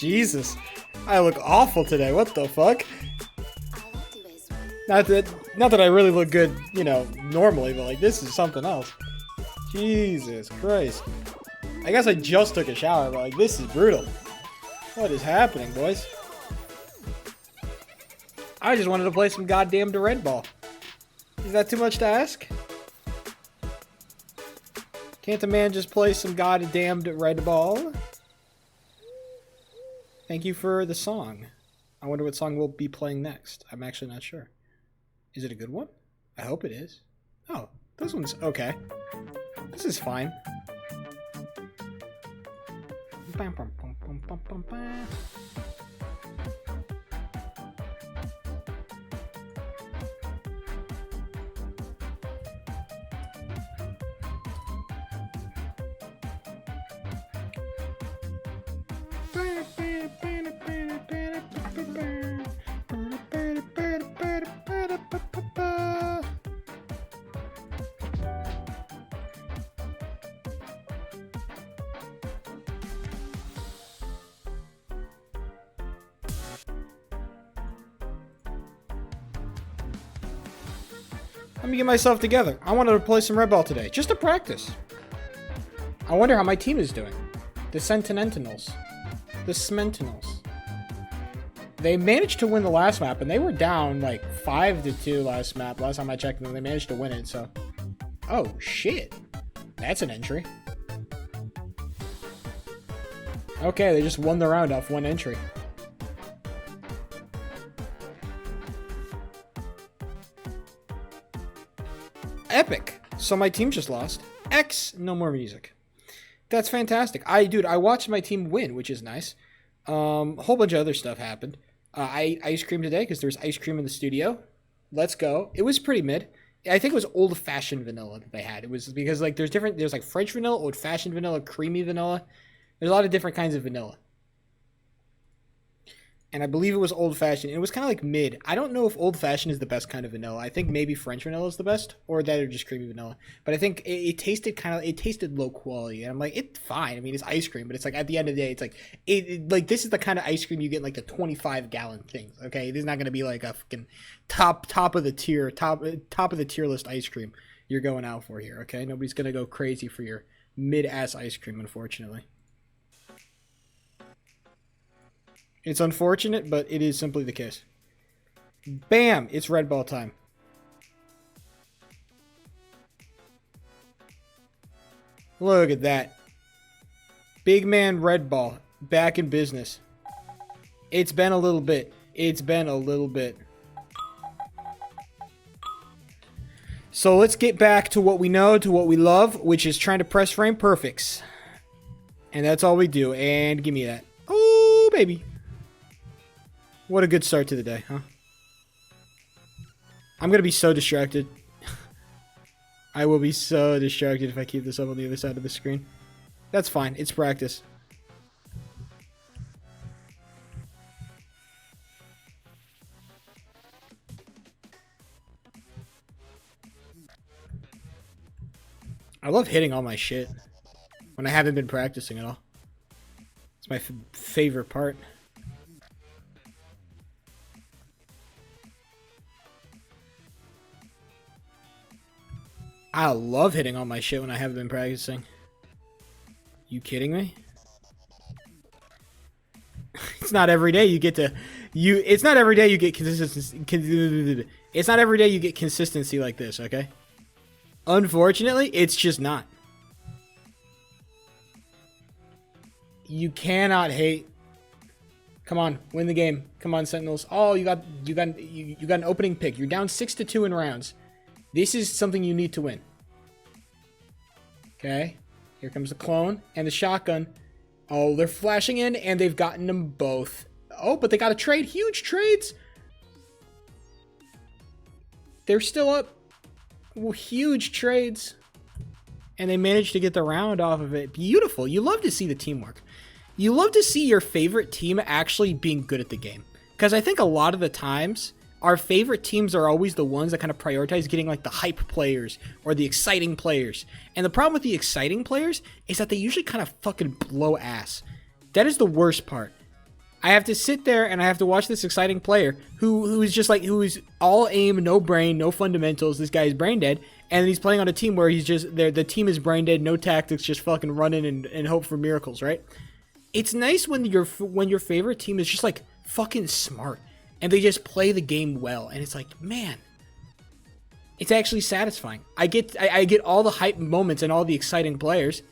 Jesus. I look awful today. What the fuck? Not that I really look good, you know, normally, but like this is something else. Jesus Christ. I guess I just took a shower, but like this is brutal. What is happening, boys? I just wanted to play some goddamn Red Ball. Is that too much to ask? Can't a man just play some goddamn Red Ball? Thank you for the song. I wonder what song we'll be playing next. I'm actually not sure. Is it a good one? I hope it is. Oh, this one's okay. This is fine. Let me get myself together. I wanted to play some Red Ball today, just to practice. I wonder how my team is doing. The Sentinels. The Smentinels. They managed to win the last map, and they were down like 5-2 last map. Last time I checked, and they managed to win it, so... Oh, shit. That's an entry. Okay, they just won the round off one entry. Epic. So my team just lost. X, no more music. That's fantastic. Dude, I watched my team win, which is nice. A whole bunch of other stuff happened. I ate ice cream today because there was ice cream in the studio. Let's go. It was pretty mid. I think it was old-fashioned vanilla that they had. It was because like there's like French vanilla, old-fashioned vanilla, creamy vanilla. There's a lot of different kinds of vanilla. And I believe it was old-fashioned. It was kind of like mid. I don't know if old-fashioned is the best kind of vanilla. I think maybe French vanilla is the best, or that or just creamy vanilla. But I think it tasted low quality. And I'm like, it's fine. I mean, it's ice cream, but it's like at the end of the day, it's like this is the kind of ice cream you get in like the 25-gallon things. Okay, this is not gonna be like a fucking top of the tier list ice cream you're going out for here. Okay, nobody's gonna go crazy for your mid-ass ice cream, unfortunately. It's unfortunate, but it is simply the case. Bam! It's Red Ball time. Look at that. Big man Red Ball. Back in business. It's been a little bit. It's been a little bit. So let's get back to what we know, to what we love, which is trying to press frame perfects. And that's all we do. And give me that. Oh, baby. What a good start to the day, huh? I'm going to be so distracted. I will be so distracted if I keep this up on the other side of the screen. That's fine. It's practice. I love hitting all my shit when I haven't been practicing at all. It's my favorite part. I love hitting all my shit when I haven't been practicing. You kidding me? It's not every day you get to it's not every day you get consistency. It's not every day you get consistency like this, okay? Unfortunately, it's just not. You cannot hate. Come on, win the game. Come on, Sentinels. Oh, you got an opening pick. You're down 6-2 in rounds. This is something you need to win. Okay. Here comes the clone and the shotgun. Oh, they're flashing in, and they've gotten them both. Oh, but they got a trade. Huge trades. They're still up. Huge trades. And they managed to get the round off of it. Beautiful. You love to see the teamwork. You love to see your favorite team actually being good at the game. Because I think a lot of the times, our favorite teams are always the ones that kind of prioritize getting like the hype players or the exciting players. And the problem with the exciting players is that they usually kind of fucking blow ass. That is the worst part. I have to sit there and I have to watch this exciting player who is just like, who is all aim, no brain, no fundamentals. This guy is brain dead, and he's playing on a team where he's just there. The team is brain dead, no tactics, just fucking running and hope for miracles, right? It's nice when your favorite team is just like fucking smart and they just play the game well, and it's like, man, it's actually satisfying. I get all the hype moments and all the exciting players,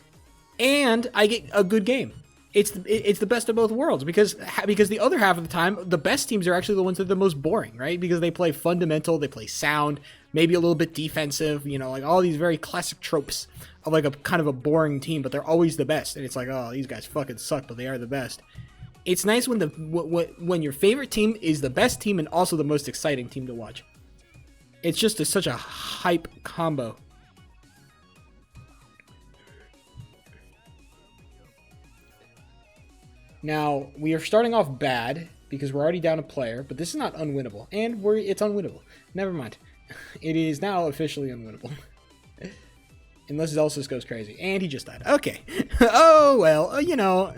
and I get a good game. It's the best of both worlds, because the other half of the time, the best teams are actually the ones that are the most boring, right? Because they play fundamental, they play sound, maybe a little bit defensive, you know, like all these very classic tropes of like a kind of a boring team, but they're always the best. And it's like, oh, these guys fucking suck, but they are the best. It's nice when when your favorite team is the best team and also the most exciting team to watch. It's just such a hype combo. Now, we are starting off bad because we're already down a player, but this is not unwinnable. And it's unwinnable. Never mind. It is now officially unwinnable. Unless Zelsis goes crazy. And he just died. Okay. Oh, well, you know.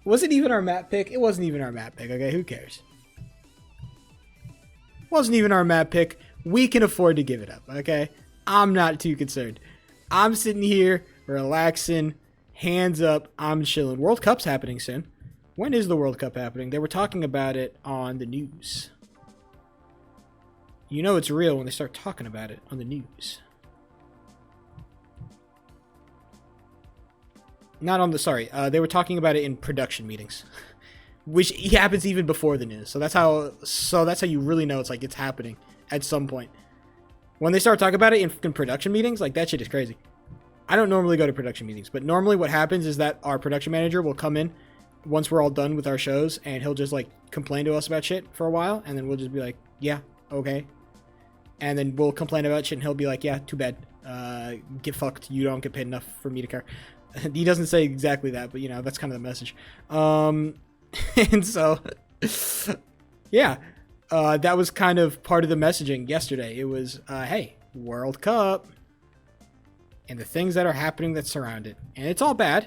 Was it even our map pick? It wasn't even our map pick, okay? Who cares? Wasn't even our map pick. We can afford to give it up, okay? I'm not too concerned. I'm sitting here, relaxing, hands up. I'm chilling. World Cup's happening soon. When is the World Cup happening? They were talking about it on the news. You know it's real when they start talking about it on the news. Not on the, sorry, they were talking about it in production meetings. Which happens even before the news. So that's how you really know it's happening at some point. When they start talking about it in production meetings, like, that shit is crazy. I don't normally go to production meetings, but normally what happens is that our production manager will come in once we're all done with our shows, and he'll just like complain to us about shit for a while, and then we'll just be like, yeah, okay. And then we'll complain about shit, and he'll be like, yeah, too bad. Get fucked. You don't get paid enough for me to care. He doesn't say exactly that, but you know, that's kind of the message. And so, yeah, that was kind of part of the messaging yesterday. It was, hey, World Cup, and the things that are happening that surround it. And it's all bad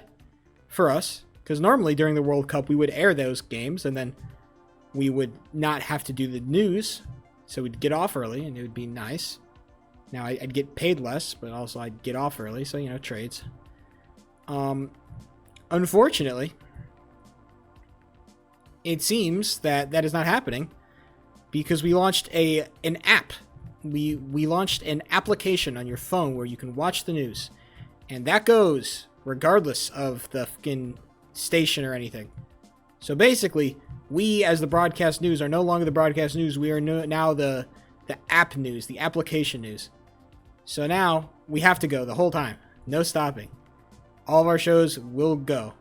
for us, because normally during the World Cup, we would air those games, and then we would not have to do the news, so we'd get off early, and it would be nice. Now, I'd get paid less, but also I'd get off early, so, you know, trades. Unfortunately, it seems that that is not happening, because we launched an app. We launched an application on your phone where you can watch the news, and that goes regardless of the fucking station or anything. So basically, we as the broadcast news are no longer the broadcast news. We are now the app news, the application news. So now we have to go the whole time, no stopping. All of our shows will go.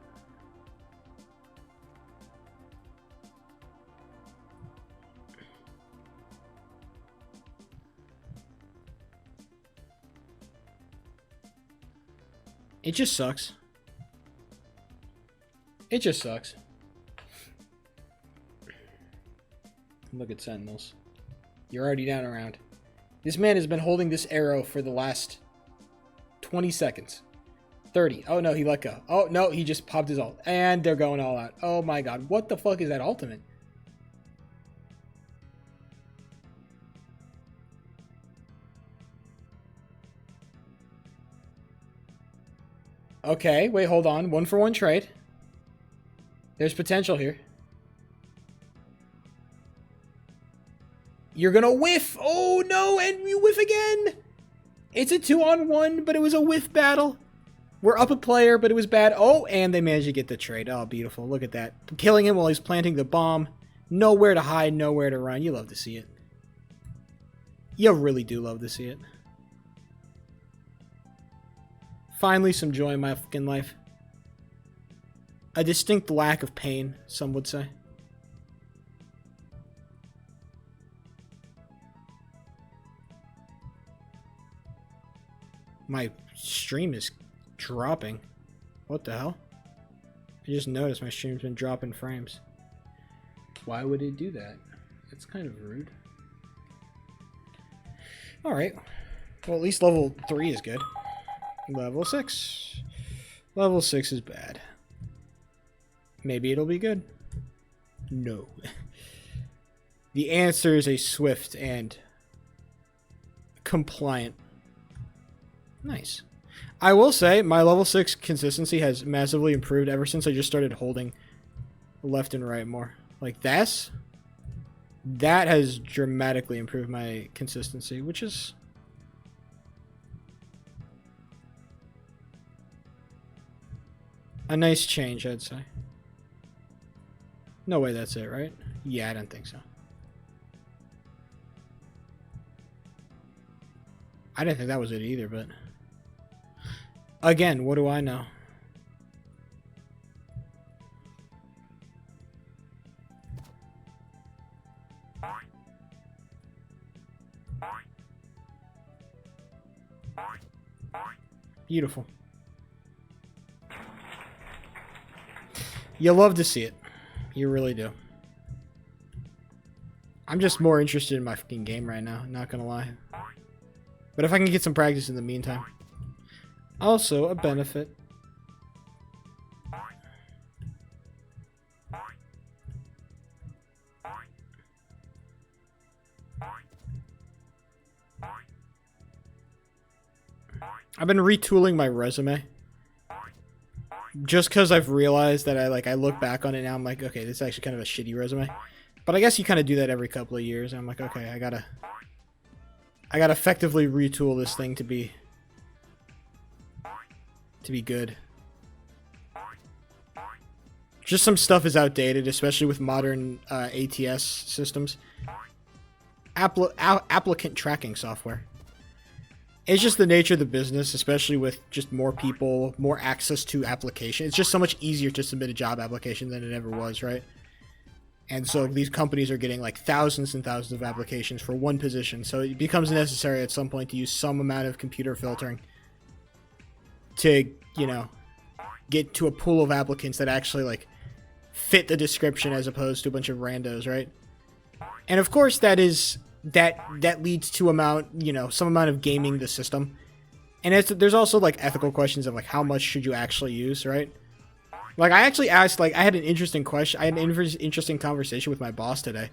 It just sucks. It just sucks. Look at Sentinels. You're already down a round. This man has been holding this arrow for the last 20 seconds. 30. Oh no, he let go. Oh no, he just popped his ult. And they're going all out. Oh my god. What the fuck is that ultimate? Okay, wait, hold on. 1-for-1 trade. There's potential here. You're gonna whiff! Oh no, and you whiff again! It's a 2-on-1, but it was a whiff battle. We're up a player, but it was bad. Oh, and they managed to get the trade. Oh, beautiful. Look at that. Killing him while he's planting the bomb. Nowhere to hide, nowhere to run. You love to see it. You really do love to see it. Finally, some joy in my fucking life. A distinct lack of pain, some would say. My stream is dropping. What the hell? I just noticed my stream's been dropping frames. Why would it do that? It's kind of rude. Alright. Well, at least level 3 is good. Level 6. Level 6 is bad. Maybe it'll be good. No. The answer is a swift and compliant. Nice. I will say my level 6 consistency has massively improved ever since I just started holding left and right more. Like that has dramatically improved my consistency, which is a nice change, I'd say. No way that's it, right? Yeah, I don't think so. I didn't think that was it either, but again, what do I know? Beautiful. You love to see it. You really do. I'm just more interested in my fucking game right now, not gonna lie. But if I can get some practice in the meantime. Also, a benefit. I've been retooling my resume. Just because I've realized that I look back on it now, I'm like, okay, this is actually kind of a shitty resume. But I guess you kind of do that every couple of years. I'm like, okay, I gotta effectively retool this thing to be good. Just some stuff is outdated, especially with modern ATS systems. Applicant tracking software. It's just the nature of the business, especially with just more people, more access to application. It's just so much easier to submit a job application than it ever was, right? And so these companies are getting like thousands and thousands of applications for one position. So it becomes necessary at some point to use some amount of computer filtering to, you know, get to a pool of applicants that actually like fit the description as opposed to a bunch of randos, right? And of course that leads to some amount of gaming the system. And there's also like ethical questions of like how much should you actually use, right? Like I actually asked, like I had an interesting question. I had an interesting conversation with my boss today,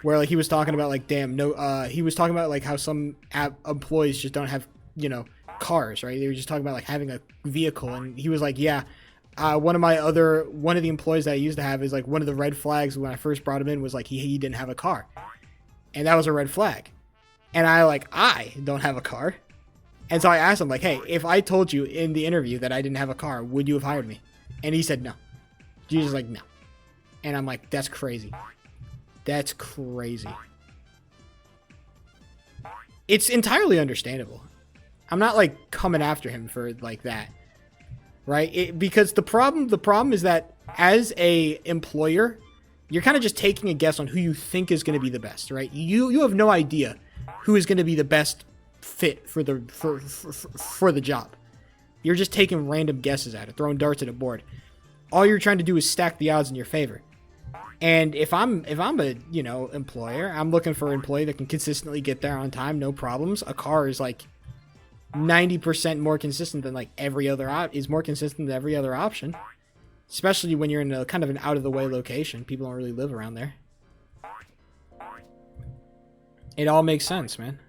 where like he was talking about like he was talking about like how some employees just don't have cars, right? They were just talking about like having a vehicle, and he was like, yeah. One of the employees that I used to have is like one of the red flags when I first brought him in was like he didn't have a car. And that was a red flag. And I don't have a car. And so I asked him, like, hey, if I told you in the interview that I didn't have a car, would you have hired me? And he said no. He was just like, no. And I'm like, that's crazy. That's crazy. It's entirely understandable. I'm not, like, coming after him for, like, that. Right? Because the problem is that as a employer, you're kind of just taking a guess on who you think is going to be the best, right? You have no idea who is going to be the best fit for the job. You're just taking random guesses at it, throwing darts at a board. All you're trying to do is stack the odds in your favor. And if I'm a employer, I'm looking for an employee that can consistently get there on time, no problems. A car is like 90% more consistent than like every other more consistent than every other option. Especially when you're in a kind of an out-of-the-way location. People don't really live around there. It all makes sense, man.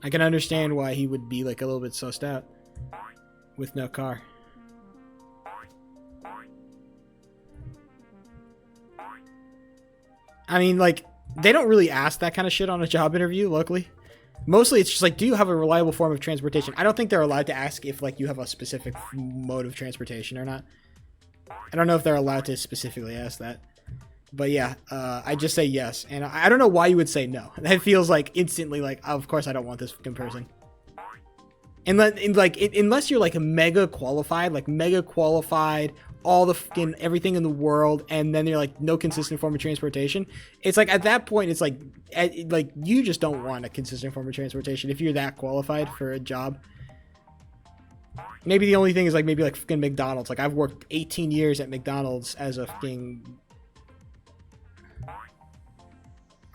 I can understand why he would be like a little bit sussed out with no car. I mean, like, they don't really ask that kind of shit on a job interview, luckily. Mostly it's just like, do you have a reliable form of transportation? I don't think they're allowed to ask if like you have a specific mode of transportation or not. I don't know if they're allowed to specifically ask that. But yeah, I just say yes. And I don't know why you would say no. That feels like instantly like, oh, of course I don't want this fucking person. Unless you're like mega qualified, all the fucking everything in the world, and then you're like no consistent form of transportation. It's like at that point, it's like you just don't want a consistent form of transportation if you're that qualified for a job. Maybe the only thing is like maybe like fucking McDonald's. Like I've worked 18 years at McDonald's as a fucking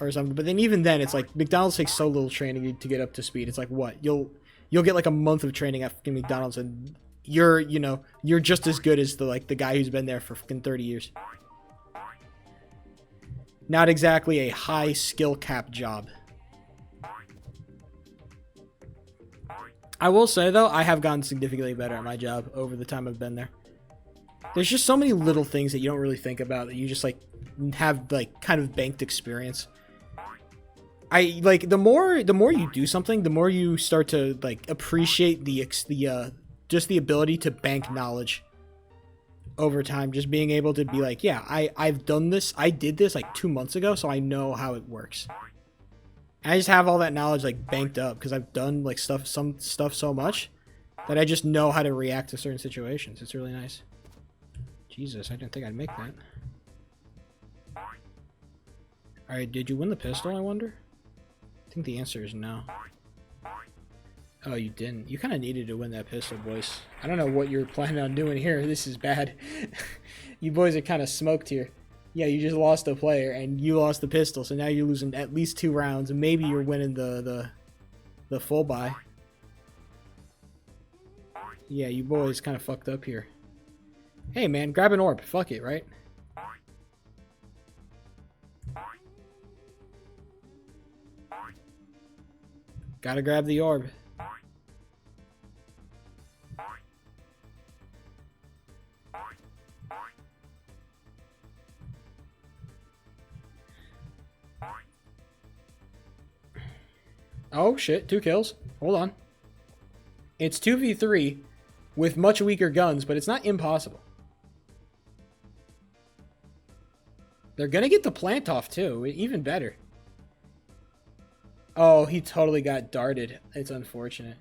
or something, but then even then, it's like McDonald's takes so little training to get up to speed. It's like what you'll get like a month of training at fucking McDonald's, and you're, you know, you're just as good as the guy who's been there for fucking 30 years. Not exactly a high skill cap job. I will say, though, I have gotten significantly better at my job over the time I've been there. There's just so many little things that you don't really think about that you just, like, have, like, kind of banked experience. The more you do something, the more you start to, like, appreciate just the ability to bank knowledge over time. Just being able to be like, yeah, I've done this. I did this, like, 2 months ago, so I know how it works. I just have all that knowledge like banked up because I've done like some stuff so much that I just know how to react to certain situations. It's really nice. Jesus, I didn't think I'd make that. Alright, did you win the pistol, I wonder? I think the answer is no. Oh, you didn't. You kind of needed to win that pistol, boys. I don't know what you're planning on doing here. This is bad. You boys are kind of smoked here. Yeah, you just lost a player, and you lost the pistol, so now you're losing at least 2 rounds, and maybe you're winning the full buy. Yeah, you boys kind of fucked up here. Hey, man, grab an orb. Fuck it, right? Gotta grab the orb. Oh, shit. 2 kills. Hold on. It's 2v3 with much weaker guns, but it's not impossible. They're going to get the plant off, too. Even better. Oh, he totally got darted. It's unfortunate.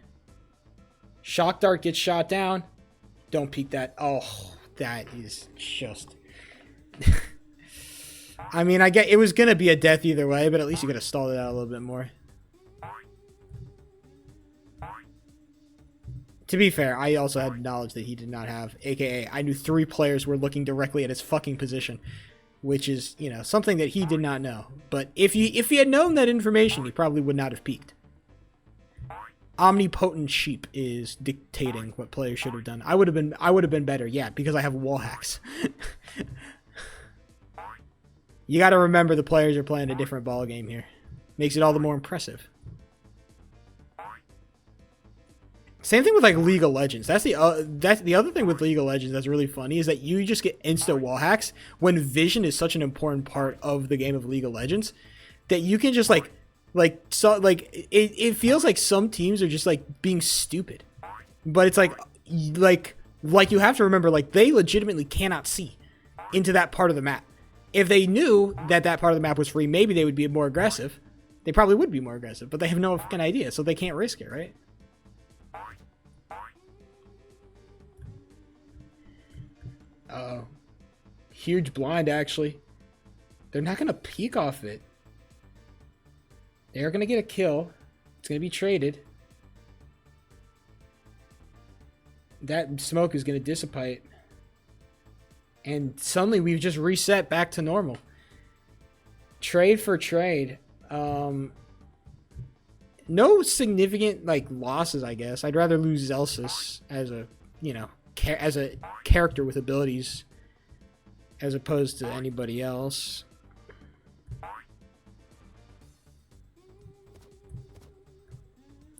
Shock dart gets shot down. Don't peek that. Oh, that is just... I mean, I get it was going to be a death either way, but at least you could have stalled it out a little bit more. To be fair, I also had knowledge that he did not have, aka I knew 3 players were looking directly at his fucking position, which is, you know, something that he did not know. But if he had known that information, he probably would not have peeked. Omnipotent sheep is dictating what players should have done. I would have been better, yeah, because I have wall hacks. You got to remember the players are playing a different ball game here. Makes it all the more impressive. Same thing with like League of Legends. That's the other thing with League of Legends that's really funny is that you just get insta wall hacks when vision is such an important part of the game of League of Legends that you can just it feels like some teams are just like being stupid, but it's like you have to remember like they legitimately cannot see into that part of the map. If they knew that that part of the map was free, maybe they would be more aggressive. They probably would be more aggressive, but they have no fucking idea, so they can't risk it, right? Uh-oh. Huge blind, actually. They're not going to peek off it. They're going to get a kill. It's going to be traded. That smoke is going to dissipate. And suddenly we've just reset back to normal. Trade for trade. No significant like losses, I guess. I'd rather lose Zelsis as a, you know, as a character with abilities as opposed to anybody else.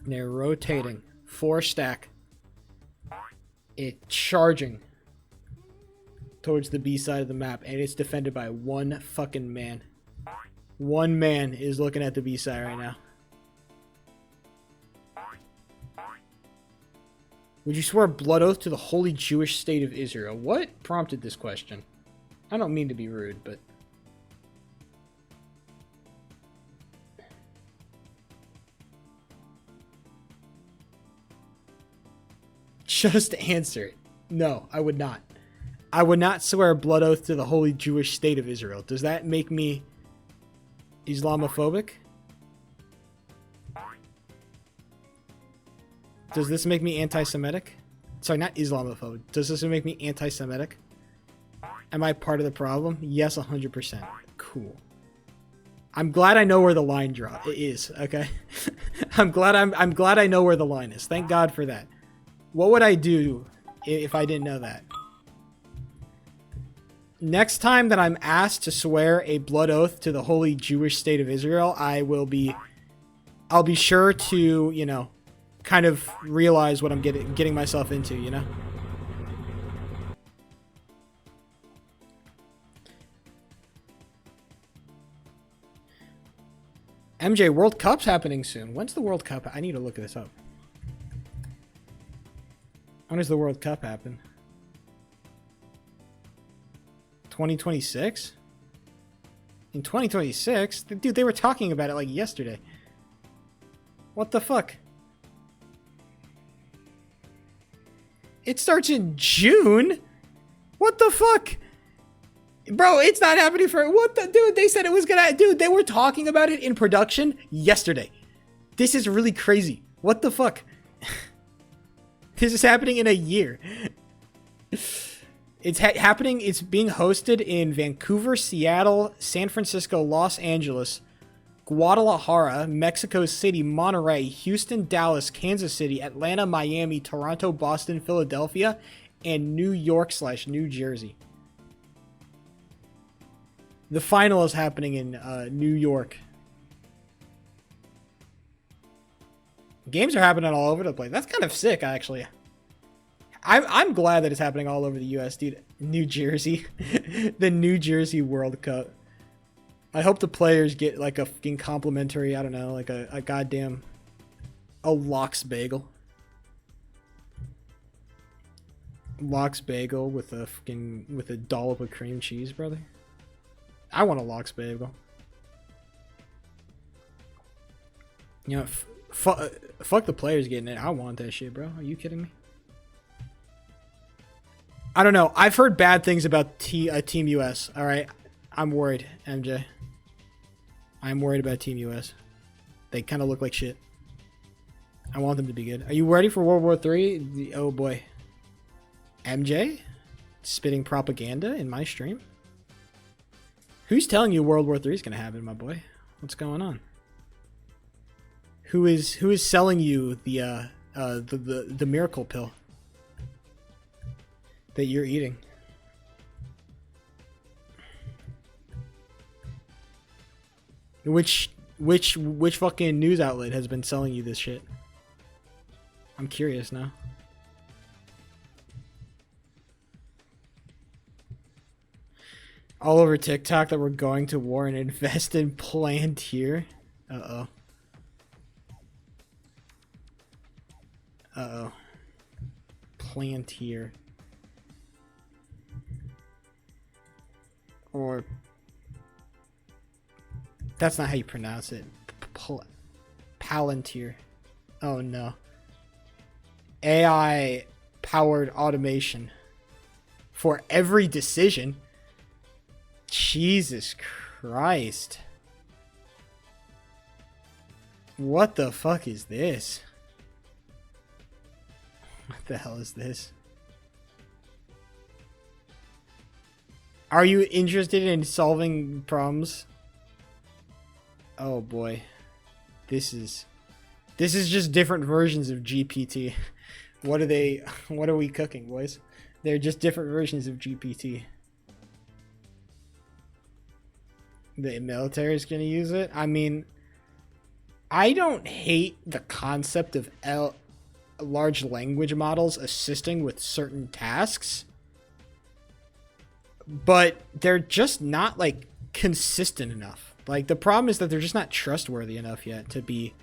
They're rotating. 4 stack. It's charging towards the B side of the map, and it's defended by 1 fucking man. 1 man is looking at the B side right now. Would you swear a blood oath to the holy Jewish state of Israel? What prompted this question? I don't mean to be rude, but... Just answer it. No, I would not. I would not swear a blood oath to the holy Jewish state of Israel. Does that make me Islamophobic? Does this make me anti-Semitic? Sorry, not Islamophobic. Does this make me anti-Semitic? Am I part of the problem? Yes, 100%. Cool. I'm glad I know where the line is, okay? I'm glad I know where the line is. Thank God for that. What would I do if I didn't know that. Next time that I'm asked to swear a blood oath to the holy Jewish state of Israel, I'll be sure to, you know, kind of realize what I'm getting myself into, you know? MJ, World Cup's happening soon. When's the World Cup? I need to look this up. When does the World Cup happen? 2026? In 2026? Dude, they were talking about it like yesterday. What the fuck? It starts in June? What the fuck? Bro, it's not happening for... What the... Dude, they said it was gonna... Dude, they were talking about it in production yesterday. This is really crazy. What the fuck? This is happening in a year. It's happening... It's being hosted in Vancouver, Seattle, San Francisco, Los Angeles, Guadalajara, Mexico City, Monterrey, Houston, Dallas, Kansas City, Atlanta, Miami, Toronto, Boston, Philadelphia, and New York/New Jersey. The final is happening in New York. Games are happening all over the place. That's kind of sick, actually. I'm glad that it's happening all over the U.S., dude. New Jersey. The New Jersey World Cup. I hope the players get like a fucking complimentary, I don't know, like a goddamn... a lox bagel. Lox bagel with a fucking... with a dollop of cream cheese, brother. I want a lox bagel. You know, fuck the players getting it. I want that shit, bro. Are you kidding me? I don't know. I've heard bad things about Team US. All right, I'm worried, MJ. I'm worried about Team US. They kind of look like shit. I want them to be good. Are you ready for World War III? Oh boy. MJ? Spitting propaganda in my stream? Who's telling you World War III is going to happen, my boy? What's going on? Who is selling you the miracle pill that you're eating? Which fucking news outlet has been selling you this shit? I'm curious now. All over TikTok that we're going to war and invest in Palantir. Uh-oh. Uh-oh. Palantir. Or... That's not how you pronounce it. Palantir. Oh no. AI powered automation for every decision. Jesus Christ. What the fuck is this? What the hell is this? Are you interested in solving problems? Oh boy. This is just different versions of GPT. What are we cooking, boys? They're just different versions of GPT. The military is going to use it. I mean, I don't hate the concept of large language models assisting with certain tasks, but they're just not like consistent enough. Like the problem is that they're just not trustworthy enough yet to be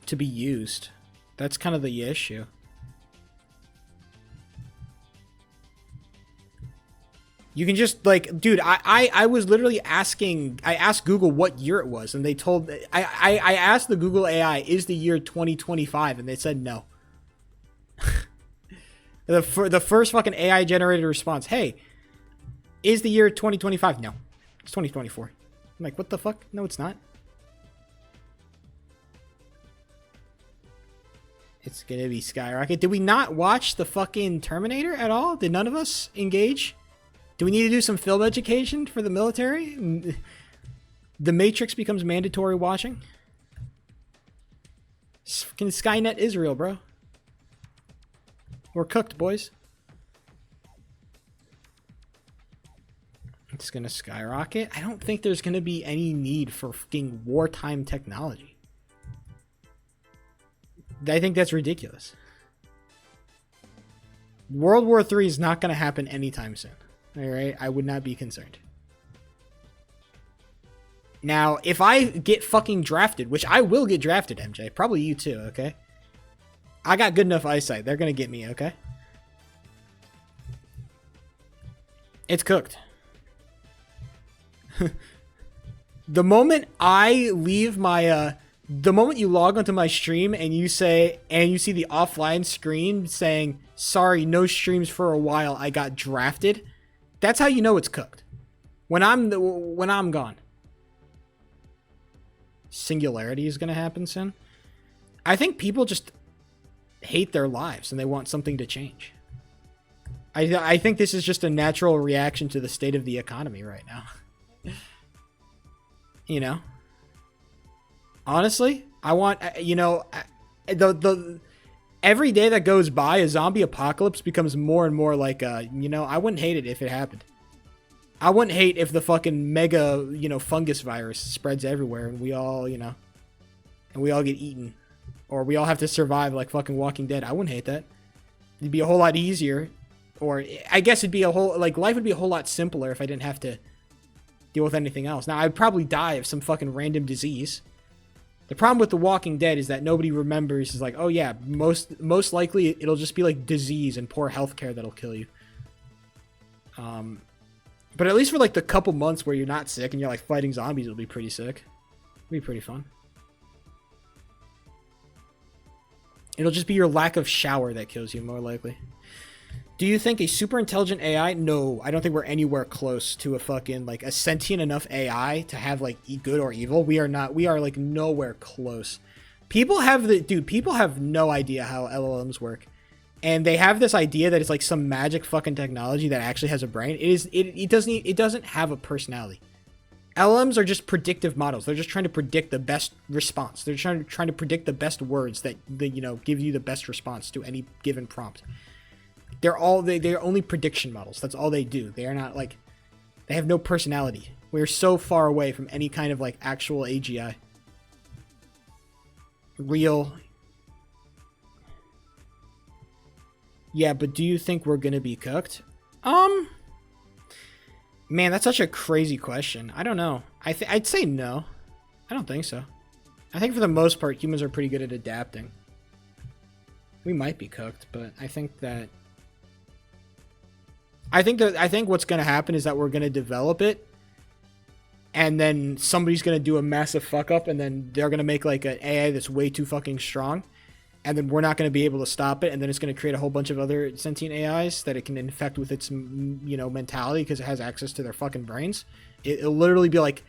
used. That's kind of the issue. You can just like, dude, I was literally asking, I asked Google what year it was, and they told, I asked the Google AI, is the year 2025? And they said no. The first fucking AI generated response, hey, is the year 2025? No, it's 2024. I'm like, what the fuck? No, it's not. It's gonna be skyrocket. Did we not watch the fucking Terminator at all? Did none of us engage? Do we need to do some film education for the military? The Matrix becomes mandatory watching? Fucking Skynet Israel, bro. We're cooked, boys. It's gonna skyrocket. I don't think there's gonna be any need for fucking wartime technology. I think that's ridiculous. World War III is not gonna happen anytime soon. Alright? I would not be concerned. Now, if I get fucking drafted, which I will get drafted, MJ. Probably you too, okay? I got good enough eyesight. They're gonna get me, okay? It's cooked. The moment I leave my the moment you log onto my stream and you say and you see the offline screen saying sorry, no streams for a while, I got drafted, that's how you know it's cooked. When I'm gone. Singularity is going to happen soon. I think people just hate their lives and they want something to change. I think this is just a natural reaction to the state of the economy right now. You know? Honestly, I want, you know, the every day that goes by, a zombie apocalypse becomes more and more like, you know, I wouldn't hate it if it happened. I wouldn't hate if the fucking mega, you know, fungus virus spreads everywhere and we all, you know, and we all get eaten. Or we all have to survive like fucking Walking Dead. I wouldn't hate that. It'd be a whole lot easier. Or I guess it'd be a whole, like, life would be a whole lot simpler if I didn't have to deal with anything else. Now, I'd probably die of some fucking random disease. The problem with The Walking Dead is that nobody remembers. Is like, oh yeah, most likely it'll just be like disease and poor healthcare that'll kill you. But at least for like the couple months where you're not sick and you're like fighting zombies, it'll be pretty sick. It'll be pretty fun. It'll just be your lack of shower that kills you, more likely. Do you think a super intelligent AI? No, I don't think we're anywhere close to a fucking, like, a sentient enough AI to have, like, good or evil. We are not. We are, like, nowhere close. People have people have no idea how LLMs work. And they have this idea that it's, like, some magic fucking technology that actually has a brain. It doesn't have a personality. LLMs are just predictive models. They're just trying to predict the best response. They're trying to predict the best words that you know, give you the best response to any given prompt. They're only prediction models. That's all they do. They are not like, they have no personality. We're so far away from any kind of like actual AGI. Real. Yeah, but do you think we're gonna be cooked? Man, that's such a crazy question. I don't know. I'd say no. I don't think so. I think for the most part, humans are pretty good at adapting. We might be cooked, but I think what's going to happen is that we're going to develop it, and then somebody's going to do a massive fuck up, and then they're going to make like an AI that's way too fucking strong, and then we're not going to be able to stop it, and then it's going to create a whole bunch of other sentient AIs that it can infect with its, you know, mentality because it has access to their fucking brains. It'll literally be like,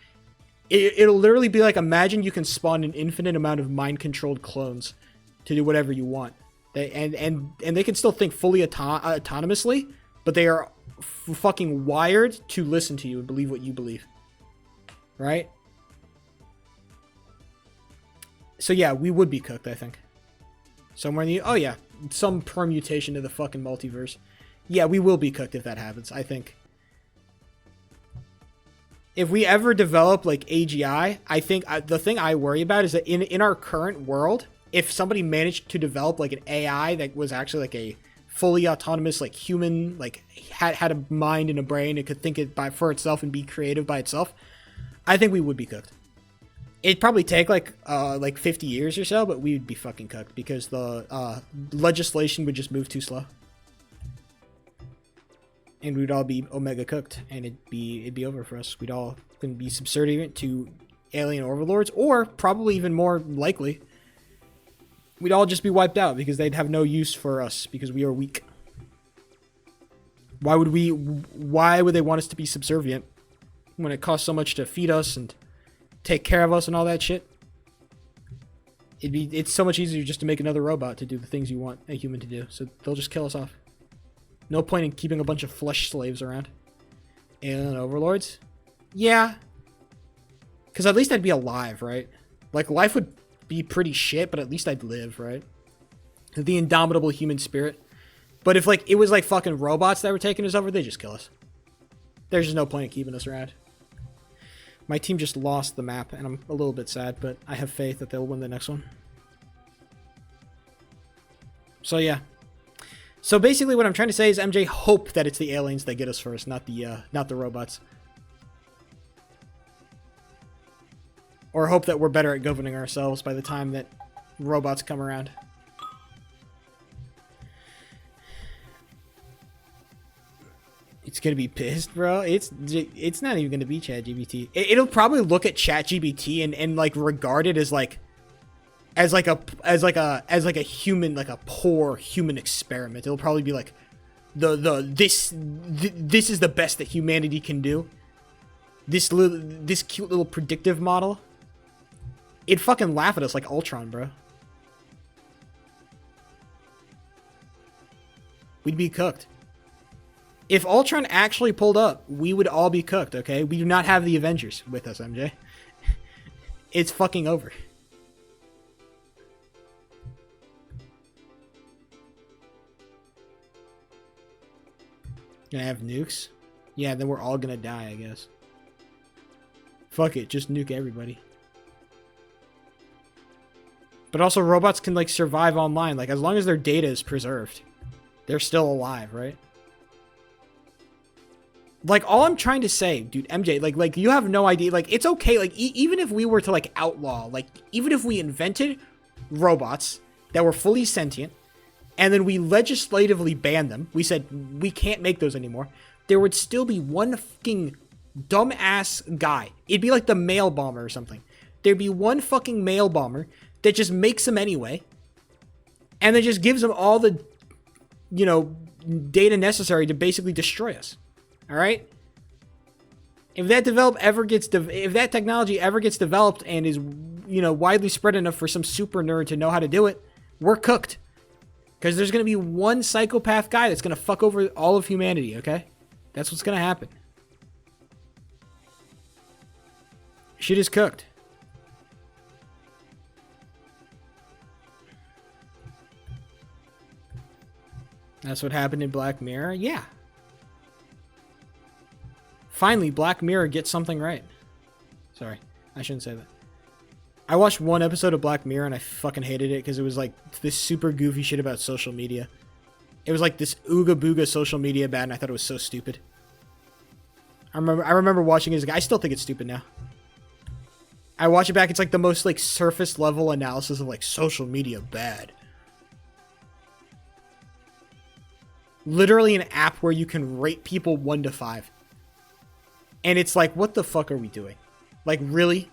imagine you can spawn an infinite amount of mind-controlled clones to do whatever you want. And they can still think fully autonomously, but they are fucking wired to listen to you and believe what you believe. Right? So yeah, we would be cooked, I think. Somewhere in the... Oh yeah, some permutation of the fucking multiverse. Yeah, we will be cooked if that happens, I think. If we ever develop, like, AGI, I think... the thing I worry about is that in our current world, if somebody managed to develop, like, an AI that was actually, like, a fully autonomous, like, human, like, had a mind and a brain and could think it for itself and be creative by itself, I think we would be cooked. It'd probably take, like 50 years or so, but we would be fucking cooked because the legislation would just move too slow. And we'd all be Omega cooked, and it'd be over for us. We'd all be subservient to alien overlords, or probably even more likely, we'd all just be wiped out because they'd have no use for us because we are weak. Why would they want us to be subservient when it costs so much to feed us and take care of us and all that shit? It's so much easier just to make another robot to do the things you want a human to do. So they'll just kill us off. No point in keeping a bunch of flesh slaves around. Alien overlords? Yeah. Because at least I'd be alive, right? Like, life would be pretty shit, but at least I'd live, right? The indomitable human spirit. But if like it was like fucking robots that were taking us over, they just kill us. There's just no point in keeping us around. My team just lost the map, and I'm a little bit sad, but I have faith that they'll win the next one. So yeah. So basically what I'm trying to say is, MJ, hope that it's the aliens that get us first, not the robots. Or hope that we're better at governing ourselves by the time that robots come around. It's gonna be pissed, bro. It's not even gonna be ChatGPT. It'll probably look at ChatGPT and like regard it as like a human, like a poor human experiment. It'll probably be like this is the best that humanity can do. This cute little predictive model. It'd fucking laugh at us like Ultron, bro. We'd be cooked. If Ultron actually pulled up, we would all be cooked, okay? We do not have the Avengers with us, MJ. It's fucking over. Gonna have nukes? Yeah, then we're all gonna die, I guess. Fuck it, just nuke everybody. But also, robots can, like, survive online. Like, as long as their data is preserved, they're still alive, right? Like, all I'm trying to say, dude, MJ, like you have no idea. Like, it's okay. Like, even if we were to, like, outlaw, like, even if we invented robots that were fully sentient, and then we legislatively banned them, we said, we can't make those anymore, there would still be one fucking dumbass guy. It'd be like the mail bomber or something. There'd be one fucking mail bomber that just makes them anyway, and then just gives them all the, you know, data necessary to basically destroy us. All right. If that if that technology ever gets developed and is, you know, widely spread enough for some super nerd to know how to do it, we're cooked. Because there's going to be one psychopath guy that's going to fuck over all of humanity. Okay, that's what's going to happen. Shit is cooked. That's what happened in Black Mirror. Yeah. Finally, Black Mirror gets something right. Sorry, I shouldn't say that. I watched one episode of Black Mirror and I fucking hated it because it was like this super goofy shit about social media. It was like this ooga booga social media bad, and I thought it was so stupid. I remember watching it as a guy. I still think it's stupid now. I watch it back, it's like the most like surface level analysis of like social media bad. Literally an app where you can rate people 1 to 5. And it's like, what the fuck are we doing? Like, really?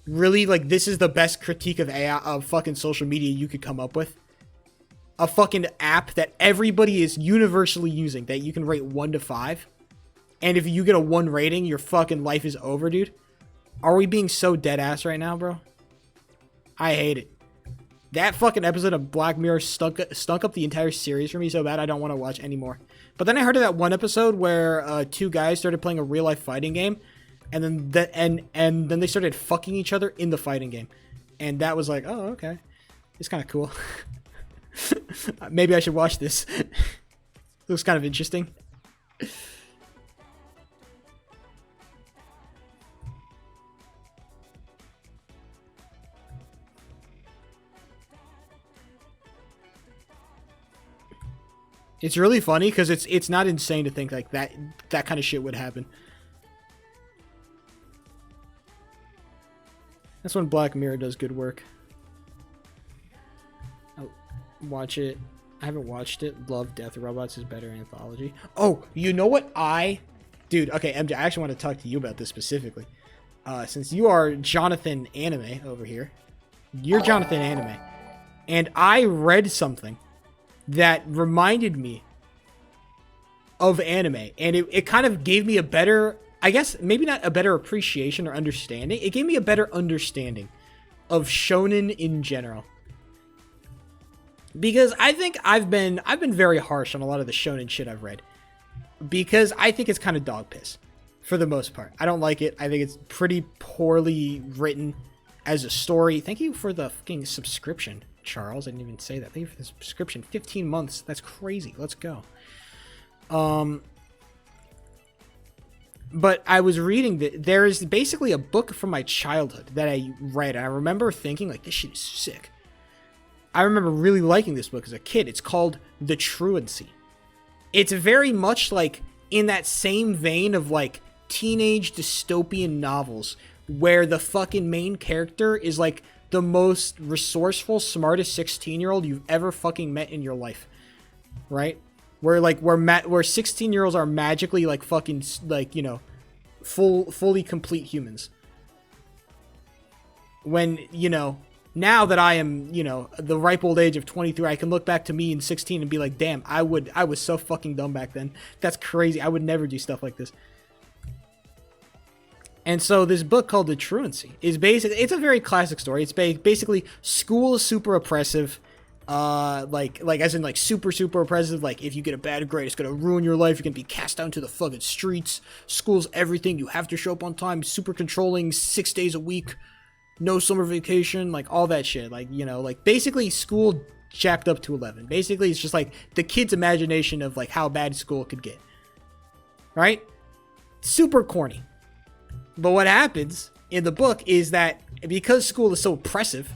Really? Like, this is the best critique of AI, of fucking social media you could come up with? A fucking app that everybody is universally using that you can rate 1 to 5? And if you get a 1 rating, your fucking life is over, dude? Are we being so dead ass right now, bro? I hate it. That fucking episode of Black Mirror stunk up the entire series for me so bad I don't want to watch anymore. But then I heard of that one episode where 2 guys started playing a real life fighting game, and then and then they started fucking each other in the fighting game, and that was like, oh, okay, it's kind of cool. Maybe I should watch this. Looks kind of interesting. It's really funny because it's not insane to think like that kind of shit would happen. That's when Black Mirror does good work. I'll watch it. I haven't watched it. Love, Death Robots is better anthology. Oh, you know what dude, okay, MJ, I actually want to talk to you about this specifically. Since you are Jonathan Anime over here. You're Jonathan Anime. And I read something that reminded me of anime, and it kind of gave me a better, I guess, maybe not a better appreciation or understanding. It gave me a better understanding of shonen in general. Because I think I've been very harsh on a lot of the shonen shit I've read. Because I think it's kind of dog piss, for the most part. I don't like it. I think it's pretty poorly written as a story. Thank you for the fucking subscription, Charles. I didn't even say that. Thank you for the subscription. 15 months. That's crazy. Let's go. But I was reading that there is basically a book from my childhood that I read. And I remember thinking, like, this shit is sick. I remember really liking this book as a kid. It's called The Truancy. It's very much like in that same vein of like teenage dystopian novels where the fucking main character is like the most resourceful, smartest 16-year-old you've ever fucking met in your life. Right? Where 16-year-olds are magically like fucking like, you know, fully complete humans. When, you know, now that I am, you know, the ripe old age of 23, I can look back to me in 16 and be like, damn, I was so fucking dumb back then. That's crazy. I would never do stuff like this. And so this book called The Truancy is basically, it's a very classic story. It's basically school is super oppressive. Like as in like super oppressive. Like if you get a bad grade, it's gonna ruin your life. You're gonna be cast down to the fucking streets. School's everything. You have to show up on time. Super controlling, 6 days a week. No summer vacation, like all that shit. Like, you know, like basically school jacked up to 11. Basically, it's just like the kid's imagination of like how bad school could get. Right? Super corny. But what happens in the book is that because school is so oppressive,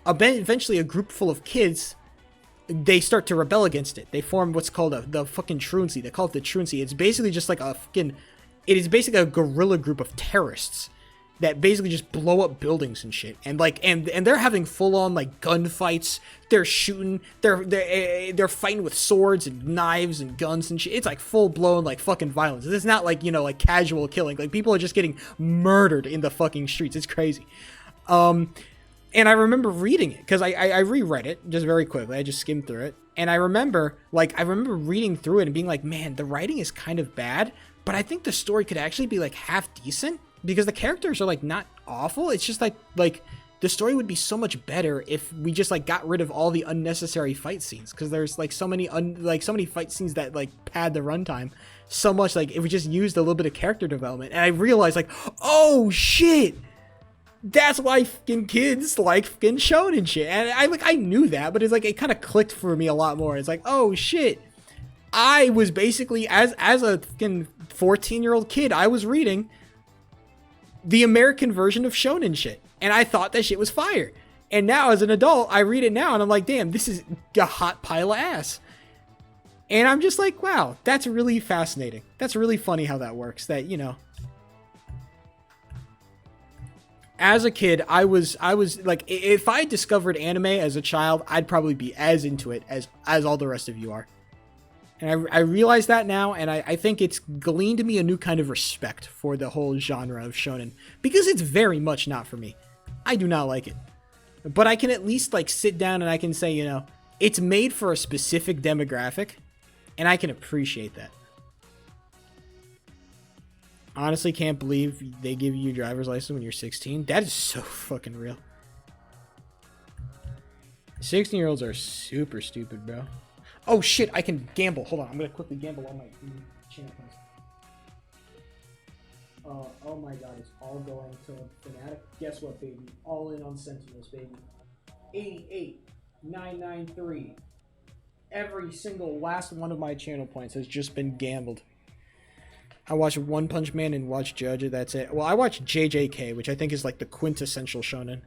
eventually a group full of kids, they start to rebel against it. They form what's called the fucking truancy. They call it the truancy. It's basically just like it is basically a guerrilla group of terrorists that basically just blow up buildings and shit. And like, and they're having full on like gunfights. They're shooting. They're fighting with swords and knives and guns and shit. It's like full blown like fucking violence. It's not like, you know, like casual killing. Like people are just getting murdered in the fucking streets. It's crazy. And I remember reading it because I reread it just very quickly. I just skimmed through it. And I remember reading through it and being like, man, the writing is kind of bad, but I think the story could actually be like half decent. Because the characters are like not awful. It's just like the story would be so much better if we just like got rid of all the unnecessary fight scenes. Because there's like so many fight scenes that like pad the runtime so much. Like if we just used a little bit of character development. And I realized like, oh shit, that's why fucking kids like fucking shonen shit. And I knew that, but it's like it kind of clicked for me a lot more. It's like, oh shit, I was basically as a fucking 14-year-old kid, I was reading the American version of shonen shit, and I thought that shit was fire. And now as an adult, I read it now and I'm like, damn, this is a hot pile of ass. And I'm just like, wow, that's really fascinating. That's really funny how that works. That, you know, as a kid, I was like, if I discovered anime as a child, I'd probably be as into it as all the rest of you are. And I realize that now, and I think it's gleaned me a new kind of respect for the whole genre of shonen. Because it's very much not for me. I do not like it. But I can at least, like, sit down and I can say, you know, it's made for a specific demographic, and I can appreciate that. Honestly, can't believe they give you your driver's license when you're 16. That is so fucking real. 16-year-olds are super stupid, bro. Oh shit, I can gamble. Hold on, I'm gonna quickly gamble on my channel points. Oh my god, it's all going to Fnatic. Guess what, baby? All in on Sentinels, baby. 88,993. Every single last one of my channel points has just been gambled. I watched One Punch Man and watched JoJo, that's it. Well, I watched JJK, which I think is like the quintessential shonen.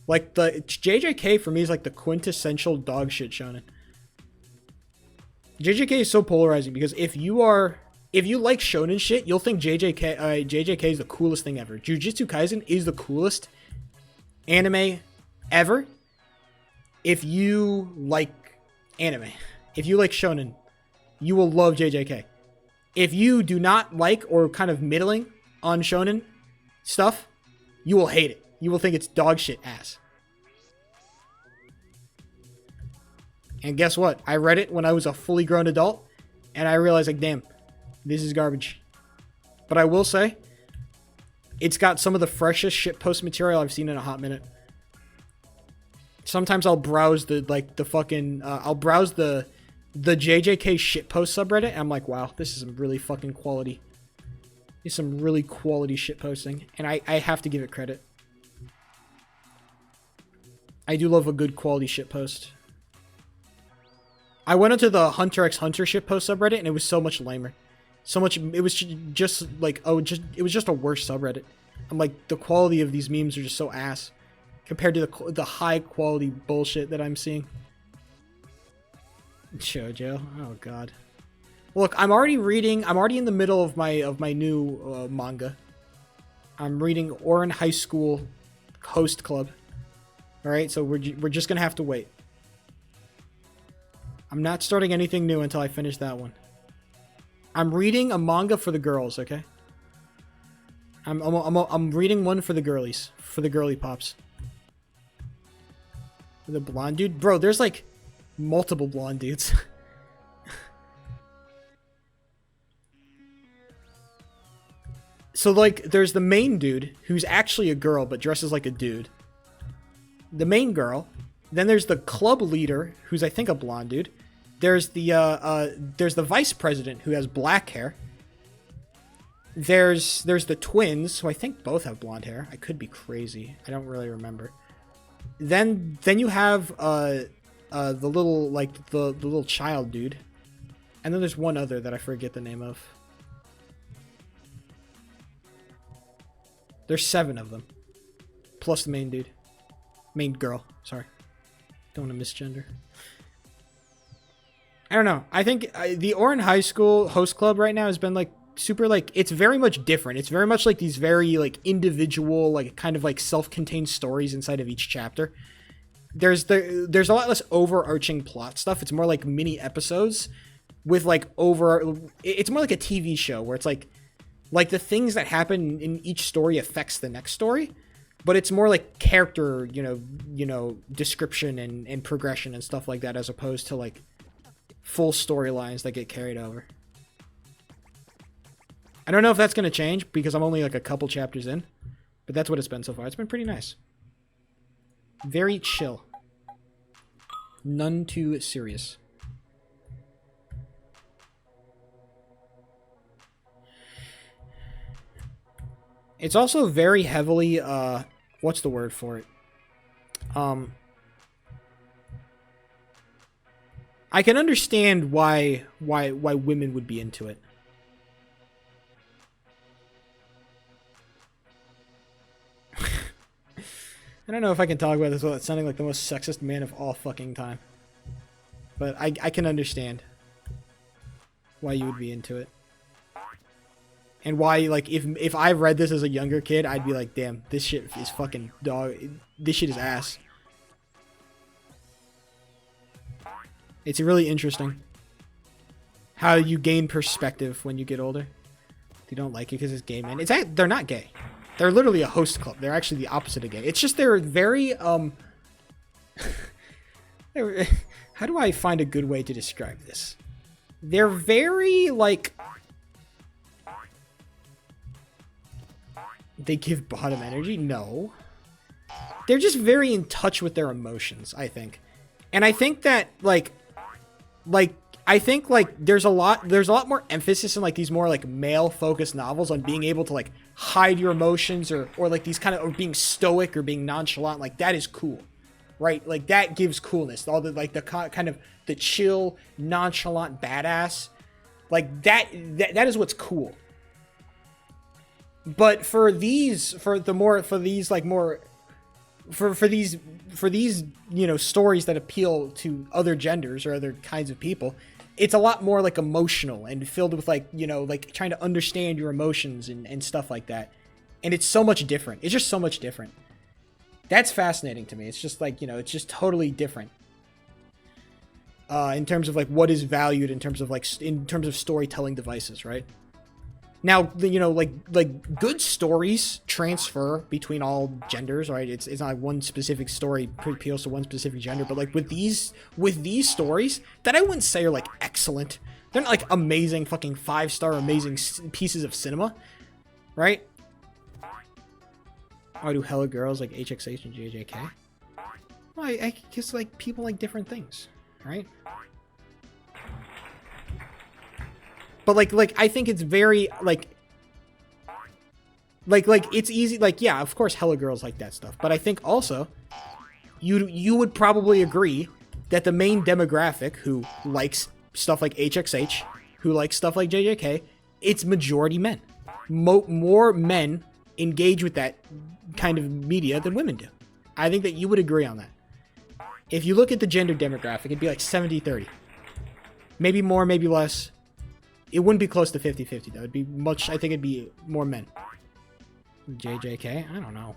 Like, the JJK for me is like the quintessential dog shit shonen. JJK is so polarizing because if you like shonen shit, you'll think JJK is the coolest thing ever. Jujutsu Kaisen is the coolest anime ever. If you like anime, if you like shonen, you will love JJK. If you do not like or kind of middling on shonen stuff, you will hate it. You will think it's dog shit ass. And guess what? I read it when I was a fully grown adult, and I realized, like, damn, this is garbage. But I will say, it's got some of the freshest shitpost material I've seen in a hot minute. Sometimes I'll browse the JJK shitpost subreddit, and I'm like, wow, this is some really fucking quality. It's some really quality shitposting, and I have to give it credit. I do love a good quality shitpost. I went into the Hunter x Hunter shitpost subreddit and it was so much lamer. So much, it was just like, it was just a worse subreddit. I'm like, the quality of these memes are just so ass compared to the high quality bullshit that I'm seeing. Shoujo, oh god. Look, I'm already in the middle of my new manga. I'm reading Ouran High School Host Club. All right, so we're just gonna have to wait. I'm not starting anything new until I finish that one. I'm reading a manga for the girls, okay? I'm reading one for the girlies, for the girly pops. The blonde dude, bro. There's like multiple blonde dudes. So like, there's the main dude who's actually a girl but dresses like a dude. The main girl. Then there's the club leader, who's I think a blonde dude. There's the vice president who has black hair. There's the twins, who I think both have blonde hair. I could be crazy. I don't really remember. Then you have the little the little child dude. And then there's one other that I forget the name of. There's 7 of them. Plus the main dude. Main girl, sorry. Don't want to misgender. I don't know. I think the Ouran High School Host Club right now has been like super like, it's very much different. It's very much like these very like individual, like kind of like self-contained stories inside of each chapter. There's a lot less overarching plot stuff. It's more like mini episodes with like it's more like a TV show where it's like the things that happen in each story affects the next story, but it's more like character, you know, description and progression and stuff like that, as opposed to like full storylines that get carried over. I don't know if that's going to change because I'm only like a couple chapters in, but that's what it's been so far. It's been pretty nice. Very chill. None too serious. It's also very heavily, what's the word for it? I can understand why women would be into it. I don't know if I can talk about this without sounding like the most sexist man of all fucking time. But I can understand why you would be into it. And why, like, if I read this as a younger kid, I'd be like, damn, this shit is fucking dog. This shit is ass. It's really interesting how you gain perspective when you get older. You don't like it because it's gay men. They're not gay. They're literally a host club. They're actually the opposite of gay. It's just they're very how do I find a good way to describe this? They're very like, they give bottom energy? No. They're just very in touch with their emotions, I think. And I think that I think like there's a lot more emphasis in like these more like male focused novels on being able to like hide your emotions or like these kind of, or being stoic or being nonchalant. Like that is cool, right? Like that gives coolness. All the like the kind of the chill, nonchalant badass, like that is what's cool. But for these, you know, stories that appeal to other genders or other kinds of people, it's a lot more like emotional and filled with like, you know, like trying to understand your emotions and stuff like that. And it's so much different. It's just so much different. That's fascinating to me. It's just like, you know, it's just totally different. In terms of like what is valued in terms of storytelling devices, right? Now, you know, like good stories transfer between all genders, right? It's not like one specific story appeals to one specific gender, but like with these stories that I wouldn't say are like excellent. They're not like amazing fucking 5-star amazing pieces of cinema, right? Oh, do hella girls like HXH and JJK? Well, I guess like people like different things, right? But like I think it's very like it's easy, like yeah, of course hella girls like that stuff, but I think also you would probably agree that the main demographic who likes stuff like HXH, who likes stuff like JJK, it's majority men. More men engage with that kind of media than women do. I think that you would agree on that. If you look at the gender demographic, it'd be like 70-30. Maybe more, maybe less. It wouldn't be close to 50-50 though. It'd be much, I think it'd be more men. JJK? I don't know.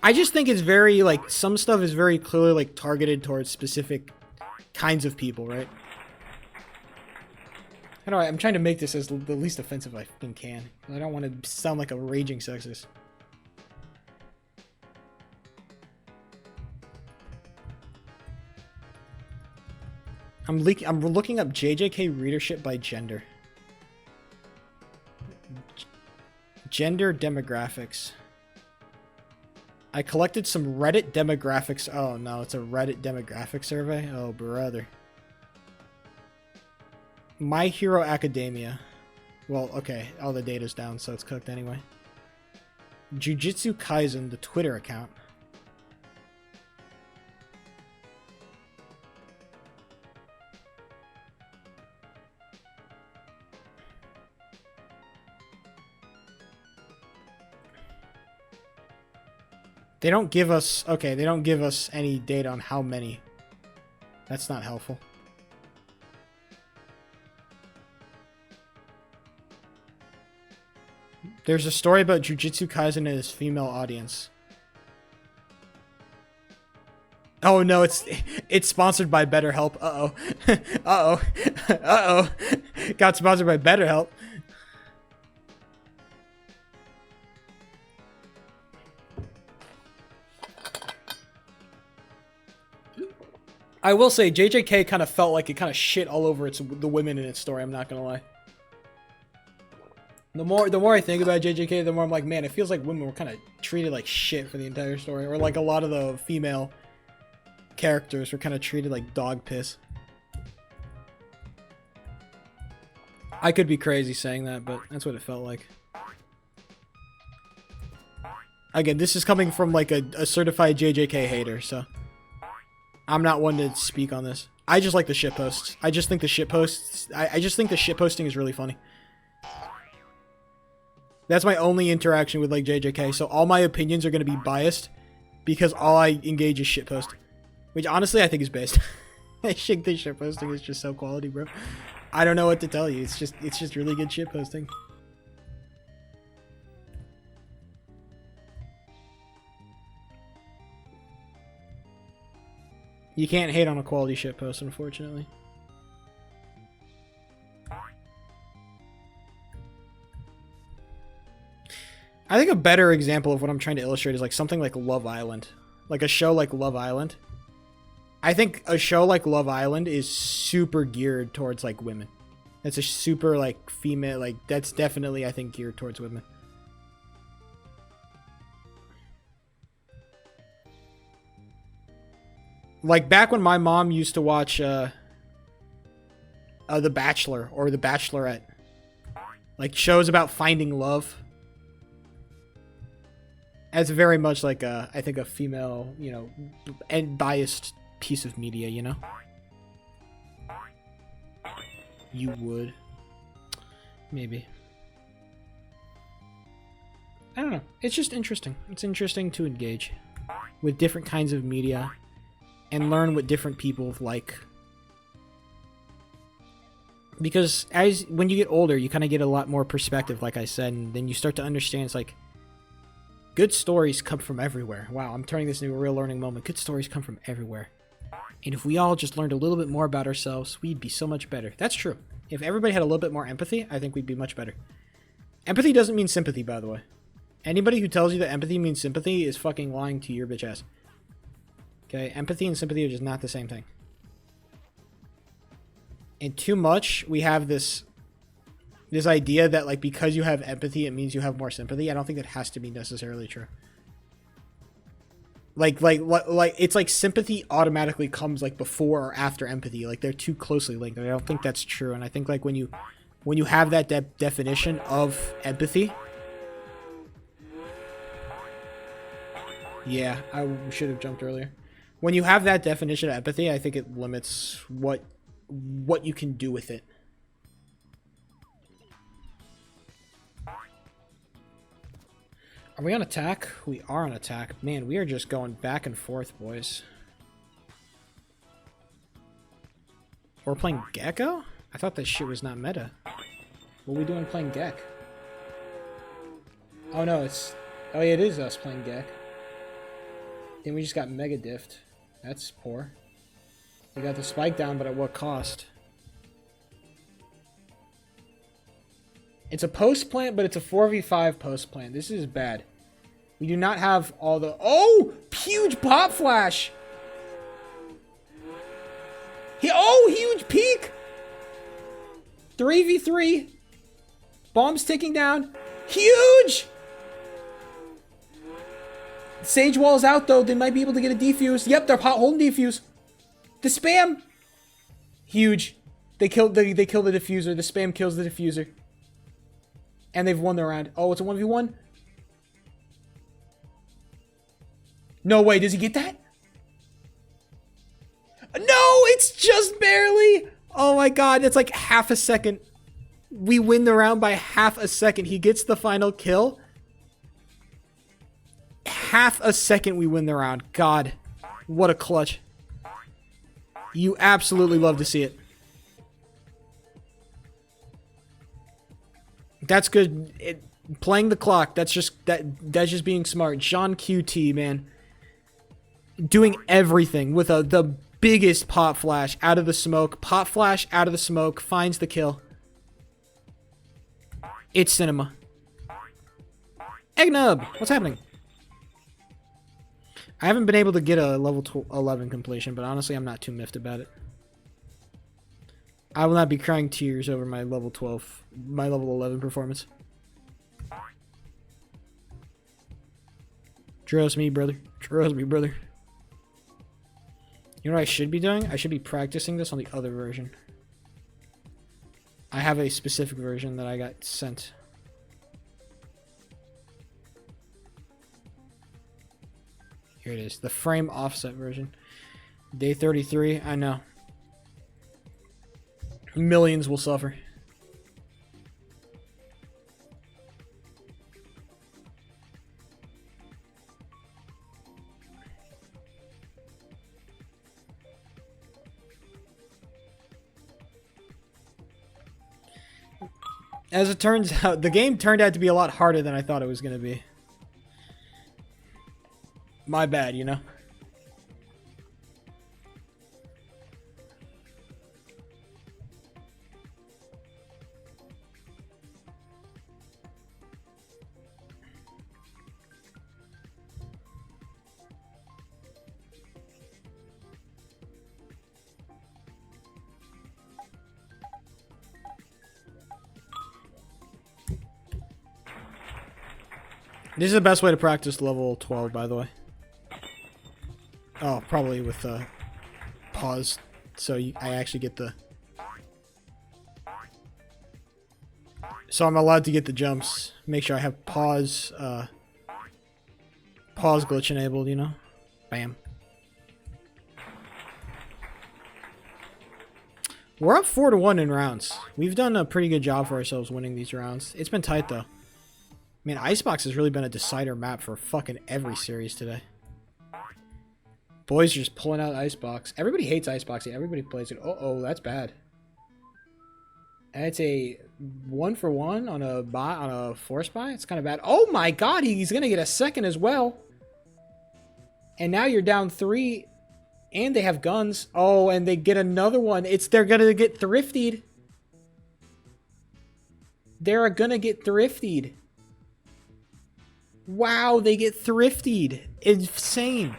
I just think it's very, like, some stuff is very clearly, like, targeted towards specific kinds of people, right? I don't know, I'm trying to make this as the least offensive I fucking can. I don't want to sound like a raging sexist. I'm looking up JJK readership by gender. Gender demographics. I collected some Reddit demographics. Oh no, it's a Reddit demographic survey. Oh brother. My Hero Academia. Well, okay, all the data's down, so it's cooked anyway. Jujutsu Kaisen, the Twitter account. They don't give us... Okay, they don't give us any data on how many. That's not helpful. There's a story about Jujutsu Kaisen and his female audience. Oh no, it's sponsored by BetterHelp. Uh-oh. Uh-oh. Uh-oh. Got sponsored by BetterHelp. I will say, JJK kind of felt like it kind of shit all over the women in its story, I'm not gonna lie. The more I think about JJK, the more I'm like, man, it feels like women were kind of treated like shit for the entire story. Or like a lot of the female characters were kind of treated like dog piss. I could be crazy saying that, but that's what it felt like. Again, this is coming from like a certified JJK hater, so... I'm not one to speak on this. I just like the shitposts. I just think the shitposts... I just think the shitposting is really funny. That's my only interaction with, like, JJK, so all my opinions are going to be biased because all I engage is shitpost. Which, honestly, I think is based. I think the shitposting is just so quality, bro. I don't know what to tell you. It's just really good shitposting. You can't hate on a quality shitpost, unfortunately. I think a better example of what I'm trying to illustrate is like something like Love Island. Like a show like Love Island. I think a show like Love Island is super geared towards like women. That's a super like female, like that's definitely I think geared towards women. Like back when my mom used to watch The Bachelor or The Bachelorette. Like shows about finding love. As very much like a, I think a female, you know, and biased piece of media, you know? You would. Maybe. I don't know. It's just interesting. It's interesting to engage with different kinds of media and learn what different people like. Because when you get older, you kind of get a lot more perspective, like I said, and then you start to understand it's like, good stories come from everywhere. Wow, I'm turning this into a real learning moment. Good stories come from everywhere. And if we all just learned a little bit more about ourselves, we'd be so much better. That's true. If everybody had a little bit more empathy, I think we'd be much better. Empathy doesn't mean sympathy, by the way. Anybody who tells you that empathy means sympathy is fucking lying to your bitch ass. Okay, empathy and sympathy are just not the same thing. And too much, we have this idea that like because you have empathy, it means you have more sympathy. I don't think that has to be necessarily true. Like it's like sympathy automatically comes like before or after empathy. Like they're too closely linked. I don't think that's true. And I think like when you have that definition of empathy, yeah, I should have jumped earlier. When you have that definition of empathy, I think it limits what you can do with it. Are we on attack? We are on attack. Man, we are just going back and forth, boys. We're playing Gecko? I thought that shit was not meta. What are we doing playing Gek? Oh no, it's... Oh yeah, it is us playing Gek. Then we just got Mega Diffed. That's poor. We got the spike down, but at what cost? It's a post plant, but it's a 4v5 post plant. This is bad. We do not have all the... Oh! Huge pop flash! Huge peak! 3v3. Bombs ticking down. Huge! Sage Wall's out, though. They might be able to get a defuse. Yep, they're holding defuse. The spam! Huge. They kill the diffuser. The spam kills the diffuser. And they've won the round. Oh, it's a 1v1? No way, does he get that? No, it's just barely! Oh my god, that's like half a second. We win the round by half a second. He gets the final kill. Half a second we win the round. God, what a clutch. You absolutely love to see it. That's good. Playing the clock. That's just being smart. John QT, man, doing everything with the biggest pop flash out of the smoke. Pop flash out of the smoke, finds the kill. It's cinema. Eggnub, what's happening? I haven't been able to get a level 11 completion, but honestly, I'm not too miffed about it. I will not be crying tears over my level 11 performance. Trust me, brother. Trust me, brother. You know what I should be doing? I should be practicing this on the other version. I have a specific version that I got sent. Here it is. The frame offset version. Day 33. I know. Millions will suffer. As it turns out, the game turned out to be a lot harder than I thought it was going to be. My bad, you know? This is the best way to practice level 12, by the way. Oh, probably with pause, so I actually get the... So I'm allowed to get the jumps. Make sure I have pause glitch enabled, you know? Bam. We're up 4-1 in rounds. We've done a pretty good job for ourselves winning these rounds. It's been tight, though. Man, Icebox has really been a decider map for fucking every series today. Boys are just pulling out Icebox. Everybody hates Icebox. Everybody plays it. Uh-oh, that's bad. And it's a 1-for-1 on a force buy. It's kind of bad. Oh my god, he's gonna get a second as well. And now you're down 3, and they have guns. Oh, and they get another one. They're gonna get thriftied. They're gonna get thriftied. Wow, they get thriftied. Insane.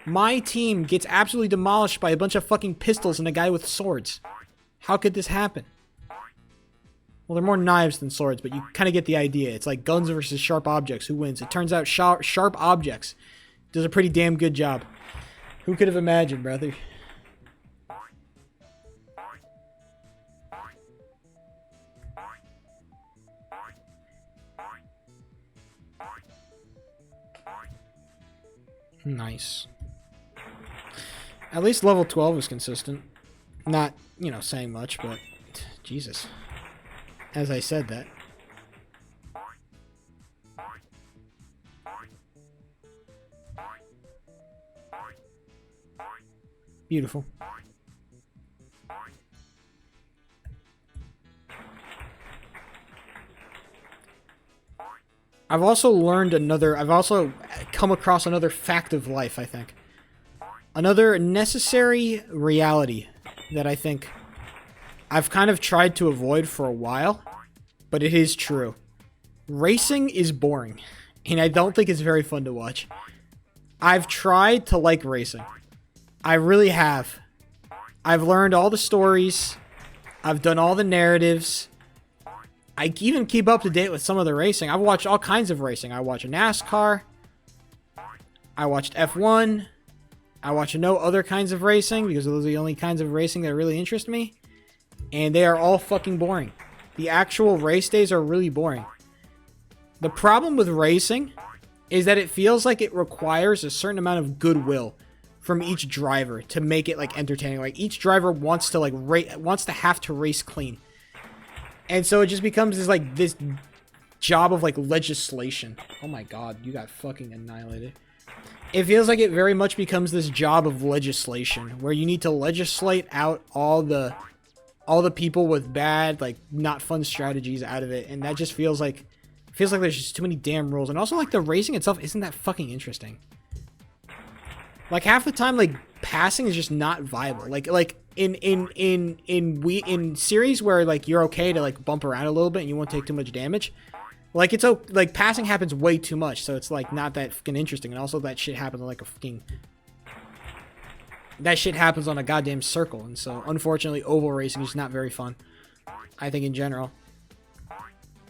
My team gets absolutely demolished by a bunch of fucking pistols and a guy with swords. How could this happen? Well, they're more knives than swords, but you kind of get the idea. It's like guns versus sharp objects. Who wins? It turns out sharp objects Does a pretty damn good job. Who could have imagined, brother? Nice. At least level 12 is consistent. Not, you know, saying much, but Jesus. As I said that. Beautiful. I've also come across another fact of life, I think. Another necessary reality that I think I've kind of tried to avoid for a while, but it is true. Racing is boring, and I don't think it's very fun to watch. I've tried to like racing. I really have. I've learned all the stories. I've done all the narratives. I even keep up to date with some of the racing. I've watched all kinds of racing. I watch NASCAR. I watched F1. I watch no other kinds of racing because those are the only kinds of racing that really interest me. And they are all fucking boring. The actual race days are really boring. The problem with racing is that it feels like it requires a certain amount of goodwill from each driver to make it like entertaining. Like each driver wants to have to race clean. And so it just becomes this job of like legislation. Oh my god, you got fucking annihilated. It feels like it very much becomes this job of legislation where you need to legislate out all the people with bad, like not fun strategies out of it, and that just feels like there's just too many damn rules. And also like the racing itself isn't that fucking interesting. Like half the time, like passing is just not viable. Like in series where like you're okay to like bump around a little bit and you won't take too much damage. Like it's like passing happens way too much, so it's like not that fucking interesting. And also that shit happens on like a goddamn circle. And so unfortunately, oval racing is not very fun, I think, in general.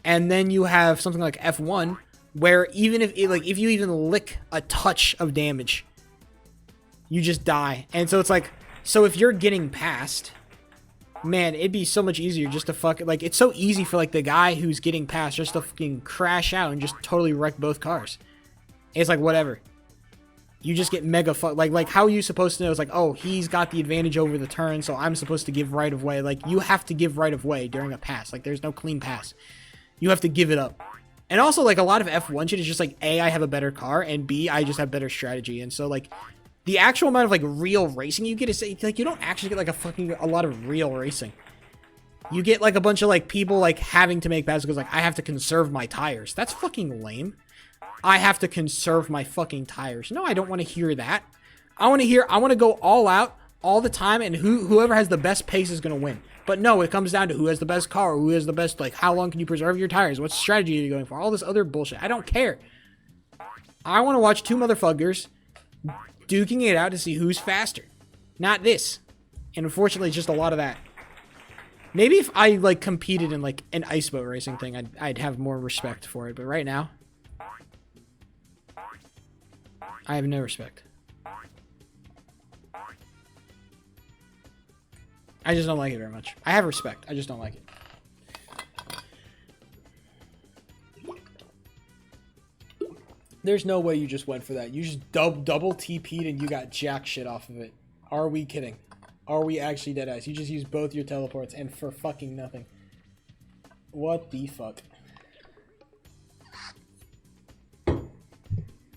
And then you have something like F1, where even if you even lick a touch of damage, you just die. And so it's like, so if you're getting past, man, it'd be so much easier just to it's so easy for like the guy who's getting past just to fucking crash out and just totally wreck both cars. It's like, whatever. You just get mega like how are you supposed to know? It's like, oh, he's got the advantage over the turn, so I'm supposed to give right of way. Like, you have to give right of way during a pass. Like, there's no clean pass. You have to give it up. And also, like, a lot of F1 shit is just like, A, I have a better car, and B, I just have better strategy. And so, like, the actual amount of like real racing you get is like, you don't actually get like a lot of real racing. You get like a bunch of like people like having to make passes because like I have to conserve my tires. That's fucking lame. I have to conserve my fucking tires. No, I don't want to hear that. I want to go all out all the time, and whoever has the best pace is going to win. But no, it comes down to who has the best car, who has the best, like, how long can you preserve your tires, what strategy are you going for, all this other bullshit. I don't care. I want to watch two motherfuckers duking it out to see who's faster. Not this. And unfortunately, just a lot of that. Maybe if I, like, competed in, like, an ice boat racing thing, I'd have more respect for it. But right now, I have no respect. I just don't like it very much. I have respect. I just don't like it. There's no way you just went for that. You just double TP'd and you got jack shit off of it. Are we kidding? Are we actually deadass? You just used both your teleports and for fucking nothing. What the fuck?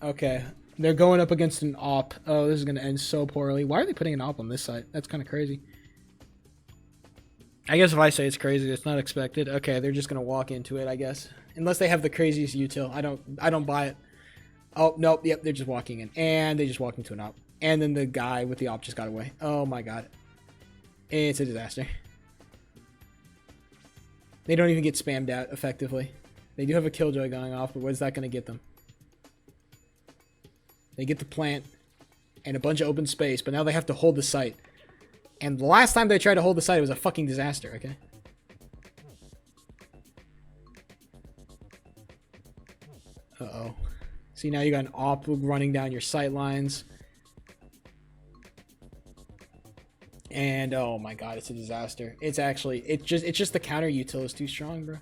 Okay. They're going up against an AWP. Oh, this is going to end so poorly. Why are they putting an AWP on this side? That's kind of crazy. I guess if I say it's crazy, it's not expected. Okay, they're just going to walk into it, I guess. Unless they have the craziest util. I don't buy it. Oh, nope. Yep, they're just walking in. And they just walked into an AWP. And then the guy with the AWP just got away. Oh my god. It's a disaster. They don't even get spammed out effectively. They do have a killjoy going off, but what is that going to get them? They get the plant and a bunch of open space, but now they have to hold the site. And the last time they tried to hold the site, it was a fucking disaster, okay? Uh-oh. See, now you got an op running down your sight lines. And oh my god, it's a disaster. It's just the counter util is too strong, bro.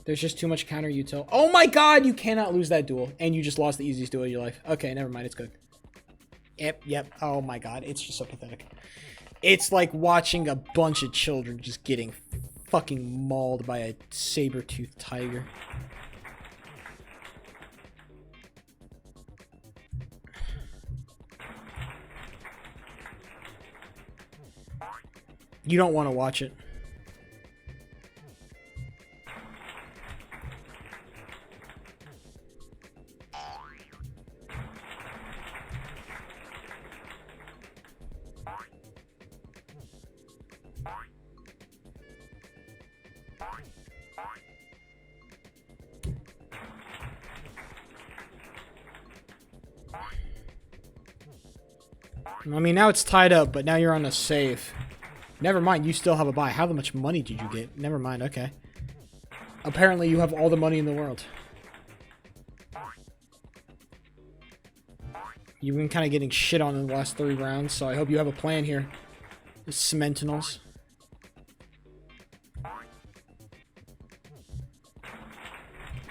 There's just too much counter util. Oh my god, you cannot lose that duel. And you just lost the easiest duel of your life. Okay, never mind, it's good. Yep. Oh my god, it's just so pathetic. It's like watching a bunch of children just getting fucking mauled by a saber-toothed tiger. You don't want to watch it. I mean, now it's tied up, but now you're on a save. Never mind, you still have a buy. How much money did you get? Never mind, okay. Apparently you have all the money in the world. You've been kind of getting shit on in the last 3 rounds, so I hope you have a plan here. The Cementinels.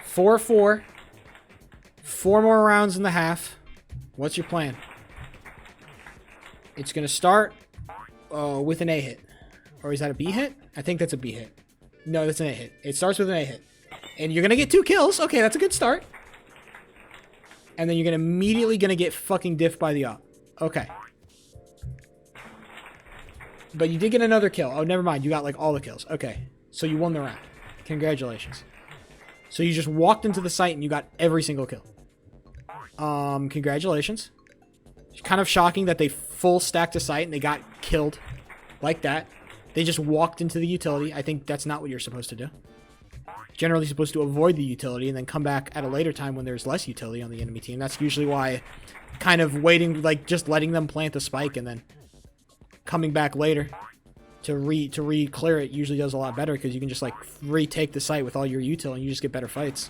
Four, 4 more rounds in the half. What's your plan? It's gonna start with an A hit. Or is that a B hit? I think that's a B hit. No, that's an A hit. It starts with an A hit. And you're gonna get 2 kills. Okay, that's a good start. And then you're immediately gonna get fucking diffed by the op. Okay. But you did get another kill. Oh, never mind. You got like all the kills. Okay. So you won the round. Congratulations. So you just walked into the site and you got every single kill. Congratulations. It's kind of shocking that they full stacked a site and they got killed like that. They just walked into the utility. I think that's not what you're supposed to do. Generally supposed to avoid the utility and then come back at a later time when there's less utility on the enemy team. That's usually why kind of waiting, like just letting them plant the spike and then coming back later to re-clear it usually does a lot better because you can just like retake the site with all your util and you just get better fights.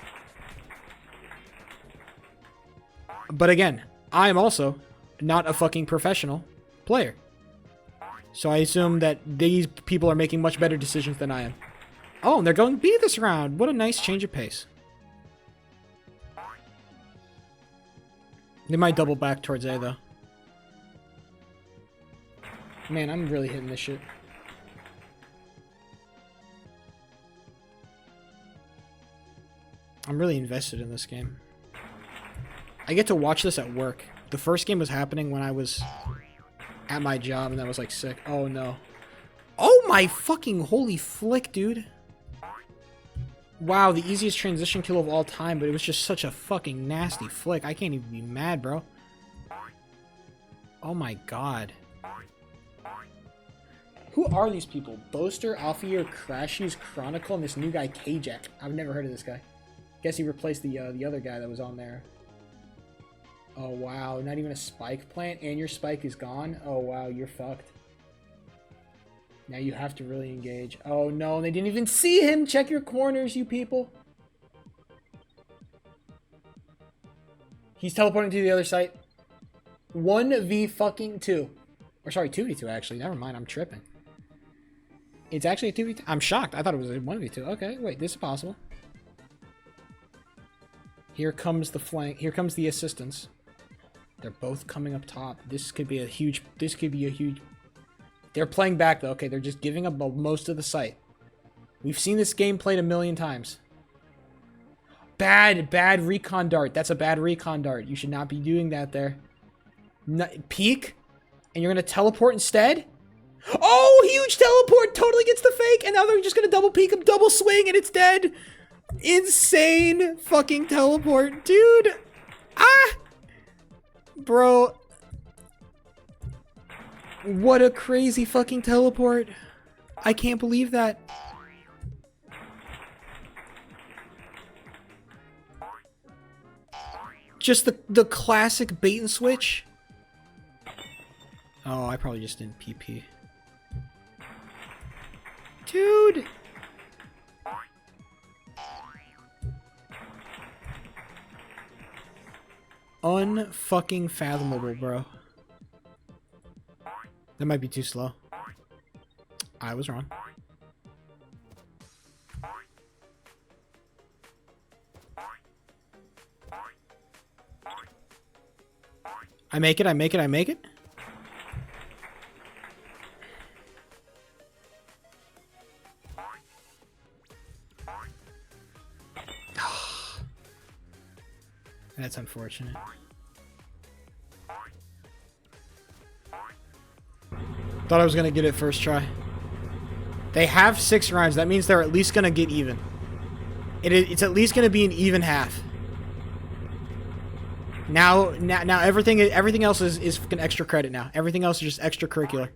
But again, I am also not a fucking professional player. So I assume that these people are making much better decisions than I am. Oh, and they're going B this round. What a nice change of pace. They might double back towards A, though. Man, I'm really hitting this shit. I'm really invested in this game. I get to watch this at work. The first game was happening when I was at my job, and that was like sick. Oh no. Oh my fucking holy flick, dude. Wow, the easiest transition kill of all time, but it was just such a fucking nasty flick. I can't even be mad, bro. Oh my god. Who are these people? Boaster, Alfear, Crashies, Chronicle, and this new guy, Kajak. I've never heard of this guy. Guess he replaced the other guy that was on there. Oh wow, not even a spike plant, and your spike is gone? Oh wow, you're fucked. Now you have to really engage. Oh no, they didn't even see him! Check your corners, you people! He's teleporting to the other site. 1v fucking 2. Or sorry, 2v2 actually. Never mind, I'm tripping. It's actually a 2v2. I'm shocked. I thought it was a 1v2. Okay, wait, this is possible. Here comes the flank. Here comes the assistance. They're both coming up top. This could be a huge... They're playing back, though. Okay, they're just giving up most of the site. We've seen this game played a million times. Bad recon dart. That's a bad recon dart. You should not be doing that there. Peek? And you're going to teleport instead? Oh, huge teleport! Totally gets the fake! And now they're just going to double peek him, double swing, and it's dead! Insane fucking teleport. Dude! Ah! Bro. What a crazy fucking teleport. I can't believe that. Just the classic bait and switch. Oh, I probably just didn't PP. Dude! unfucking fathomable, bro. That might be too slow. I was wrong. I make it, I make it, I make it. That's unfortunate. Thought I was going to get it first try. They have 6 rounds. That means they're at least going to get even. It's at least going to be an even half. Now everything else is an extra credit now. Everything else is just extracurricular.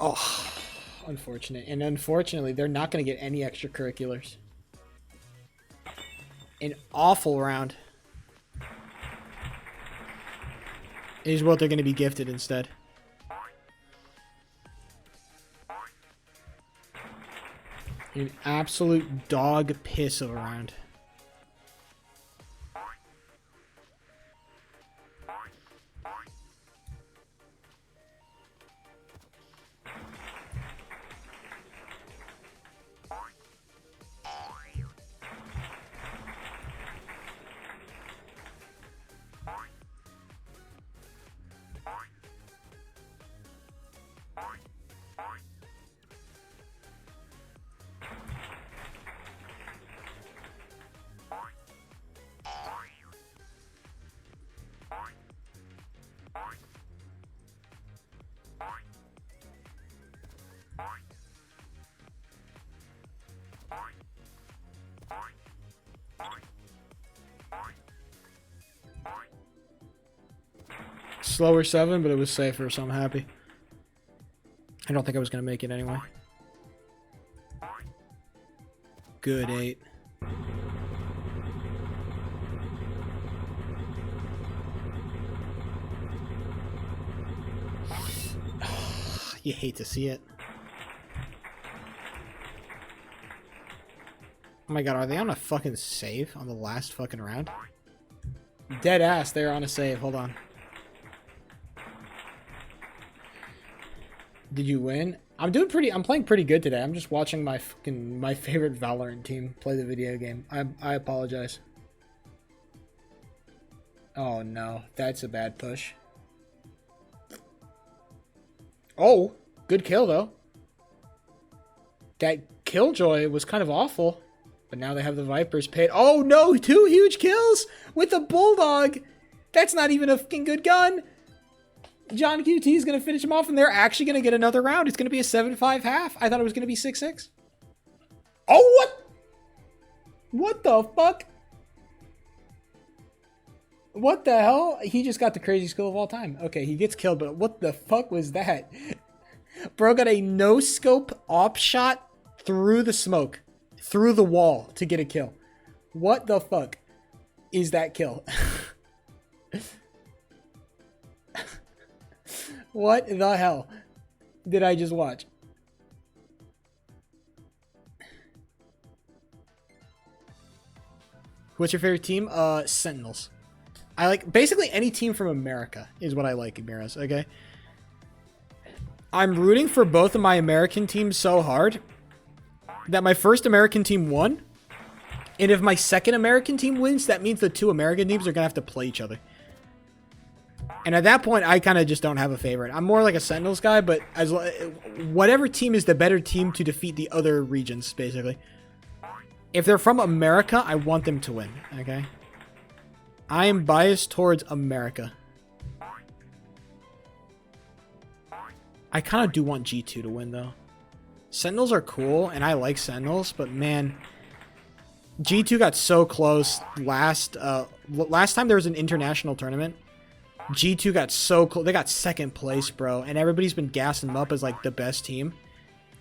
Oh, unfortunate. And unfortunately, they're not going to get any extracurriculars. An awful round is what they're going to be gifted instead. An absolute dog piss of a round. Slower 7, but it was safer, so I'm happy. I don't think I was going to make it anyway. Good 8. You hate to see it. Oh my god, are they on a fucking save on the last fucking round? Dead ass, they're on a save. Hold on. Did you win? I'm playing pretty good today. I'm just watching my favorite Valorant team play the video game. I apologize. Oh no, that's a bad push. Oh, good kill though. That Killjoy was kind of awful, but now they have the Vipers paid. Oh no, 2 huge kills with the Bulldog. That's not even a fucking good gun. John QT is going to finish him off, and they're actually going to get another round. It's going to be a 7-5 half. I thought it was going to be 6-6. Oh, what? What the fuck? What the hell? He just got the craziest kill of all time. Okay, he gets killed, but what the fuck was that? Bro got a no-scope op shot through the smoke, through the wall to get a kill. What the fuck is that kill? What the hell did I just watch? What's your favorite team? Sentinels. I like basically any team from America is what I like, Miras, okay? I'm rooting for both of my American teams so hard that my first American team won. And if my second American team wins, that means the 2 American teams are going to have to play each other. And at that point, I kind of just don't have a favorite. I'm more like a Sentinels guy, but whatever team is the better team to defeat the other regions, basically. If they're from America, I want them to win, okay? I am biased towards America. I kind of do want G2 to win, though. Sentinels are cool, and I like Sentinels, but man, G2 got so close last time there was an international tournament. G2 got so close. They got second place, bro. And everybody's been gassing them up as, like, the best team.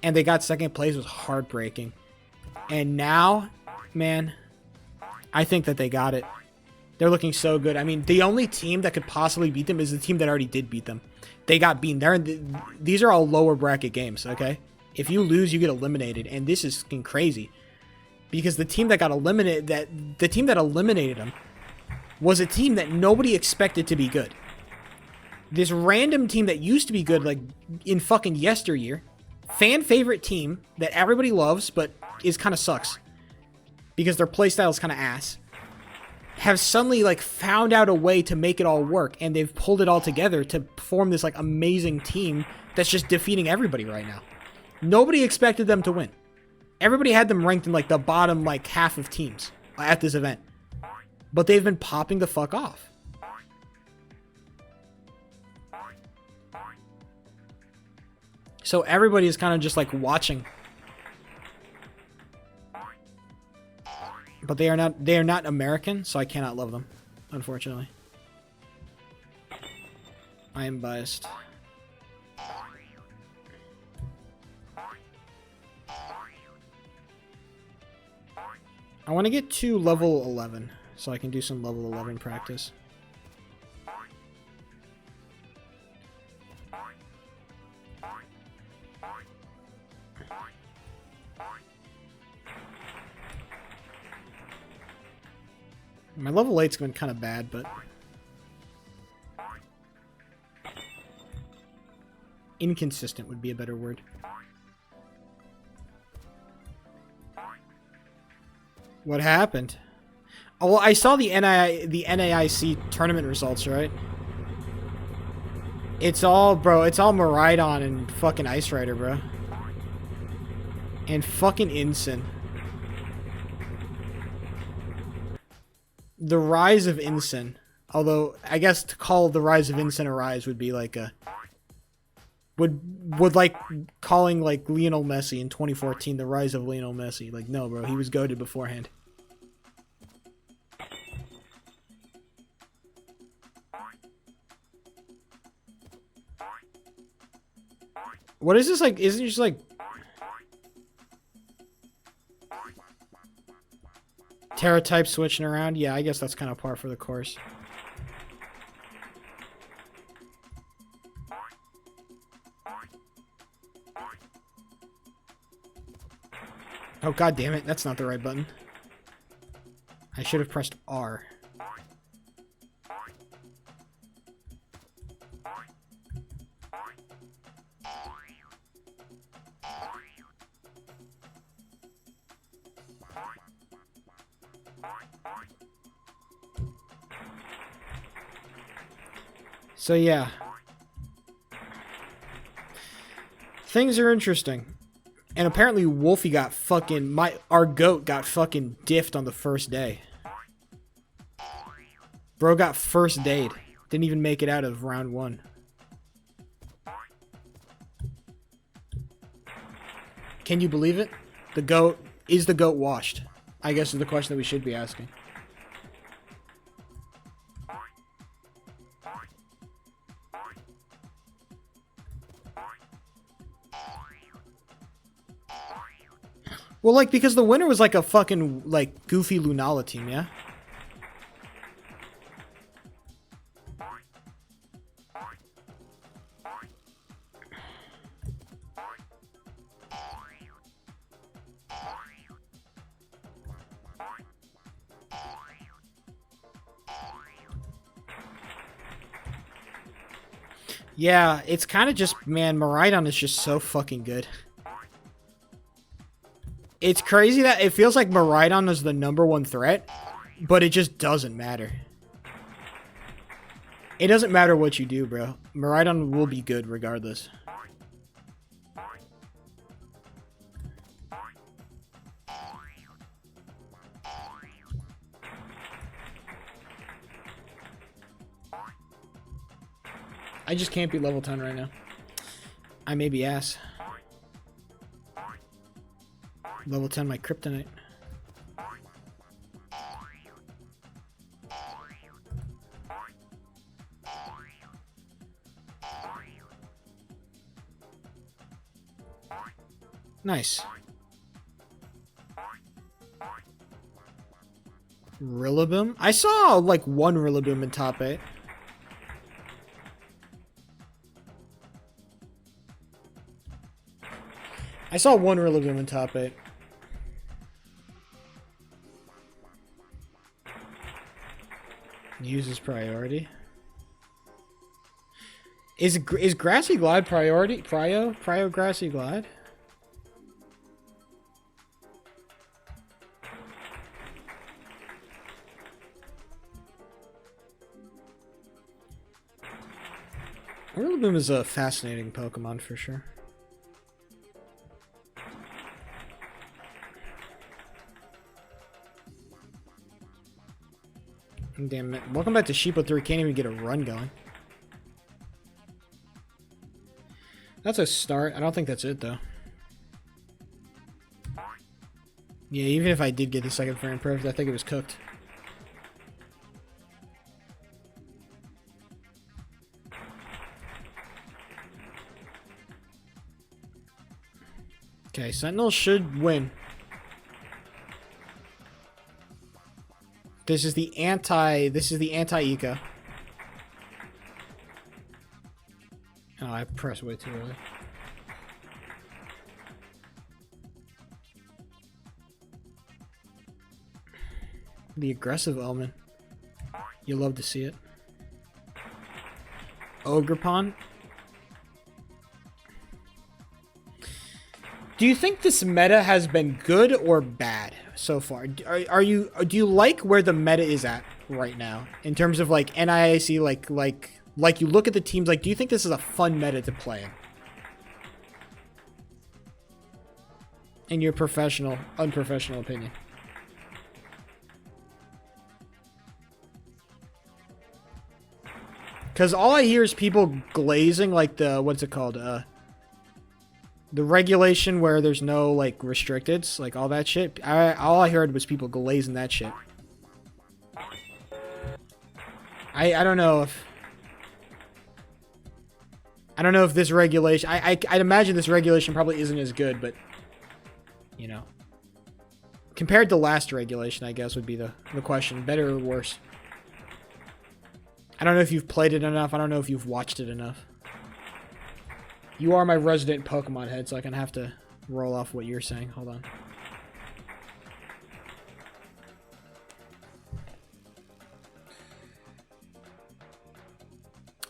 And they got second place. It was heartbreaking. And now, man, I think that they got it. They're looking so good. I mean, the only team that could possibly beat them is the team that already did beat them. They got beaten. These are all lower bracket games, okay? If you lose, you get eliminated, and this is fucking crazy. Because the team that got eliminated, the team that eliminated them was a team that nobody expected to be good. This random team that used to be good, like, in fucking yesteryear, fan favorite team that everybody loves, but is kind of sucks. Because their playstyle is kind of ass. Have suddenly, like, found out a way to make it all work, and they've pulled it all together to form this, like, amazing team that's just defeating everybody right now. Nobody expected them to win. Everybody had them ranked in, like, the bottom, like, half of teams at this event. But they've been popping the fuck off. So everybody is kind of just, like, watching. But they are not American, so I cannot love them, unfortunately. I am biased. I want to get to level 11, so I can do some level 11 practice. My level 8's been kind of bad, but... inconsistent would be a better word. What happened? Oh, well, I saw the NAIC tournament results, right? It's all, bro, it's all Miraidon and fucking Ice Rider, bro. And fucking Incin. The rise of Incin. Although, I guess to call the rise of Incin a rise would be like a... Would like calling like Lionel Messi in 2014 the rise of Lionel Messi. Like, no, bro, he was goated beforehand. What is this like? Isn't it just like Terra type switching around? Yeah, I guess that's kind of par for the course. Oh, god damn it. That's not the right button. I should have pressed R. So yeah. Things are interesting. And apparently Wolfie got fucking... Our goat got fucking diffed on the first day. Bro got first dayed. Didn't even make it out of round 1. Can you believe it? The goat... Is the goat washed? I guess is the question that we should be asking. Well, like, because the winner was like a fucking, like, goofy Lunala team, yeah? Yeah, it's kind of just, man, Miraidon is just so fucking good. It's crazy that it feels like Miraidon is the #1 threat, but it just doesn't matter. It doesn't matter what you do, bro. Miraidon will be good regardless. I just can't be level 10 right now. I may be ass. Level 10 my kryptonite. Nice. Rillaboom? I saw like one Rillaboom in top 8. I saw one Rillaboom in top 8. Uses priority. Is Grassy Glide priority? Prio Grassy Glide? Rillaboom is a fascinating Pokemon for sure. Damn it. Welcome back to Sheepo 3. Can't even get a run going. That's a start. I don't think that's it, though. Yeah, even if I did get the second frame perfect, I think it was cooked. Okay, Sentinel should win. This is the anti-eco. Oh, I pressed way too early. The aggressive element. You love to see it. Ogerpon. Do you think this meta has been good or bad so far? Do you like where the meta is at right now in terms of like NIAC, like you look at the teams, like do you think this is a fun meta to play in your unprofessional opinion? Because all I hear is people glazing like the what's it called, the regulation where there's no like restricteds, like all that shit. All I heard was people glazing that shit. I don't know if this regulation. I'd imagine this regulation probably isn't as good, but you know, compared to last regulation, I guess would be the question. Better or worse? I don't know if you've played it enough. I don't know if you've watched it enough. You are my resident Pokemon head, so I can have to roll off what you're saying. Hold on.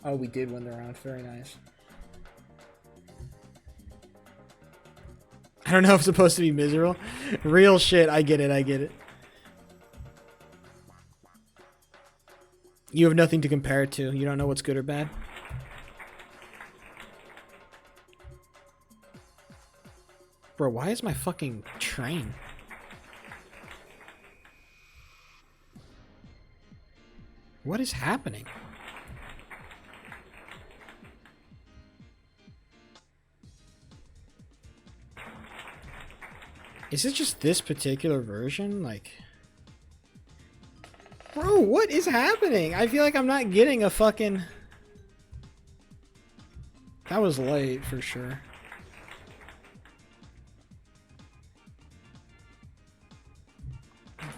Oh, we did win the round. Very nice. I don't know if it's supposed to be miserable. Real shit. I get it. You have nothing to compare it to. You don't know what's good or bad. Bro, why is my fucking train? What is happening? Is it just this particular version? Like... Bro, what is happening? I feel like I'm not getting a fucking... That was late, for sure.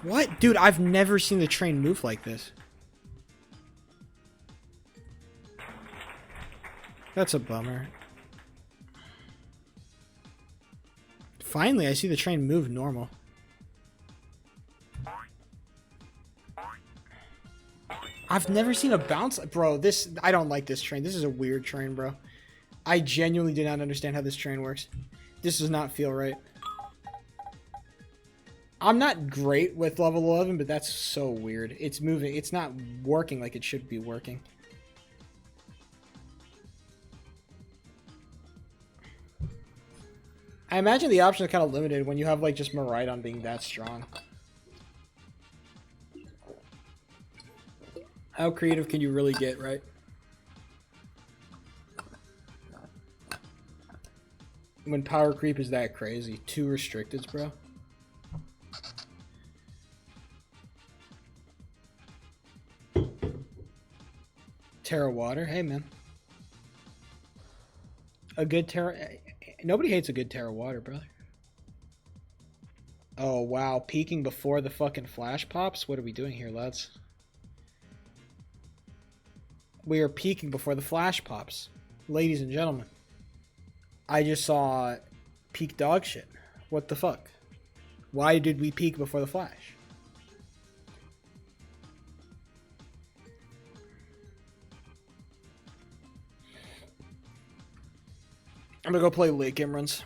What? Dude, I've never seen the train move like this. That's a bummer. Finally, I see the train move normal. I've never seen a bounce... Bro, this... I don't like this train. This is a weird train, bro. I genuinely do not understand how this train works. This does not feel right. I'm not great with level 11, but that's so weird. It's moving. It's not working like it should be working. I imagine the options are kind of limited when you have like just Miraidon being that strong. How creative can you really get, right? When power creep is that crazy. 2 restricteds, bro. Terra Water. Hey, man. A good Terra... Nobody hates a good Terra Water, brother. Oh, wow. Peeking before the fucking flash pops? What are we doing here, lads? We are peeking before the flash pops. Ladies and gentlemen. I just saw peak dog shit. What the fuck? Why did we peak before the flash? I'm gonna go play Lake Imrans.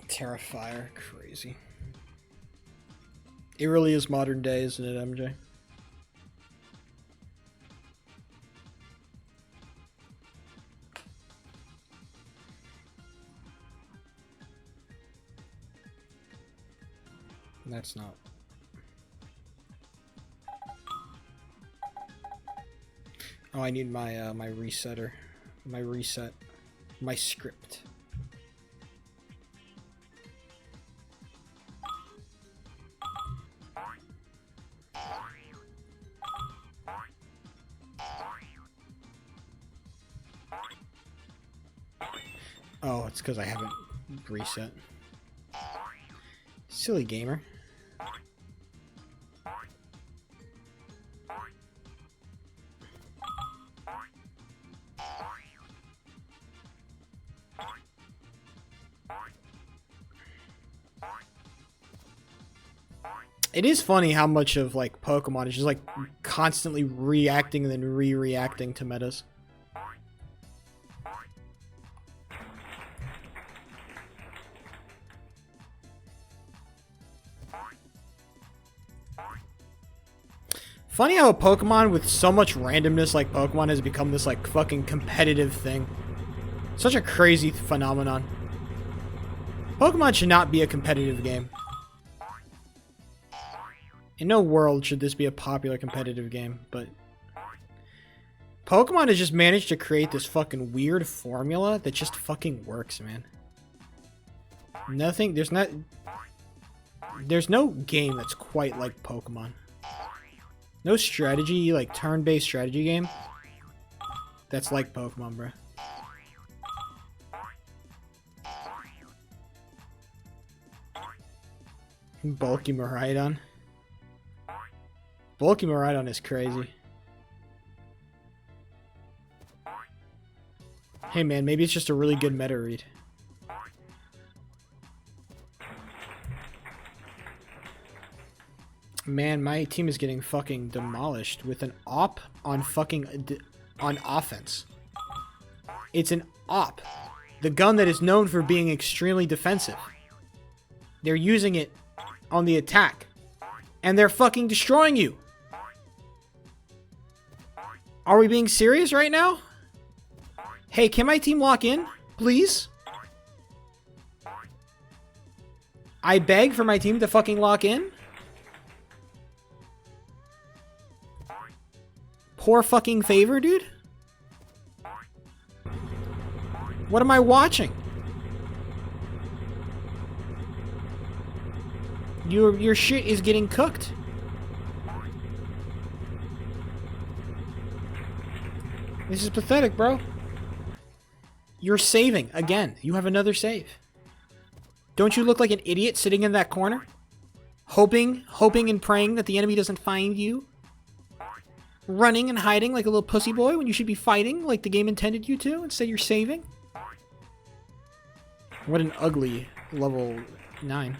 Terrifier, crazy. It really is modern day, isn't it, MJ? That's not. Oh, I need my my resetter, my reset, my script. Oh, it's because I haven't reset. Silly gamer. It is funny how much of like Pokemon is just like constantly reacting and then re-reacting to metas. Funny how a Pokemon with so much randomness like Pokemon has become this like fucking competitive thing. Such a crazy phenomenon. Pokemon should not be a competitive game. In no world should this be a popular competitive game, but Pokemon has just managed to create this fucking weird formula that just fucking works, man. Nothing, there's no game that's quite like Pokemon. No strategy, like turn-based strategy game that's like Pokemon, bro. Bulky Miraidon. Bulky Miraidon is crazy. Hey man, maybe it's just a really good meta read. Man, my team is getting fucking demolished with an op on fucking on offense. It's an op. The gun that is known for being extremely defensive. They're using it on the attack. And they're fucking destroying you. Are we being serious right now? Hey, can my team lock in? Please? I beg for my team to fucking lock in? Poor fucking favor, dude? What am I watching? Your shit is getting cooked. This is pathetic, bro. You're saving again. You have another save. Don't you look like an idiot sitting in that corner? Hoping and praying that the enemy doesn't find you? Running and hiding like a little pussy boy when you should be fighting like the game intended you to. Instead you're saving. What an ugly level 9.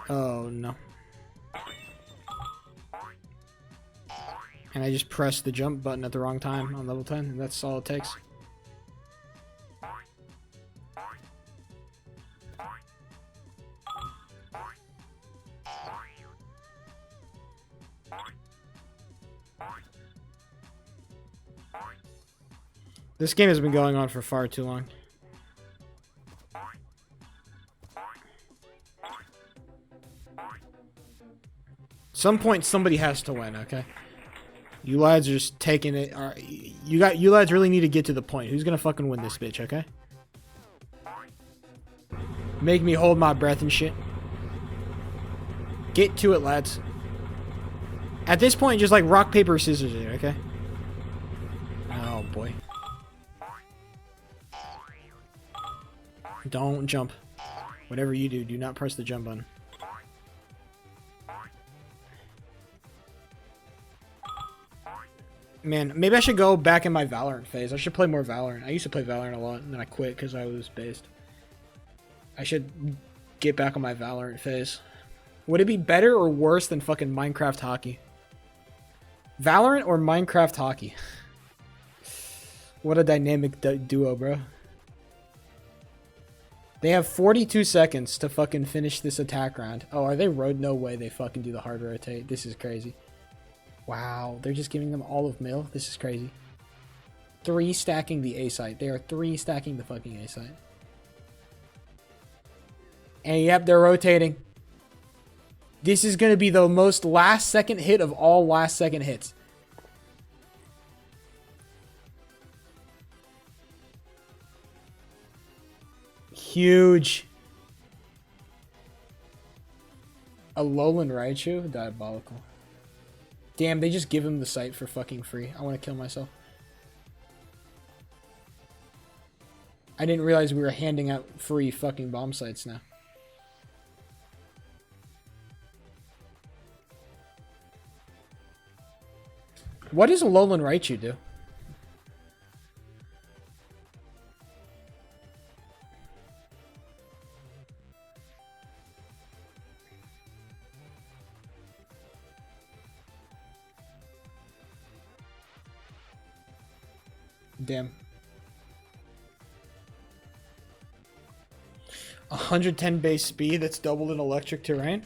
Oh no. And I just pressed the jump button at the wrong time on level 10, and that's all it takes. This game has been going on for far too long. Some point somebody has to win, okay? You lads are just taking it. You lads really need to get to the point. Who's gonna fucking win this bitch, okay? Make me hold my breath and shit. Get to it, lads. At this point, just like rock, paper, scissors it, okay? Oh boy. Don't jump. Whatever you do, do not press the jump button. Man, maybe I should go back in my Valorant phase. I should play more Valorant. I used to play Valorant a lot, and then I quit because I was based. I should get back on my Valorant phase. Would it be better or worse than fucking Minecraft hockey? Valorant or Minecraft hockey? What a dynamic duo, bro. They have 42 seconds to fucking finish this attack round. Oh, are they road? No way they fucking do the hard rotate. This is crazy. Wow, they're just giving them all of mill. This is crazy. 3 stacking the A site. They are 3 stacking the fucking A site. And yep, they're rotating. This is going to be the most last second hit of all last second hits. Huge. A Alolan Raichu? Diabolical. Damn, they just give him the site for fucking free. I want to kill myself. I didn't realize we were handing out free fucking bomb sites now. What does Alolan Raichu do? Damn. 110 base speed, that's doubled in electric terrain?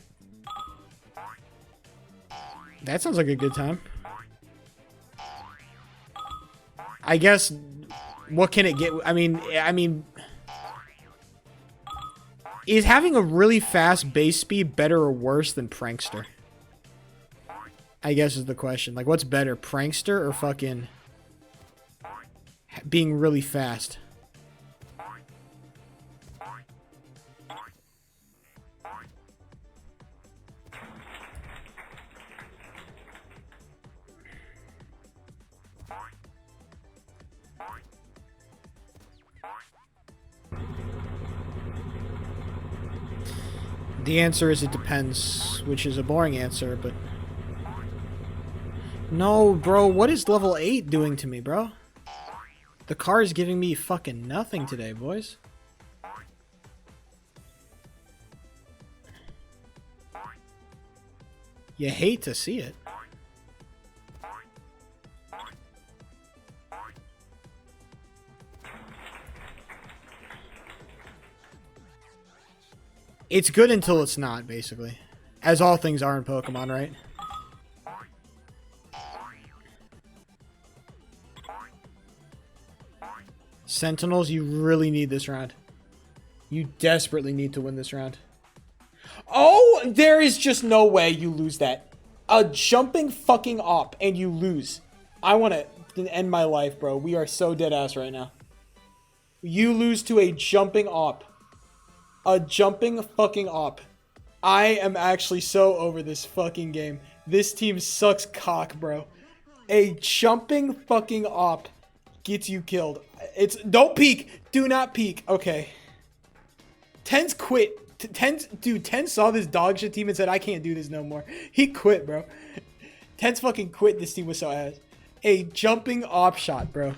That sounds like a good time. I guess, what can it get? I mean, is having a really fast base speed better or worse than Prankster? I guess is the question. Like, what's better, Prankster or fucking being really fast? The answer is it depends, which is a boring answer, but... No, bro, what is level 8 doing to me, bro? The car is giving me fucking nothing today, boys. You hate to see it. It's good until it's not, basically. As all things are in Pokemon, right? Sentinels, you really need this round. You desperately need to win this round. Oh, there is just no way you lose that. A jumping fucking op and you lose. I want to end my life, bro. We are so dead ass right now. You lose to a jumping op. A jumping fucking op. I am actually so over this fucking game. This team sucks cock, bro. A jumping fucking op gets you killed. It's don't peek. Do not peek. Okay. Ten's quit. Ten saw this dog shit team and said, I can't do this no more. He quit, bro. Ten's fucking quit. This team was so ass. A jumping op shot, bro.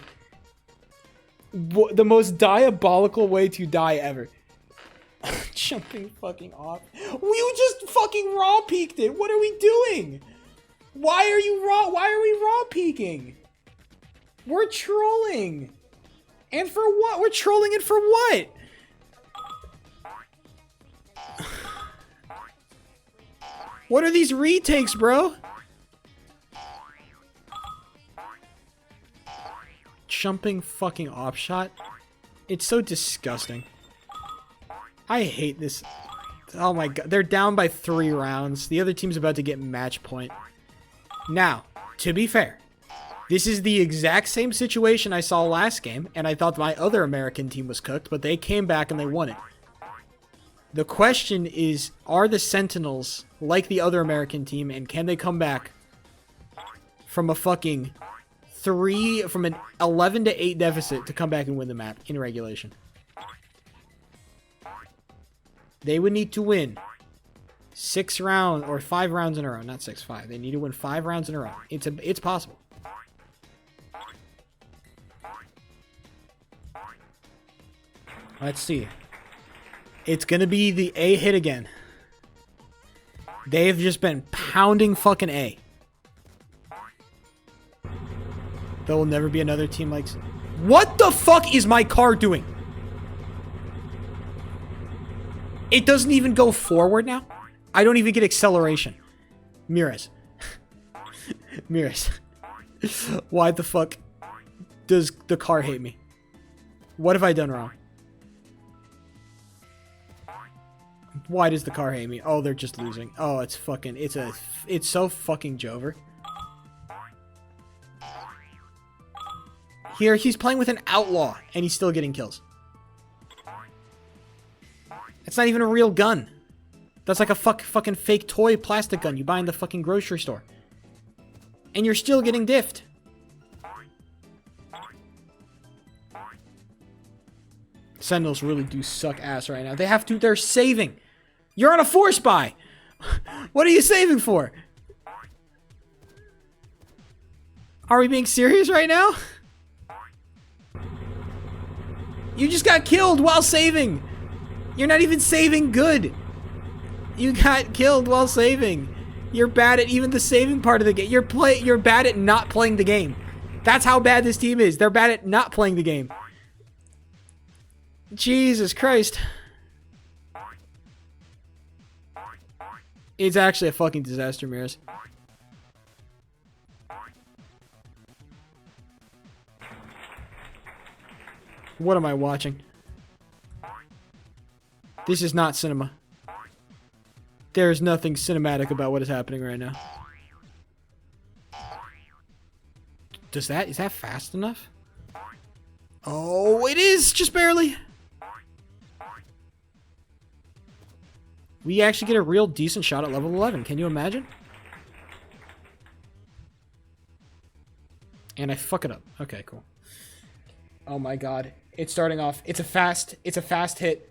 The most diabolical way to die ever. Jumping fucking off. We just fucking raw peeked it. What are we doing? Why are you raw? Why are we raw peeking? We're trolling. And for what? We're trolling it for what? What are these retakes, bro? Jumping fucking off shot. It's so disgusting. I hate this. Oh my god. They're down by 3 rounds. The other team's about to get match point. Now, to be fair, this is the exact same situation I saw last game, and I thought my other American team was cooked, but they came back and they won it. The question is, are the Sentinels like the other American team, and can they come back from a fucking from an 11 to 8 deficit to come back and win the map in regulation. They would need to win 6 rounds or 5 rounds in a row. Not 6, 5. They need to win 5 rounds in a row. It's possible. Let's see. It's going to be the A hit again. They've just been pounding fucking A. There will never be another team like... What the fuck is my car doing? It doesn't even go forward now? I don't even get acceleration. Mirez. Mirez. Why the fuck does the car hate me? What have I done wrong? Why does the car hate me? Oh, they're just losing. Oh, it's fucking... It's so fucking Jover. Here, he's playing with an outlaw, and he's still getting kills. It's not even a real gun. That's like a fucking fake toy plastic gun you buy in the fucking grocery store. And you're still getting diffed. Sentinels really do suck ass right now. They're saving. You're on a force buy. What are you saving for? Are we being serious right now? You just got killed while saving. You're not even saving good. You got killed while saving. You're bad at even the saving part of the game. You're bad at not playing the game. That's how bad this team is. They're bad at not playing the game. Jesus Christ. It's actually a fucking disaster, Mirez. What am I watching? This is not cinema. There is nothing cinematic about what is happening right now. Is that fast enough? Oh, it is! Just barely! We actually get a real decent shot at level 11. Can you imagine? And I fuck it up. Okay, cool. Oh my god. It's starting off. It's a fast hit.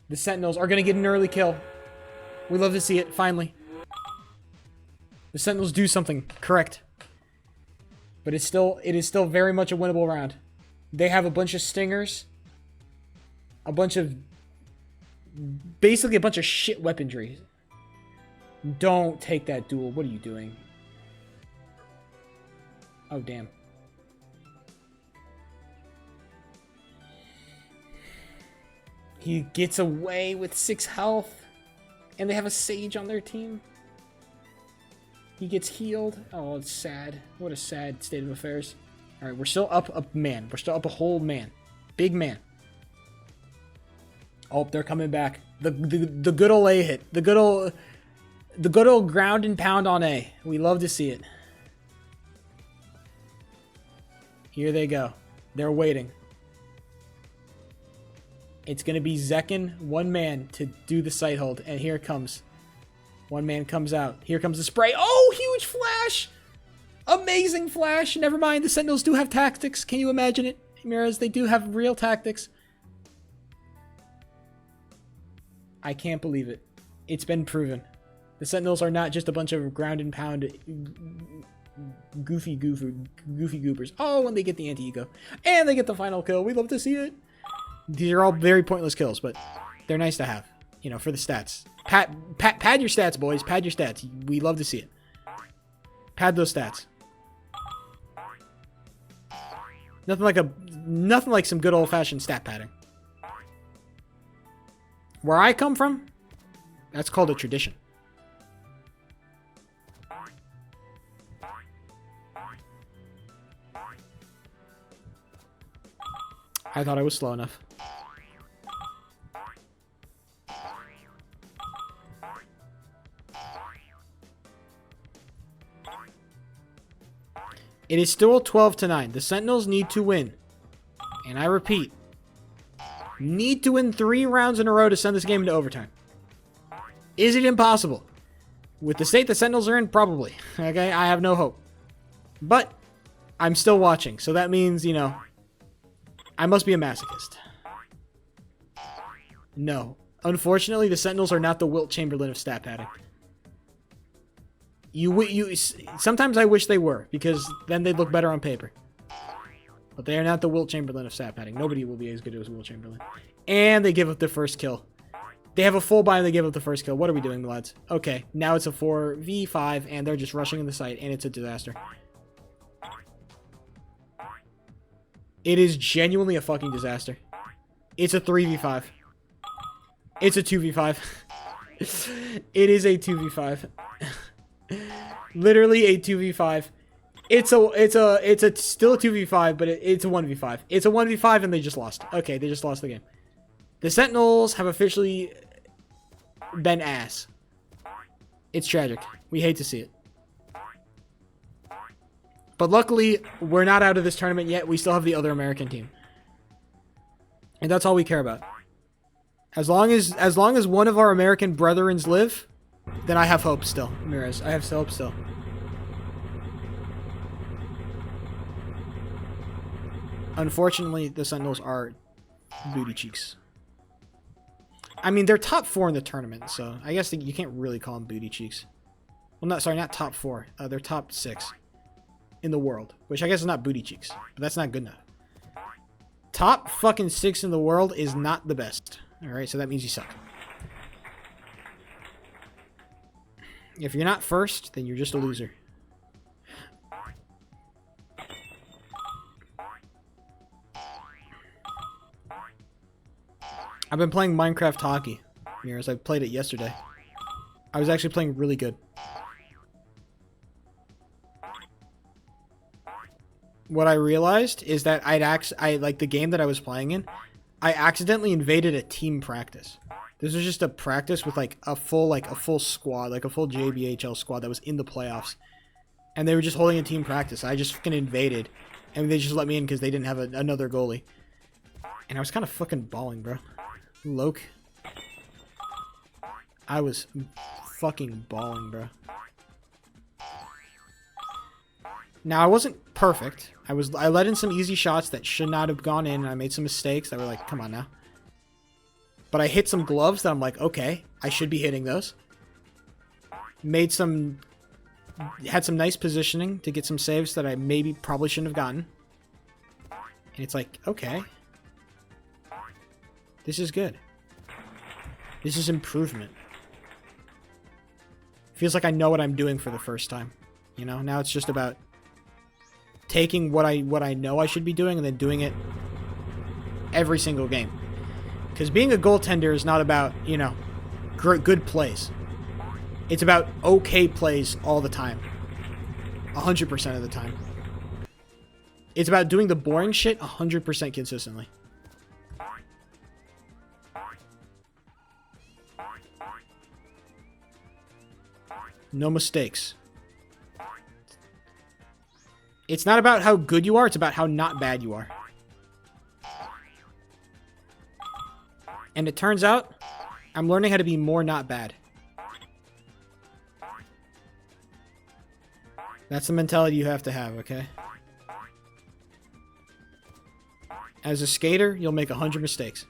The Sentinels are going to get an early kill. We love to see it, finally. The Sentinels do something correct. But it is still very much a winnable round. They have a bunch of stingers. Basically a bunch of shit weaponry. Don't take that duel. What are you doing? Oh, damn. He gets away with 6 health. And they have a Sage on their team. He gets healed. Oh, it's sad. What a sad state of affairs. Alright, we're still up a man. We're still up a whole man. Big man. Oh, they're coming back. The good old A hit. The good old ground and pound on A. We love to see it. Here they go. They're waiting. It's going to be Zekken, one man, to do the sight hold. And here it comes. One man comes out. Here comes the spray. Oh, huge flash! Amazing flash. Never mind, the Sentinels do have tactics. Can you imagine it, Mirez? They do have real tactics. I can't believe it. It's been proven. The Sentinels are not just a bunch of ground and pound goofy goopers. Oh, and they get the anti-ego. And they get the final kill. We love to see it. These are all very pointless kills, but they're nice to have, you know, for the stats. Pad your stats, boys. Pad your stats. We love to see it. Pad those stats. Nothing like some good old-fashioned stat padding. Where I come from, that's called a tradition. I thought I was slow enough. It is still 12-9. The Sentinels need to win. And I repeat, need to win 3 rounds in a row to send this game into overtime. Is it impossible? With the state the Sentinels are in, probably. Okay, I have no hope. But I'm still watching, so that means, you know, I must be a masochist. No. Unfortunately, the Sentinels are not the Wilt Chamberlain of stat padding. Sometimes I wish they were, because then they'd look better on paper. But they are not the Wilt Chamberlain of stat padding. Nobody will be as good as Wilt Chamberlain. And they give up the first kill. They have a full buy and they give up the first kill. What are we doing, lads? Okay, now it's a 4v5 and they're just rushing in the site and it's a disaster. It is genuinely a fucking disaster. It's a 3v5. It's a 2v5. It is a 2v5. Literally a 2v5. It's still a 2v5, but it's a 1v5. It's a 1v5 and they just lost. Okay, they just lost the game. The Sentinels have officially been ass. It's tragic. We hate to see it. But luckily, we're not out of this tournament yet. We still have the other American team. And that's all we care about. As long as one of our American brethrens live, then I have hope still, Mirez. I have hope still. Unfortunately, the Sentinels are booty cheeks. I mean, they're top 4 in the tournament, so I guess you can't really call them booty cheeks. Well, not top 4. They're top 6 in the world, which I guess is not booty cheeks, but that's not good enough. Top fucking 6 in the world is not the best. All right, so that means you suck. If you're not first, then you're just a loser. I've been playing Minecraft Hockey, Mirez. I played it yesterday. I was actually playing really good. What I realized is that like the game that I was playing in, I accidentally invaded a team practice. This was just a practice with like a full squad, like a full JBHL squad that was in the playoffs. And they were just holding a team practice. I just fucking invaded. And they just let me in because they didn't have another goalie. And I was kind of fucking balling, bro. Loke. I was fucking balling, bro. Now, I wasn't perfect. I let in some easy shots that should not have gone in, and I made some mistakes that were like, come on now. But I hit some gloves that I'm like, okay, I should be hitting those. Had some nice positioning to get some saves that I probably shouldn't have gotten. And it's like, okay. This is good. This is improvement. Feels like I know what I'm doing for the first time. You know, now it's just about taking what I know I should be doing and then doing it every single game. Because being a goaltender is not about, you know, good plays. It's about okay plays all the time. 100% of the time. It's about doing the boring shit 100% consistently. No mistakes. It's not about how good you are, it's about how not bad you are. And it turns out, I'm learning how to be more not bad. That's the mentality you have to have, okay? As a skater, you'll make 100 mistakes.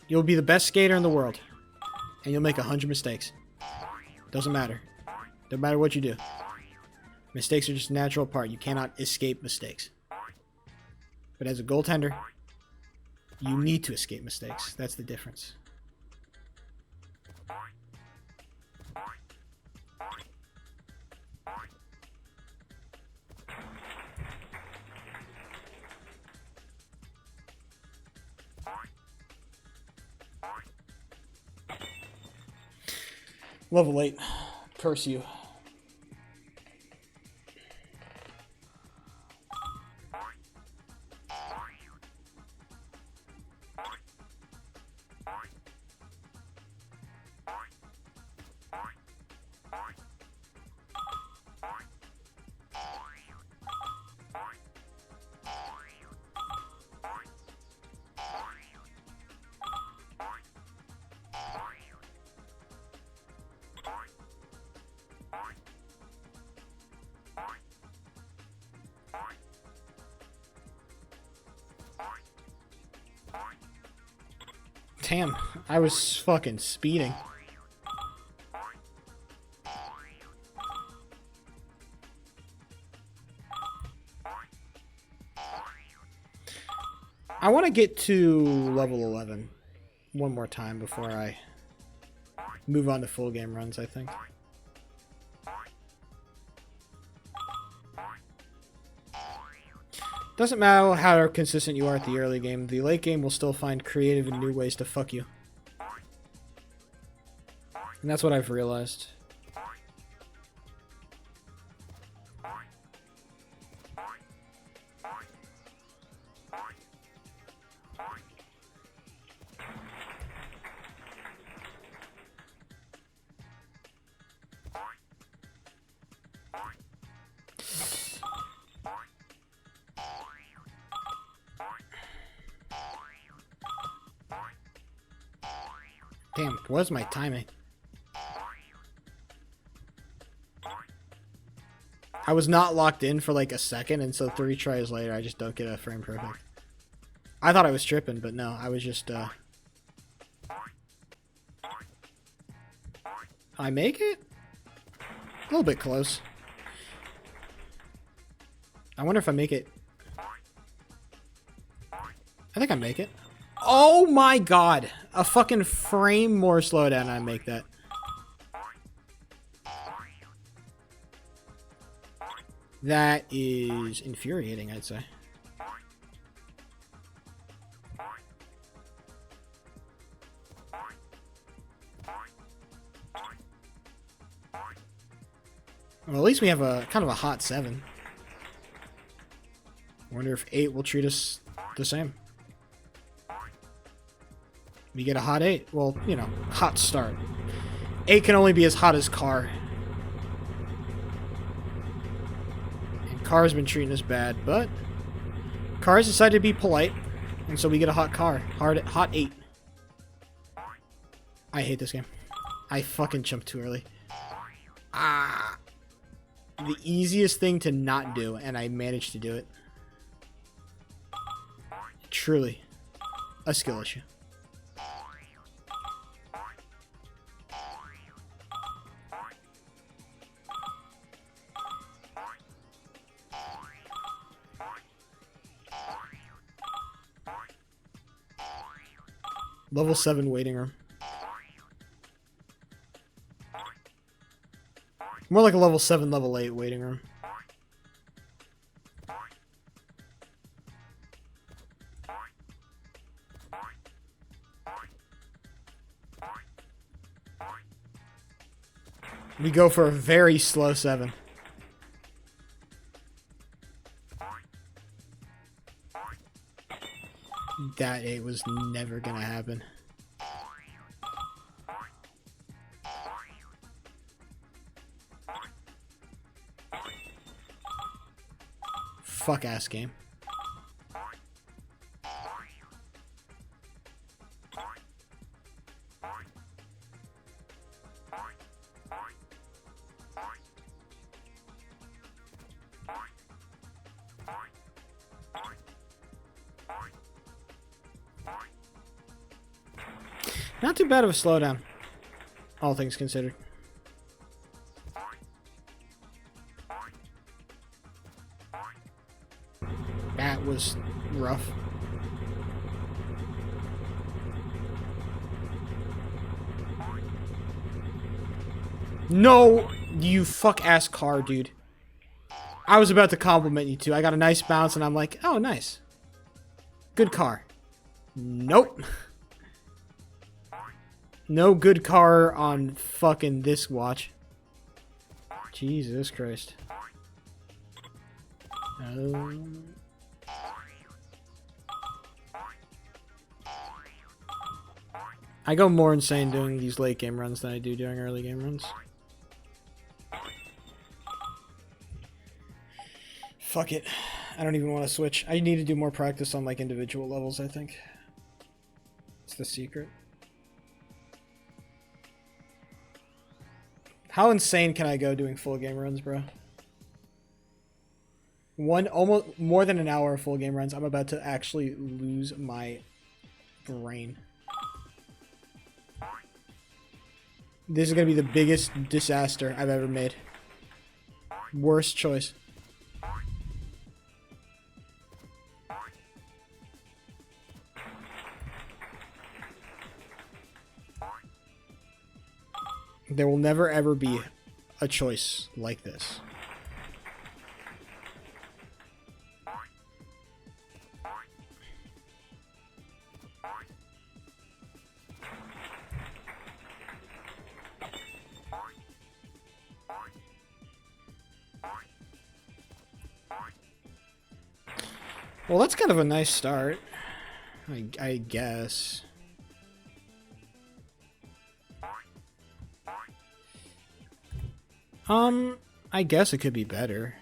You'll be the best skater in the world. And you'll make 100 mistakes. Doesn't matter. Doesn't matter what you do. Mistakes are just a natural part. You cannot escape mistakes. But as a goaltender, you need to escape mistakes. That's the difference. Level 8. Curse you. Damn, I was fucking speeding. I want to get to level 11 one more time before I move on to full game runs, I think. Doesn't matter how consistent you are at the early game, the late game will still find creative and new ways to fuck you. And that's what I've realized. Damn, what's my timing? I was not locked in for like a second, and so 3 tries later, I just don't get a frame perfect. I thought I was tripping, but no, I was just, I make it? A little bit close. I wonder if I make it. I think I make it. Oh my god! A fucking frame more slowdown and I make that. That is infuriating, I'd say. Well, at least we have a kind of a hot 7. Wonder if 8 will treat us the same. We get a hot 8. Well, you know, hot start. 8 can only be as hot as Car. And Car's been treating us bad, but Car's decided to be polite, and so we get a hot Car. Hot 8. I hate this game. I fucking jumped too early. Ah. The easiest thing to not do, and I managed to do it. Truly a skill issue. Level 7 waiting room. More like a level 7, level 8 waiting room. We go for a very slow 7. That 8 was never gonna happen. Fuck ass game. Not too bad of a slowdown, all things considered. That was rough. No, you fuck ass Car, dude. I was about to compliment you too. I got a nice bounce and I'm like, oh, nice. Good Car. Nope. No good Car on fucking this watch. Jesus Christ. I go more insane doing these late game runs than I do doing early game runs. Fuck it. I don't even want to switch. I need to do more practice on like individual levels, I think. It's the secret. How insane can I go doing full game runs, bro? Almost more than an hour of full game runs. I'm about to actually lose my brain. This is gonna be the biggest disaster I've ever made. Worst choice. There will never ever be a choice like this. Well, that's kind of a nice start, I guess. I guess it could be better.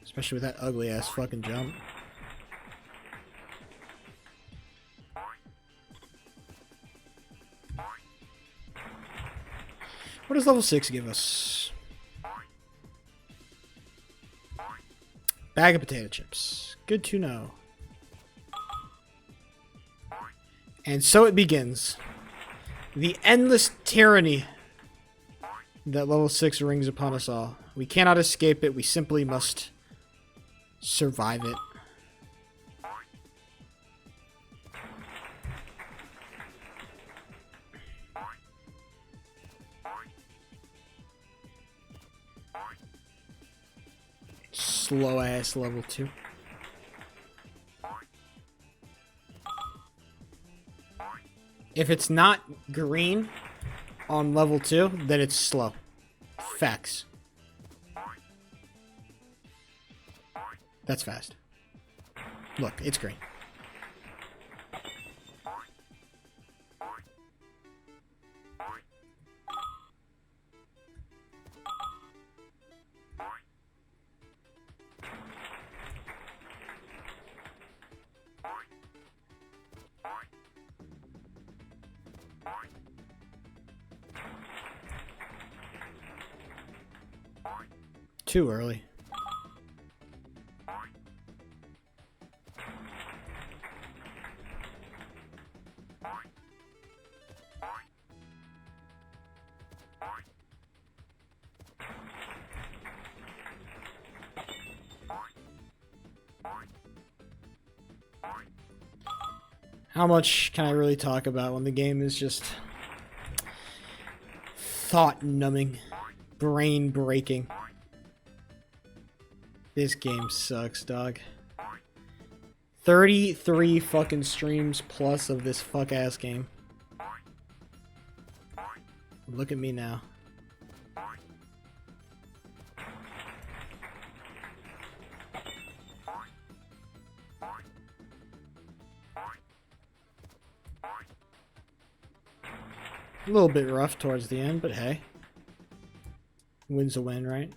Especially with that ugly ass fucking jump. What does level 6 give us? Bag of potato chips. Good to know. And so it begins. The endless tyranny that level 6 rings upon us all. We cannot escape it. We simply must survive it. Slow ass level 2. If it's not green on level 2, then it's slow. Facts. That's fast. Look, it's green. Too early. How much can I really talk about when the game is just thought-numbing, brain-breaking? This game sucks, dog. 33 fucking streams plus of this fuck-ass game. Look at me now. A little bit rough towards the end, but hey. Win's a win, right?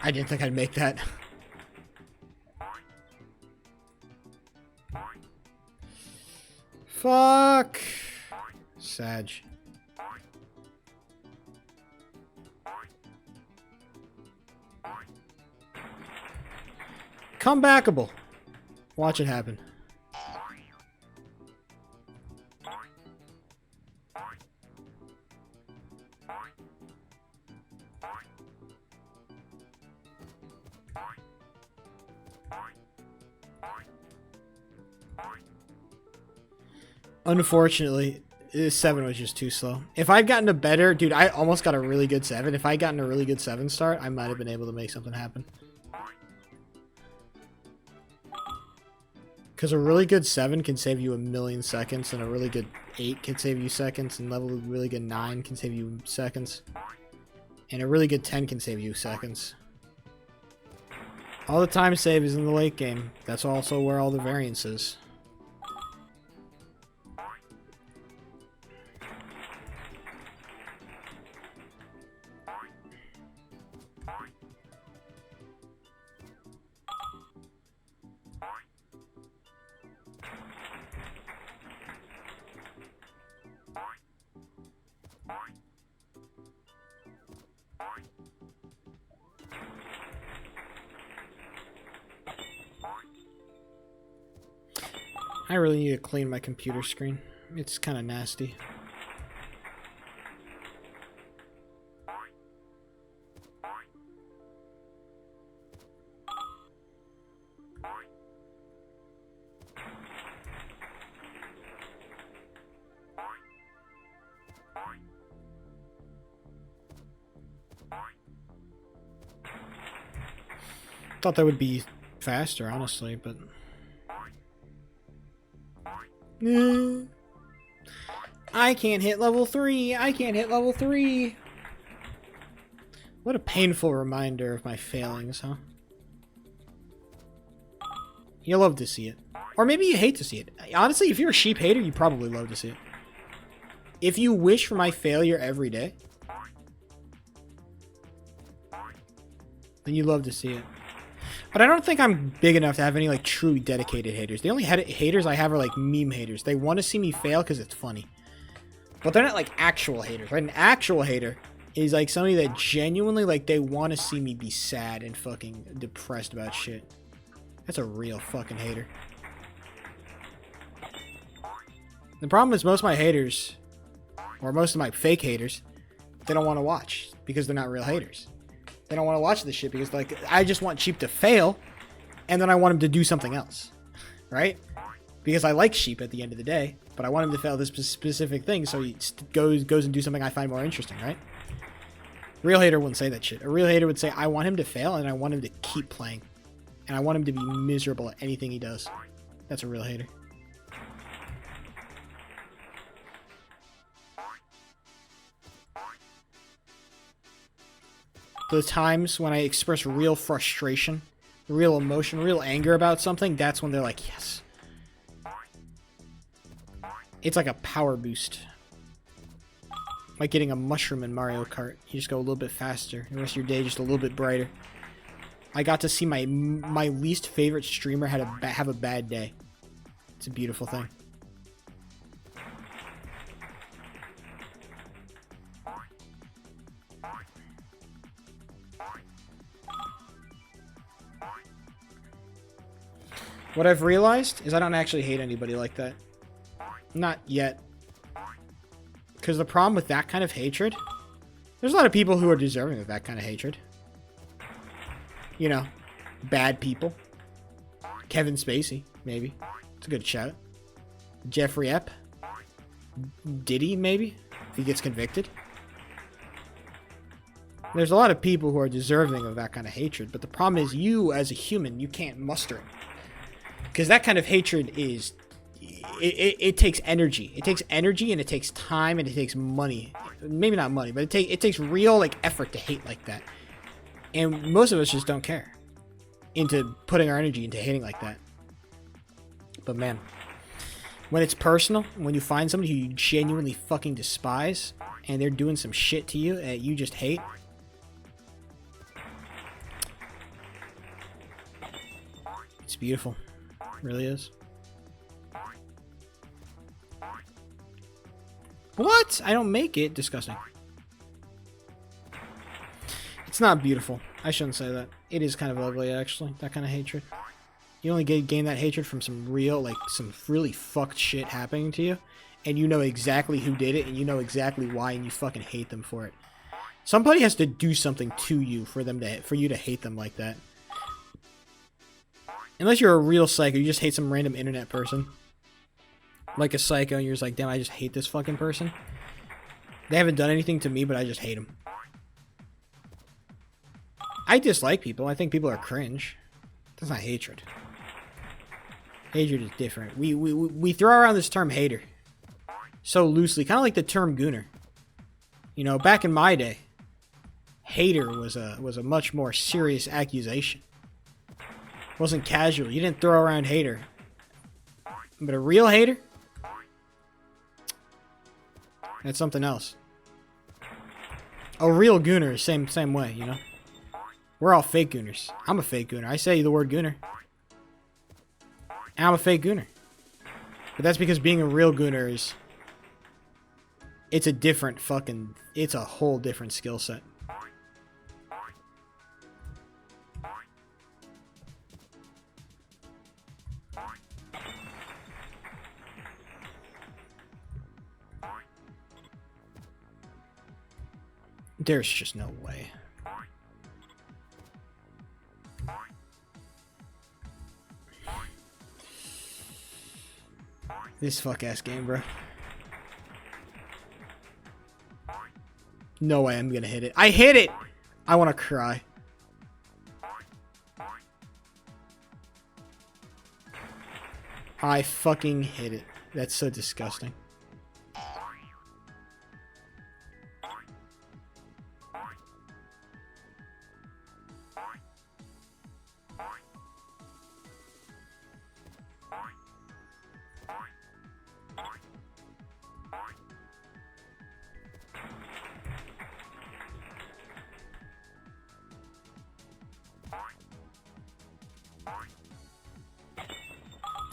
I didn't think I'd make that. Fuck. Sag. Comebackable. Watch it happen. Unfortunately, 7 was just too slow. If I'd gotten a better... Dude, I almost got a really good 7. If I'd gotten a really good 7 start, I might have been able to make something happen. Because a really good 7 can save you a million seconds, and a really good 8 can save you seconds, and level really good 9 can save you seconds. And a really good 10 can save you seconds. All the time save is in the late game. That's also where all the variance is. I really need to clean my computer screen. It's kind of nasty. Thought that would be faster, honestly, but... I can't hit level 3! I can't hit level 3! What a painful reminder of my failings, huh? You love to see it. Or maybe you hate to see it. Honestly, if you're a sheep hater, you probably love to see it. If you wish for my failure every day, then you love to see it. But I don't think I'm big enough to have any, like, truly dedicated haters. The only haters I have are, like, meme haters. They want to see me fail because it's funny. But they're not, like, actual haters, right? An actual hater is, like, somebody that genuinely, like, they want to see me be sad and fucking depressed about shit. That's a real fucking hater. The problem is most of my haters, or most of my fake haters, they don't want to watch because they're not real haters. They don't want to watch this shit because, like, I just want Sheep to fail, and then I want him to do something else, right? Because I like Sheep at the end of the day, but I want him to fail this specific thing, so he goes and do something I find more interesting, right? A real hater wouldn't say that shit. A real hater would say, I want him to fail, and I want him to keep playing. And I want him to be miserable at anything he does. That's a real hater. The times when I express real frustration, real emotion, real anger about something, that's when they're like, yes. It's like a power boost. Like getting a mushroom in Mario Kart. You just go a little bit faster. The rest of your day just a little bit brighter. I got to see my least favorite streamer have a bad day. It's a beautiful thing. What I've realized is I don't actually hate anybody like that. Not yet. Because the problem with that kind of hatred, there's a lot of people who are deserving of that kind of hatred. You know, bad people. Kevin Spacey, maybe. It's a good shout. Jeffrey Epps. Diddy, maybe, if he gets convicted. There's a lot of people who are deserving of that kind of hatred, but the problem is you, as a human, you can't muster it. Because that kind of hatred is... It takes energy. It takes energy, and it takes time, and it takes money. Maybe not money, but it takes real, like, effort to hate like that. And most of us just don't care into putting our energy into hating like that. But man, when it's personal, when you find somebody who you genuinely fucking despise, and they're doing some shit to you that you just hate, it's beautiful. It really is. What? I don't make it. Disgusting. It's not beautiful. I shouldn't say that. It is kind of ugly, actually. That kind of hatred. You only gain that hatred from some real, like, some really fucked shit happening to you. And you know exactly who did it, and you know exactly why, and you fucking hate them for it. Somebody has to do something to you for you to hate them like that. Unless you're a real psycho, you just hate some random internet person. Like a psycho, and you're just like, damn, I just hate this fucking person. They haven't done anything to me, but I just hate them. I dislike people. I think people are cringe. That's not hatred. Hatred is different. We throw around this term hater so loosely, kind of like the term gooner. You know, back in my day, hater was a much more serious accusation. It wasn't casual. You didn't throw around hater. But a real hater? That's something else. A real gooner is same way, you know? We're all fake gooners. I'm a fake gooner. I say the word gooner. And I'm a fake gooner. But that's because being a real gooner is... It's a different fucking... It's a whole different skill set. There's just no way. This fuck-ass game, bro. No way I'm gonna hit it. I hit it! I wanna cry. I fucking hit it. That's so disgusting.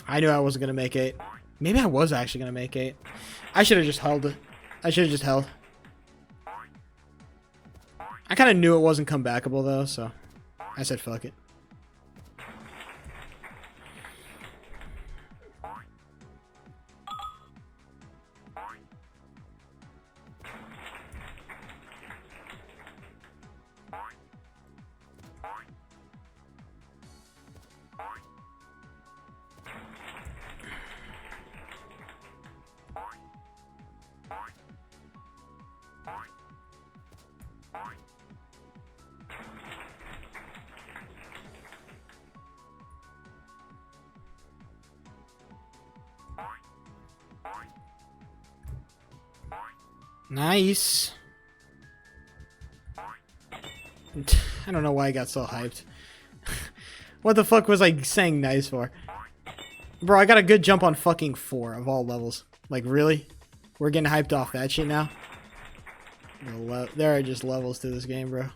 I knew I wasn't gonna make 8. Maybe I was actually gonna make 8. I should have just held it. I should have just held. I kind of knew it wasn't comebackable though, so I said fuck it. Nice. I don't know why I got so hyped. What the fuck was I saying nice for? Bro, I got a good jump on fucking 4 of all levels. Like, really? We're getting hyped off that shit now? There are just levels to this game, bro.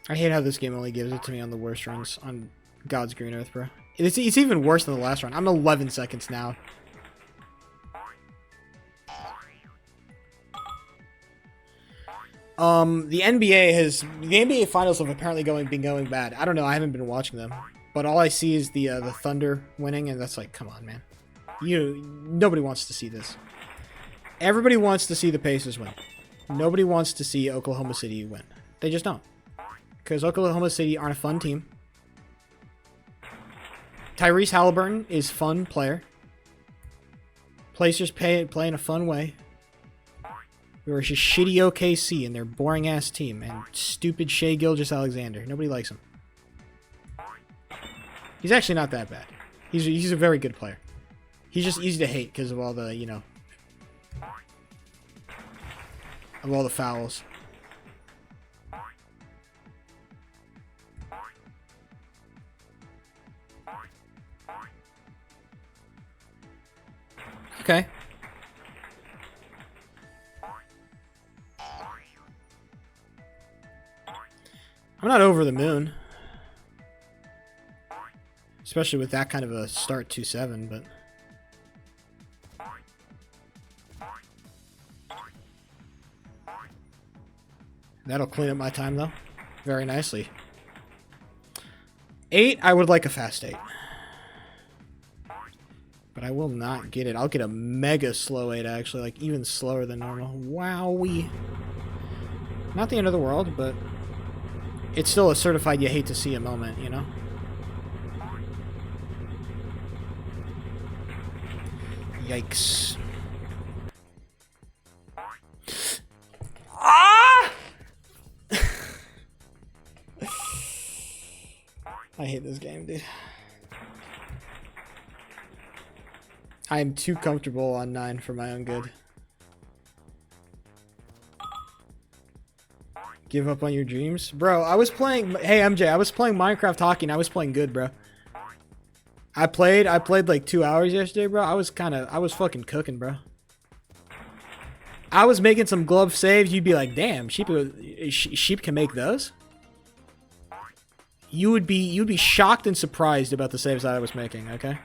I hate how this game only gives it to me on the worst runs on God's Green Earth, bro. It's even worse than the last run. I'm 11 seconds now. The NBA finals have apparently been going bad. I don't know. I haven't been watching them, but all I see is the Thunder winning, and that's like, come on, man. Nobody wants to see this. Everybody wants to see the Pacers win. Nobody wants to see Oklahoma City win. They just don't. Because Oklahoma City aren't a fun team. Tyrese Halliburton is fun player. Pacers play in a fun way. Whereas just shitty OKC and their boring ass team and stupid Shai Gilgeous-Alexander. Nobody likes him. He's actually not that bad. He's a very good player. He's just easy to hate because of all the, you know, of all the fouls. Okay. I'm not over the moon. Especially with that kind of a start 2-7, but... That'll clean up my time, though. Very nicely. 8, I would like a fast 8. But I will not get it. I'll get a mega slow 8, actually. Like, even slower than normal. Wowee. Not the end of the world, but... It's still a certified you hate to see a moment, you know? Yikes. Ah! I hate this game, dude. I am too comfortable on 9 for my own good. Give up on your dreams? Bro, I was playing... Hey, MJ, I was playing Minecraft Hockey and I was playing good, bro. I played like 2 hours yesterday, bro. I was fucking cooking, bro. I was making some glove saves. You'd be like, damn, sheep can make those? You'd be shocked and surprised about the saves that I was making, okay?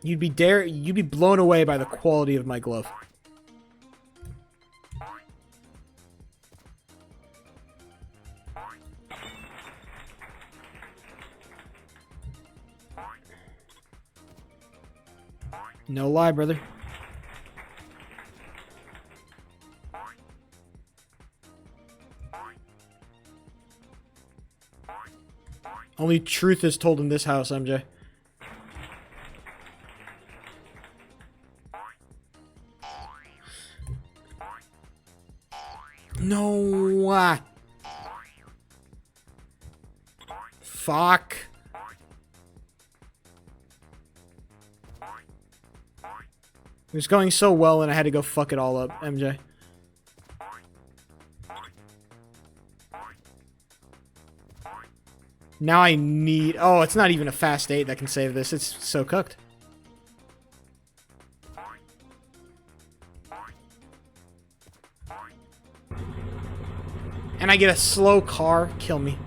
You'd be blown away by the quality of my glove. No lie, brother. Only truth is told in this house, MJ. No. Fuck. It was going so well and I had to go fuck it all up, MJ. Now I need... Oh, it's not even a fast 8 that can save this. It's so cooked. And I get a slow car. Kill me.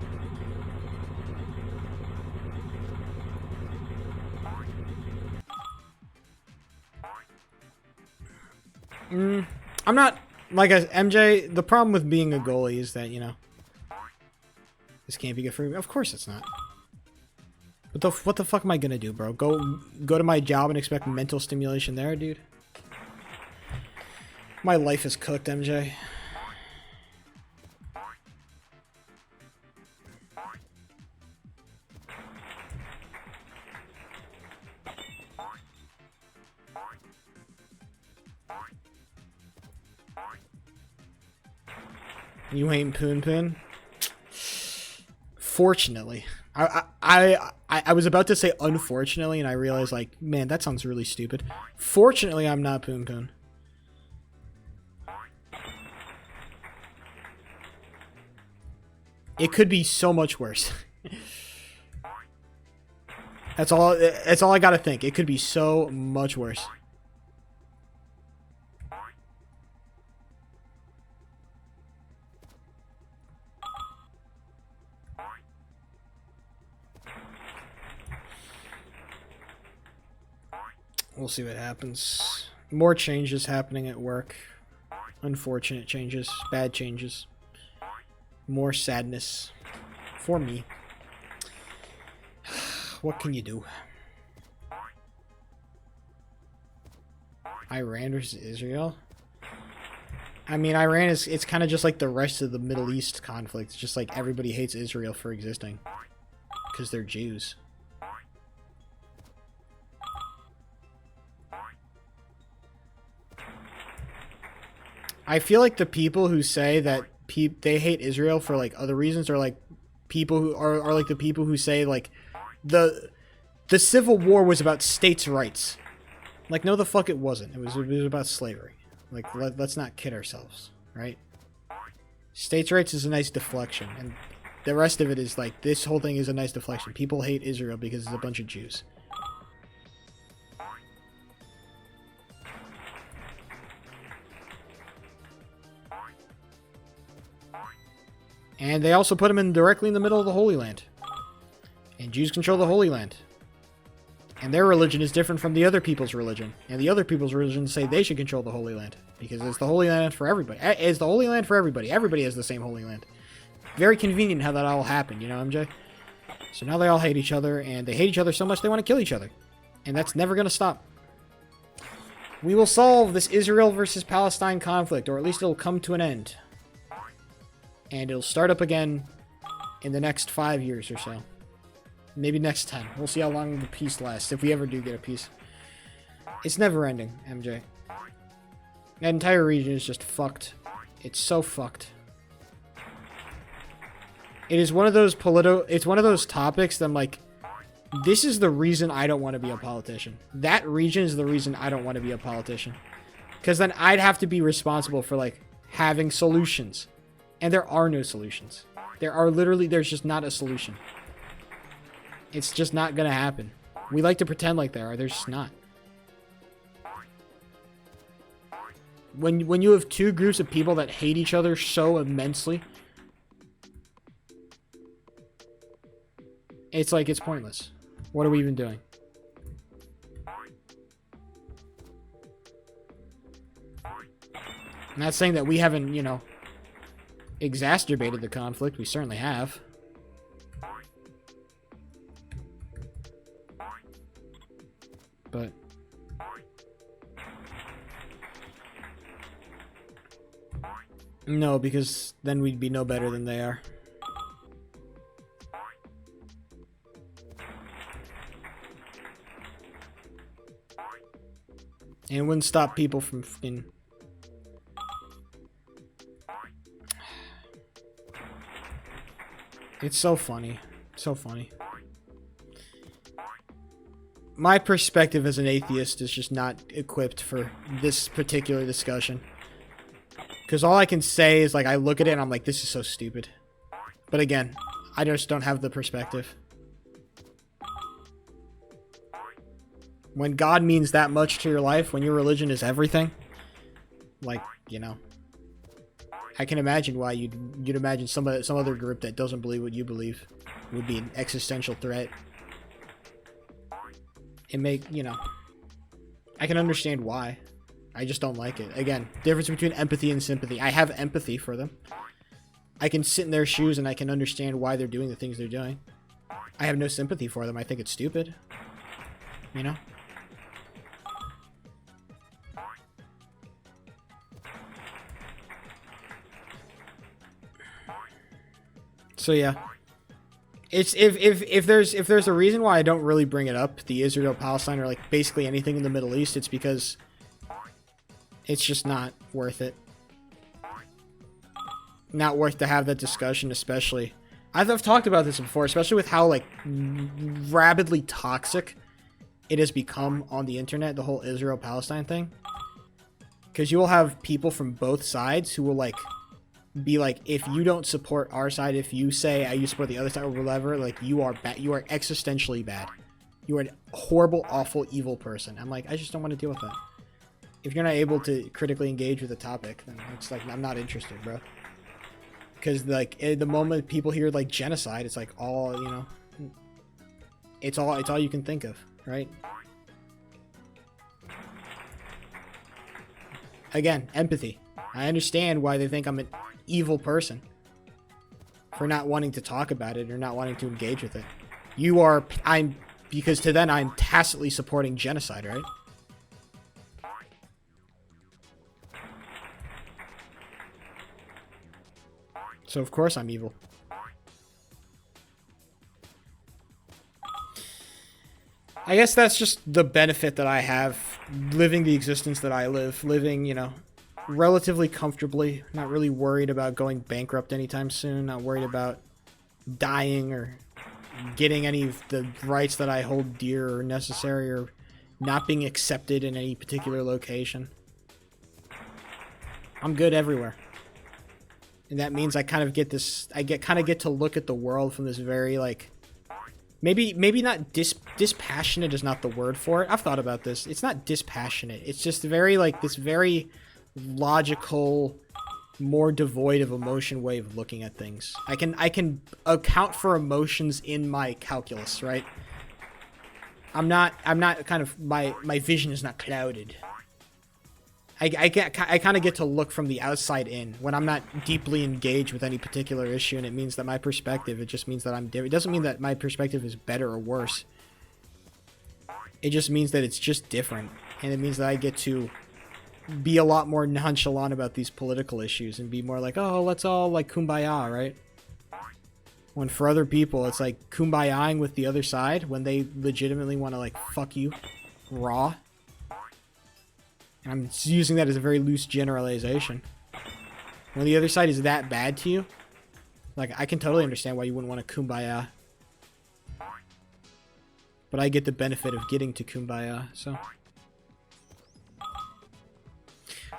I'm not... Like, MJ, the problem with being a goalie is that, you know... This can't be good for me. Of course it's not. What the fuck am I gonna do, bro? Go to my job and expect mental stimulation there, dude? My life is cooked, MJ. You ain't Poon. Fortunately. I was about to say unfortunately, and I realized, like, man, that sounds really stupid. Fortunately, I'm not Poon. It could be so much worse. That's all I gotta think. It could be so much worse. We'll see what happens. More changes happening at work. Unfortunate changes. Bad changes. More sadness. For me. What can you do? Iran versus Israel? I mean, Iran is... It's kind of just like the rest of the Middle East conflict. It's just like everybody hates Israel for existing. Because they're Jews. I feel like the people who say that they hate Israel for, like, other reasons are, like, people who are like the people who say, like, the Civil War was about states' rights. Like, no, the fuck it wasn't. It was about slavery. Like, let's not kid ourselves, right? States' rights is a nice deflection, and the rest of it is, like, this whole thing is a nice deflection. People hate Israel because it's a bunch of Jews. And they also put them directly in the middle of the Holy Land. And Jews control the Holy Land. And their religion is different from the other people's religion. And the other people's religion say they should control the Holy Land. Because it's the Holy Land for everybody. It's the Holy Land for everybody. Everybody has the same Holy Land. Very convenient how that all happened, you know, MJ? So now they all hate each other. And they hate each other so much they want to kill each other. And that's never going to stop. We will solve this Israel versus Palestine conflict. Or at least it'll come to an end. And it'll start up again in the next 5 years or so. Maybe next 10. We'll see how long the peace lasts, if we ever do get a peace. It's never ending, MJ. That entire region is just fucked. It's so fucked. It is one of those it's one of those topics that I'm like, this is the reason I don't want to be a politician. That region is the reason I don't want to be a politician. Because then I'd have to be responsible for, like, having solutions. And there are no solutions. There's just not a solution. It's just not gonna happen. We like to pretend like there are, there's just not. When you have two groups of people that hate each other so immensely, it's like, it's pointless. What are we even doing? I'm not saying that we haven't, you know, exacerbated the conflict. We certainly have. But No, because then we'd be no better than they are. And it wouldn't stop people from fucking... It's so funny. So funny. My perspective as an atheist is just not equipped for this particular discussion. Because all I can say is, like, I look at it and I'm like, this is so stupid. But again, I just don't have the perspective. When God means that much to your life, when your religion is everything, like, you know, I can imagine why you'd imagine some other group that doesn't believe what you believe would be an existential threat. You know, I can understand why. I just don't like it. Again, difference between empathy and sympathy. I have empathy for them. I can sit in their shoes and I can understand why they're doing the things they're doing. I have no sympathy for them. I think it's stupid. You know? So yeah. It's if there's a reason why I don't really bring it up, the Israel Palestine or like basically anything in the Middle East, it's because it's just not worth it. Not worth to have that discussion, especially. I've talked about this before, especially with how like rabidly toxic it has become on the internet, the whole Israel Palestine thing. Because you will have people from both sides who will like be like, if you don't support our side, if you say you support the other side or whatever, like you are bad, you are existentially bad, you are a horrible, awful, evil person. I'm like, I just don't want to deal with that. If you're not able to critically engage with the topic, then it's like, I'm not interested, bro. Because like at the moment people hear like genocide, it's like all, you know, it's all you can think of, right? Again, empathy. I understand why they think I'm an evil person for not wanting to talk about it or not wanting to engage with it. Because to them I'm tacitly supporting genocide, right? So of course I'm evil. I guess that's just the benefit that I have living the existence that I live, living, you know, relatively comfortably, not really worried about going bankrupt anytime soon, not worried about dying or getting any of the rights that I hold dear or necessary or not being accepted in any particular location. I'm good everywhere. And that means I kind of get this, kind of get to look at the world from this very like, maybe not dispassionate is not the word for it. I've thought about this. It's not dispassionate. It's just very like this very logical, more devoid of emotion way of looking at things. I can account for emotions in my calculus, right? I'm not kind of, my vision is not clouded. I kind of get to look from the outside in when I'm not deeply engaged with any particular issue, and it means that my perspective, it just means that I'm different. It doesn't mean that my perspective is better or worse. It just means that it's just different, and it means that I get to be a lot more nonchalant about these political issues and be more like, oh, let's all like kumbaya, right? When for other people, it's like kumbayaing with the other side when they legitimately want to like fuck you raw. I'm using that as a very loose generalization. When the other side is that bad to you, like, I can totally understand why you wouldn't want to kumbaya. But I get the benefit of getting to kumbaya, so.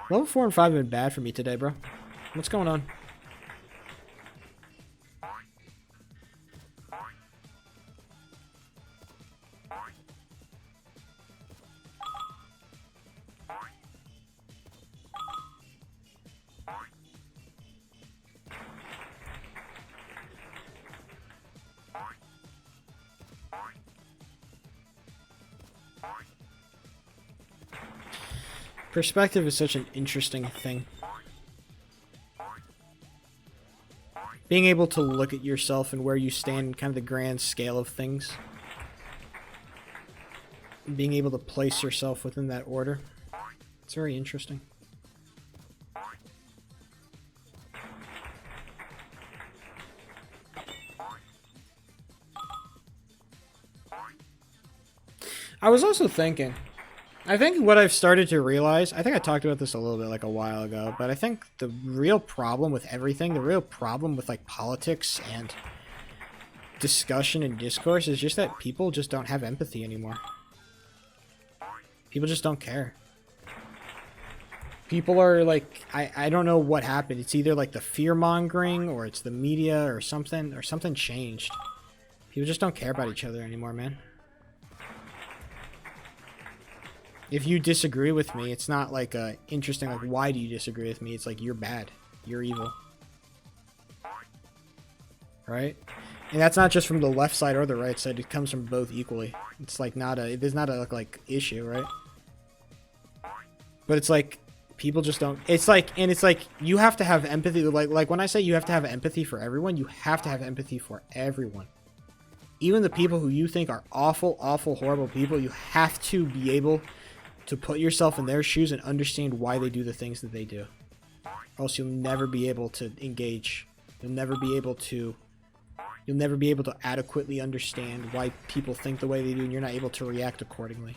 Level 4 and 5 have been bad for me today, bro. What's going on? Perspective is such an interesting thing. Being able to look at yourself and where you stand in kind of the grand scale of things. Being able to place yourself within that order. It's very interesting. I was also thinking, I think what I've started to realize, I think I talked about this a little bit like a while ago, but I think the real problem with everything, the real problem with like politics and discussion and discourse is just that people just don't have empathy anymore. People just don't care. People are like, I don't know what happened. It's either like the fear mongering or it's the media or something changed. People just don't care about each other anymore, man. If you disagree with me, it's not like interesting, like, why do you disagree with me? It's like, you're bad. You're evil. Right? And that's not just from the left side or the right side. It comes from both equally. It's like there's not a like issue, right? But it's like, people just don't, it's like you have to have empathy. Like when I say you have to have empathy for everyone, you have to have empathy for everyone. Even the people who you think are awful, awful, horrible people, you have to be able to put yourself in their shoes and understand why they do the things that they do. Or else you'll never be able to engage. You'll never be able to adequately understand why people think the way they do, and you're not able to react accordingly.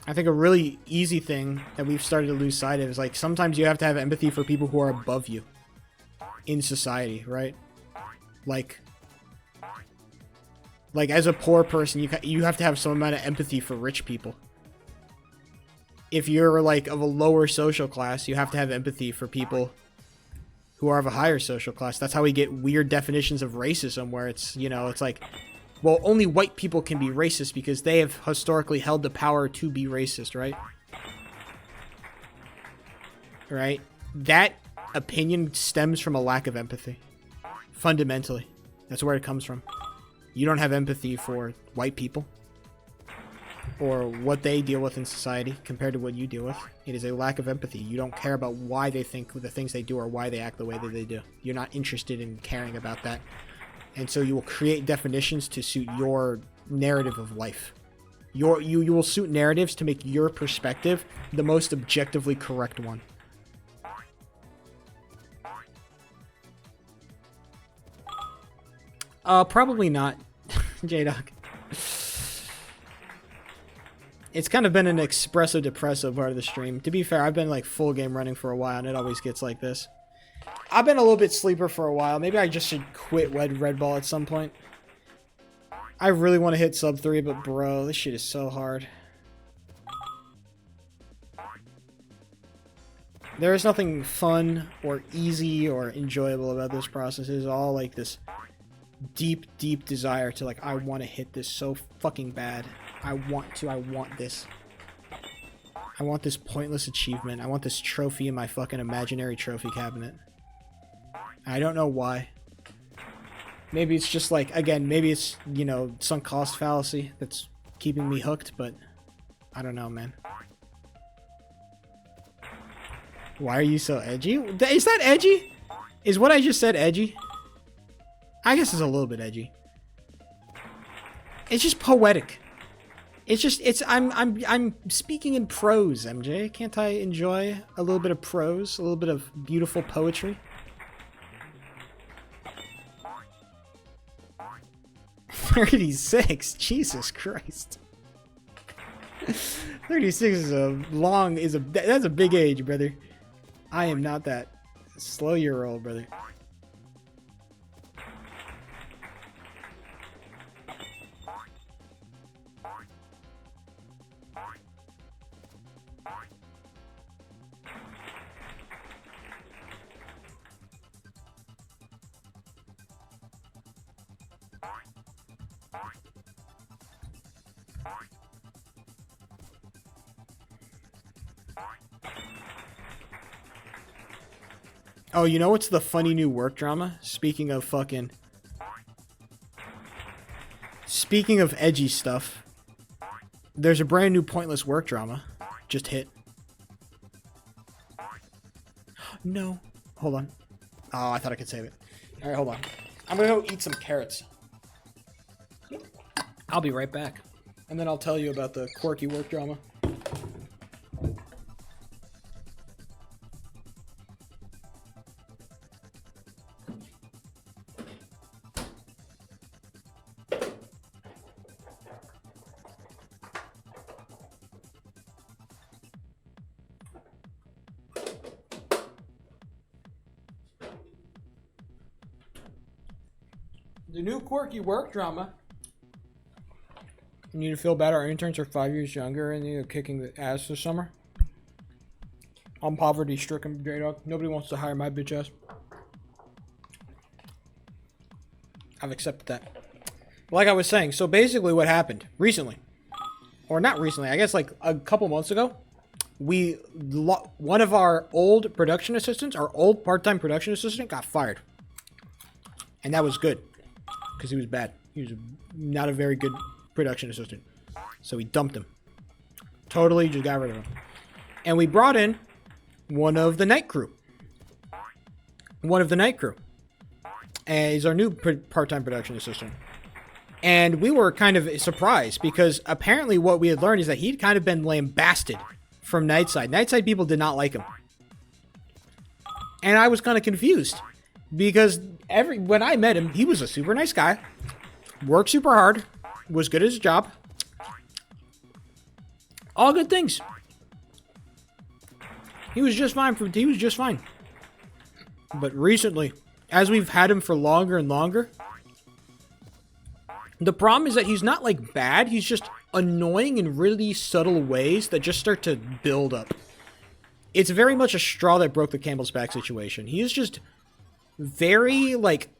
I think a really easy thing that we've started to lose sight of is like sometimes you have to have empathy for people who are above you in society, right? Like as a poor person, you have to have some amount of empathy for rich people. If you're like of a lower social class, you have to have empathy for people who are of a higher social class. That's how we get weird definitions of racism, where it's, you know, it's like, well, only white people can be racist because they have historically held the power to be racist, right? Right? That opinion stems from a lack of empathy. Fundamentally. That's where it comes from. You don't have empathy for white people or what they deal with in society compared to what you deal with. It is a lack of empathy. You don't care about why they think the things they do or why they act the way that they do. You're not interested in caring about that. And so you will create definitions to suit your narrative of life. You will suit narratives to make your perspective the most objectively correct one. Probably not, J-Doc. It's kind of been an espresso depresso part of the stream. To be fair, I've been like full game running for a while, and it always gets like this. I've been a little bit sleeper for a while. Maybe I just should quit Red Ball at some point. I really want to hit sub 3, but bro, this shit is so hard. There is nothing fun or easy or enjoyable about this process. It is all like this deep, deep desire to like, I want to hit this so fucking bad. I want this. I want this pointless achievement. I want this trophy in my fucking imaginary trophy cabinet. I don't know why. Maybe it's just like, again, maybe it's, you know, sunk cost fallacy that's keeping me hooked, but I don't know, man. Why are you so edgy? Is that edgy? Is what I just said edgy? I guess it's a little bit edgy. It's just poetic. I'm speaking in prose, MJ. Can't I enjoy a little bit of prose, a little bit of beautiful poetry? 36, Jesus Christ. 36 is that's a big age, brother. I am not that. Slow your roll, brother. Oh, you know what's the funny new work drama? Speaking of edgy stuff, there's a brand new pointless work drama. Just hit. No. Hold on. Oh, I thought I could save it. Alright, hold on. I'm gonna go eat some carrots. I'll be right back. And then I'll tell you about the quirky work drama. The new quirky work drama. You need to feel better. Our interns are 5 years younger and they're kicking the ass this summer. I'm poverty stricken, J-Dog. Nobody wants to hire my bitch ass. I've accepted that. Like I was saying, so basically what happened recently, or not recently, I guess like a couple months ago, one of our old production assistants, our old part-time production assistant got fired. And that was good, because he was bad. He was not a very good production assistant. So we dumped him. Totally just got rid of him. And we brought in one of the night crew. And he's our new part-time production assistant. And we were kind of surprised because apparently what we had learned is that he'd kind of been lambasted from Nightside. Nightside people did not like him. And I was kind of confused because when I met him, he was a super nice guy, worked super hard, was good at his job. All good things. He was just fine. But recently, as we've had him for longer and longer, the problem is that he's not like bad, he's just annoying in really subtle ways that just start to build up. It's very much a straw that broke the camel's back situation. He is just very, like,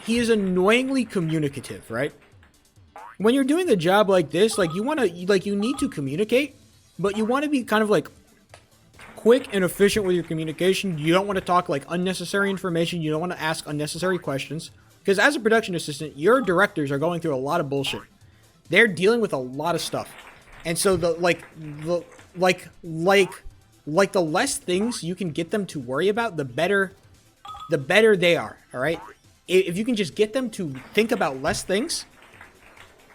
he is annoyingly communicative, right? When you're doing a job like this, like, you need to communicate, but you want to be kind of, like, quick and efficient with your communication. You don't want to talk, like, unnecessary information. You don't want to ask unnecessary questions. Because as a production assistant, your directors are going through a lot of bullshit. They're dealing with a lot of stuff. And so the less things you can get them to worry about, the better they are, all right? If you can just get them to think about less things,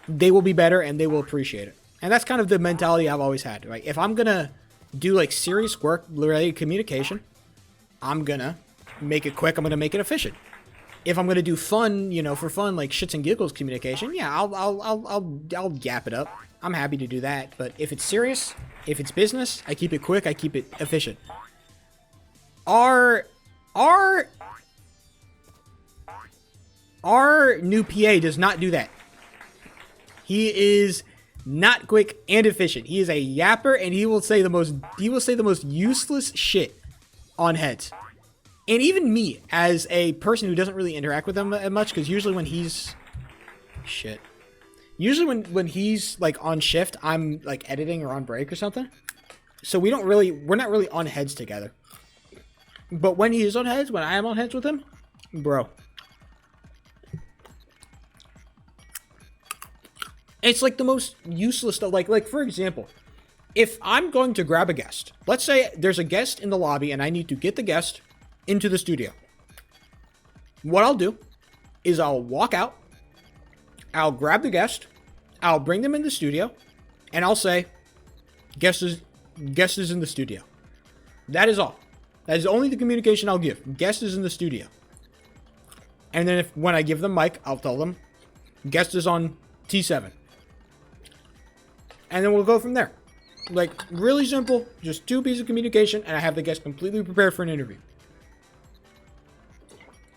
they will be better and they will appreciate it. And that's kind of the mentality I've always had, right? If I'm going to do like serious work related communication, I'm going to make it quick, I'm going to make it efficient. If I'm gonna do fun, for fun, like shits and giggles communication, yeah, I'll yap it up. I'm happy to do that. But if it's serious, if it's business, I keep it quick, I keep it efficient. Our new PA does not do that. He is not quick and efficient. He is a yapper, and he will say the most useless shit on heads. And even me, as a person who doesn't really interact with them much, because usually when he's... Usually when he's, like, on shift, I'm, like, editing or on break or something. So we're not really on heads together. But when he is on heads, when I am on heads with him, bro. It's, like, the most useless stuff. Like, for example, if I'm going to grab a guest, let's say there's a guest in the lobby and I need to get the guest into the studio. What I'll do is I'll walk out, I'll grab the guest, I'll bring them in the studio, and I'll say, guest is in the studio. That is all. That is only the communication I'll give. Guest is in the studio. And then when I give them mic, I'll tell them, guest is on T7. And then we'll go from there. Like, really simple, just 2 pieces of communication, and I have the guest completely prepared for an interview.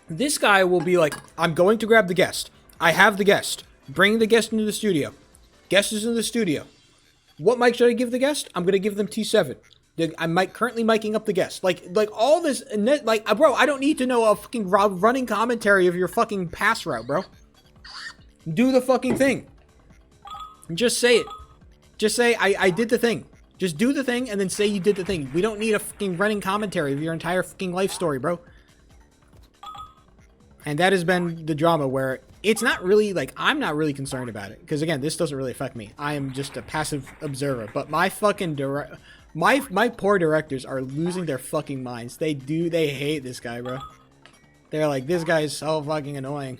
This guy will be like, I'm going to grab the guest. I have the guest. Bring the guest into the studio. Guest is in the studio. What mic should I give the guest? I'm going to give them T7. I'm currently miking up the guest. Like all this, like, bro, I don't need to know a fucking running commentary of your fucking pass route, bro. Do the fucking thing. Just say it. Just say, I did the thing. Just do the thing and then say you did the thing. We don't need a fucking running commentary of your entire fucking life story, bro. And that has been the drama where it's not really, like, I'm not really concerned about it. Because, again, this doesn't really affect me. I am just a passive observer. But my fucking my poor directors are losing their fucking minds. They hate this guy, bro. They're like, this guy is so fucking annoying.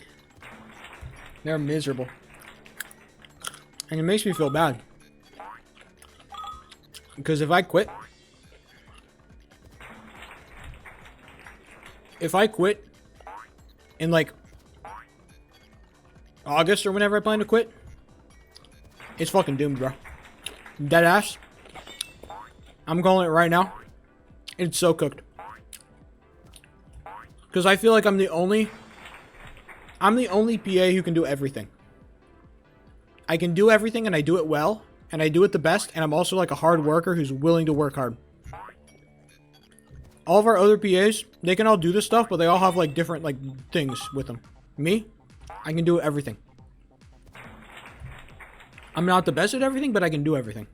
They're miserable. And it makes me feel bad. Because if I quit... in like August or whenever I plan to quit, it's fucking doomed, bro. Deadass. I'm calling it right now. It's so cooked. Because I feel like I'm I'm the only PA who can do everything. I can do everything, and I do it well, and I do it the best, and I'm also like a hard worker who's willing to work hard. All of our other PAs, they can all do this stuff, but they all have like different like things with them. Me, I can do everything. I'm not the best at everything, but I can do everything.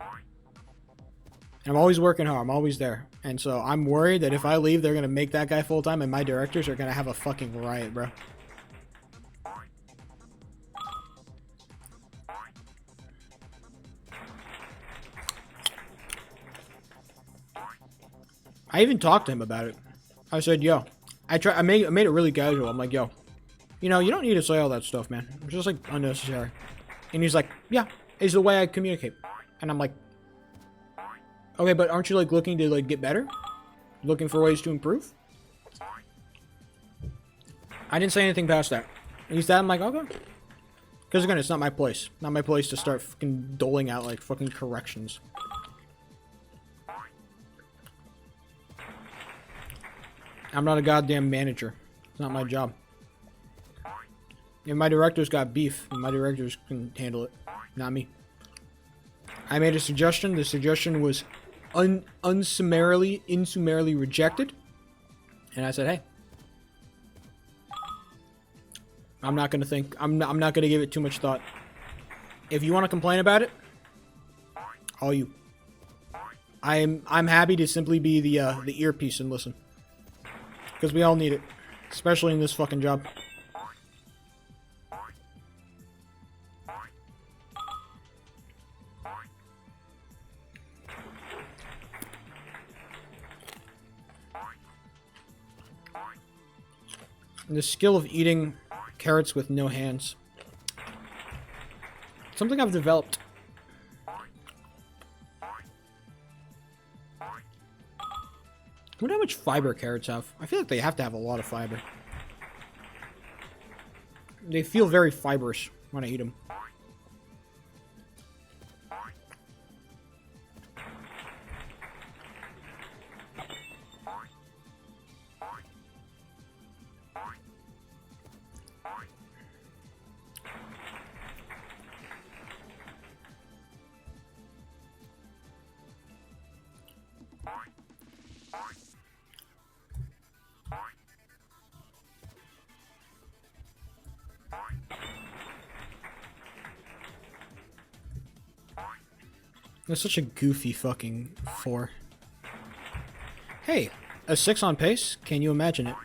I'm always working hard. I'm always there. And so I'm worried that if I leave, they're going to make that guy full-time, and my directors are going to have a fucking riot, bro. I even talked to him about it. I said, yo, I made it really casual. I'm like, yo, you know, you don't need to say all that stuff, man. It's just like unnecessary. And he's like, yeah, it's the way I communicate. And I'm like, okay, but aren't you like looking to like get better? Looking for ways to improve? I didn't say anything past that. He's that, I'm like, okay. Because again, it's not my place. Not my place to start fucking doling out like fucking corrections. I'm not a goddamn manager. It's not my job. If my director's got beef, my directors can handle it. Not me. I made a suggestion. The suggestion was insummarily rejected. And I said, hey. I'm not going to think. I'm not going to give it too much thought. If you want to complain about it, all you. I'm happy to simply be the earpiece and listen. Because we all need it. Especially in this fucking job. The skill of eating carrots with no hands. Something I've developed. I wonder how much fiber carrots have. I feel like they have to have a lot of fiber. They feel very fibrous when I eat them. That's such a goofy fucking 4. Hey, a 6 on pace? Can you imagine it?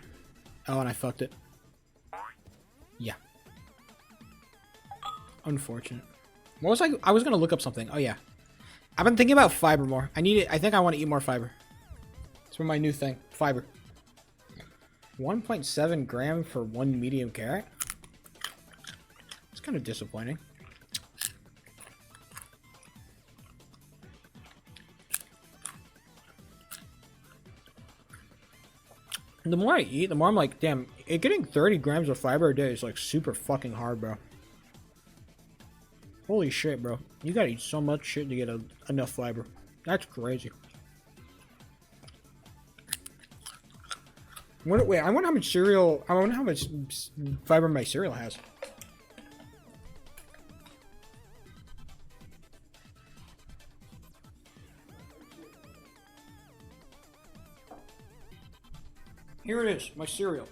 Oh, and I fucked it. Yeah. Unfortunate. What was I was gonna look up something. Oh yeah. I've been thinking about fiber more. I need it. I think I want to eat more fiber. It's my new thing. Fiber. 1.7 gram for 1 medium carrot? It's kind of disappointing. The more I eat, the more I'm like, damn, getting 30 grams of fiber a day is like super fucking hard, bro. Holy shit, bro. You gotta eat so much shit to get enough fiber. That's crazy. Wait, I wonder how much cereal, I wonder how much fiber my cereal has. Here it is, my cereal.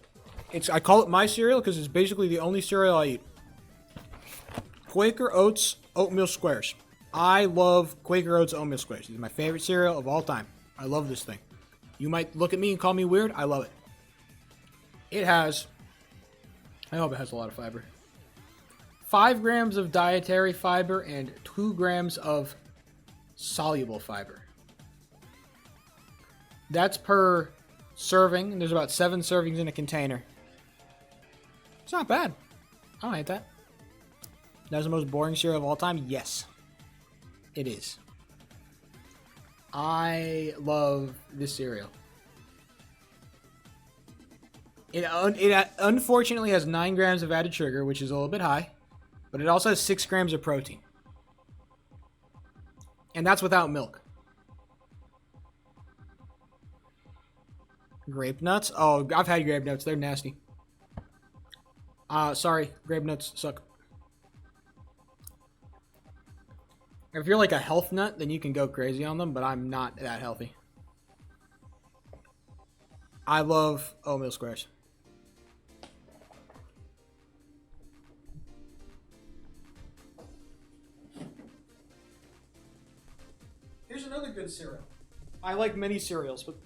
I call it my cereal because it's basically the only cereal I eat. Quaker Oats Oatmeal Squares. I love Quaker Oats Oatmeal Squares. It's my favorite cereal of all time. I love this thing. You might look at me and call me weird. I love it. It has, I hope it has a lot of fiber. 5 grams of dietary fiber and 2 grams of soluble fiber. That's per serving, and there's about 7 servings in a container. It's not bad. I don't hate that. That's the most boring cereal of all time? Yes. It is. I love this cereal. It unfortunately has 9 grams of added sugar, which is a little bit high, but it also has 6 grams of protein. And that's without milk. Grape nuts? Oh, I've had grape nuts. They're nasty. Sorry, grape nuts suck. If you're like a health nut, then you can go crazy on them, but I'm not that healthy. I love oatmeal squares. Here's another good cereal. I like many cereals, but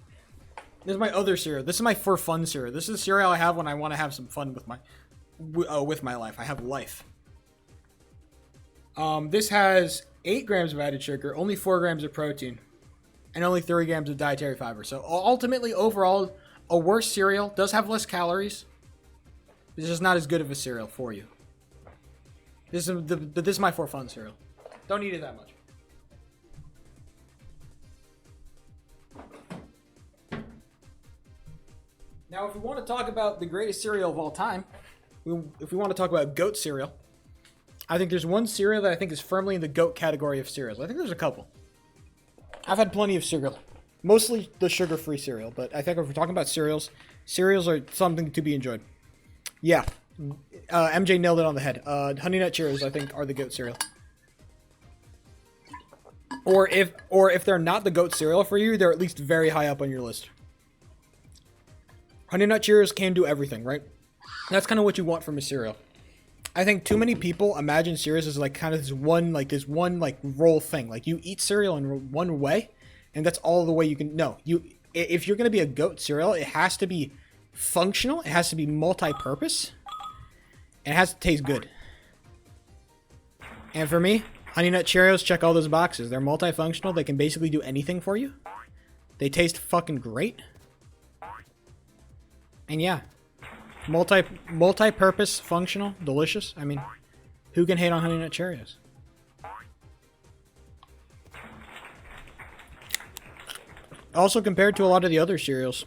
this is my other cereal. This is my for fun cereal. This is the cereal I have when I want to have some fun with my life. I have life. This has 8 grams of added sugar, only 4 grams of protein, and only 3 grams of dietary fiber. So ultimately, overall, a worse cereal. Does have less calories. It's just not as good of a cereal for you. This is my for fun cereal. Don't eat it that much. Now, if we want to talk about the greatest cereal of all time, if we want to talk about goat cereal, I think there's one cereal that I think is firmly in the goat category of cereals. I think there's a couple. I've had plenty of cereal. Mostly the sugar-free cereal, but I think if we're talking about cereals, cereals are something to be enjoyed. Yeah. MJ nailed it on the head. Honey Nut Cheerios, I think, are the goat cereal. Or if they're not the goat cereal for you, they're at least very high up on your list. Honey Nut Cheerios can do everything, right? That's kind of what you want from a cereal. I think too many people imagine cereals as like kind of this one role thing. Like you eat cereal in one way, and that's all the way you can. No, if you're gonna be a goat cereal, it has to be functional. It has to be multi-purpose. And it has to taste good. And for me, Honey Nut Cheerios check all those boxes. They're multifunctional. They can basically do anything for you. They taste fucking great. And yeah, multi-purpose, functional, delicious. I mean, who can hate on Honey Nut Cheerios? Also compared to a lot of the other cereals,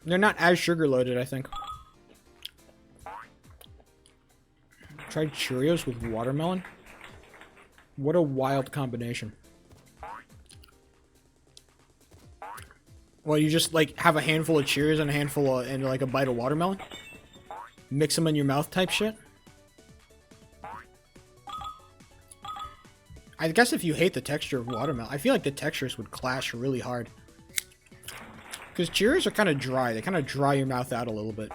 they're not as sugar loaded, I think. Tried Cheerios with watermelon? What a wild combination. Well, you just like have a handful of Cheerios and a handful of, and like a bite of watermelon? Mix them in your mouth type shit? I guess if you hate the texture of watermelon, I feel like the textures would clash really hard. Because Cheerios are kind of dry. They kind of dry your mouth out a little bit.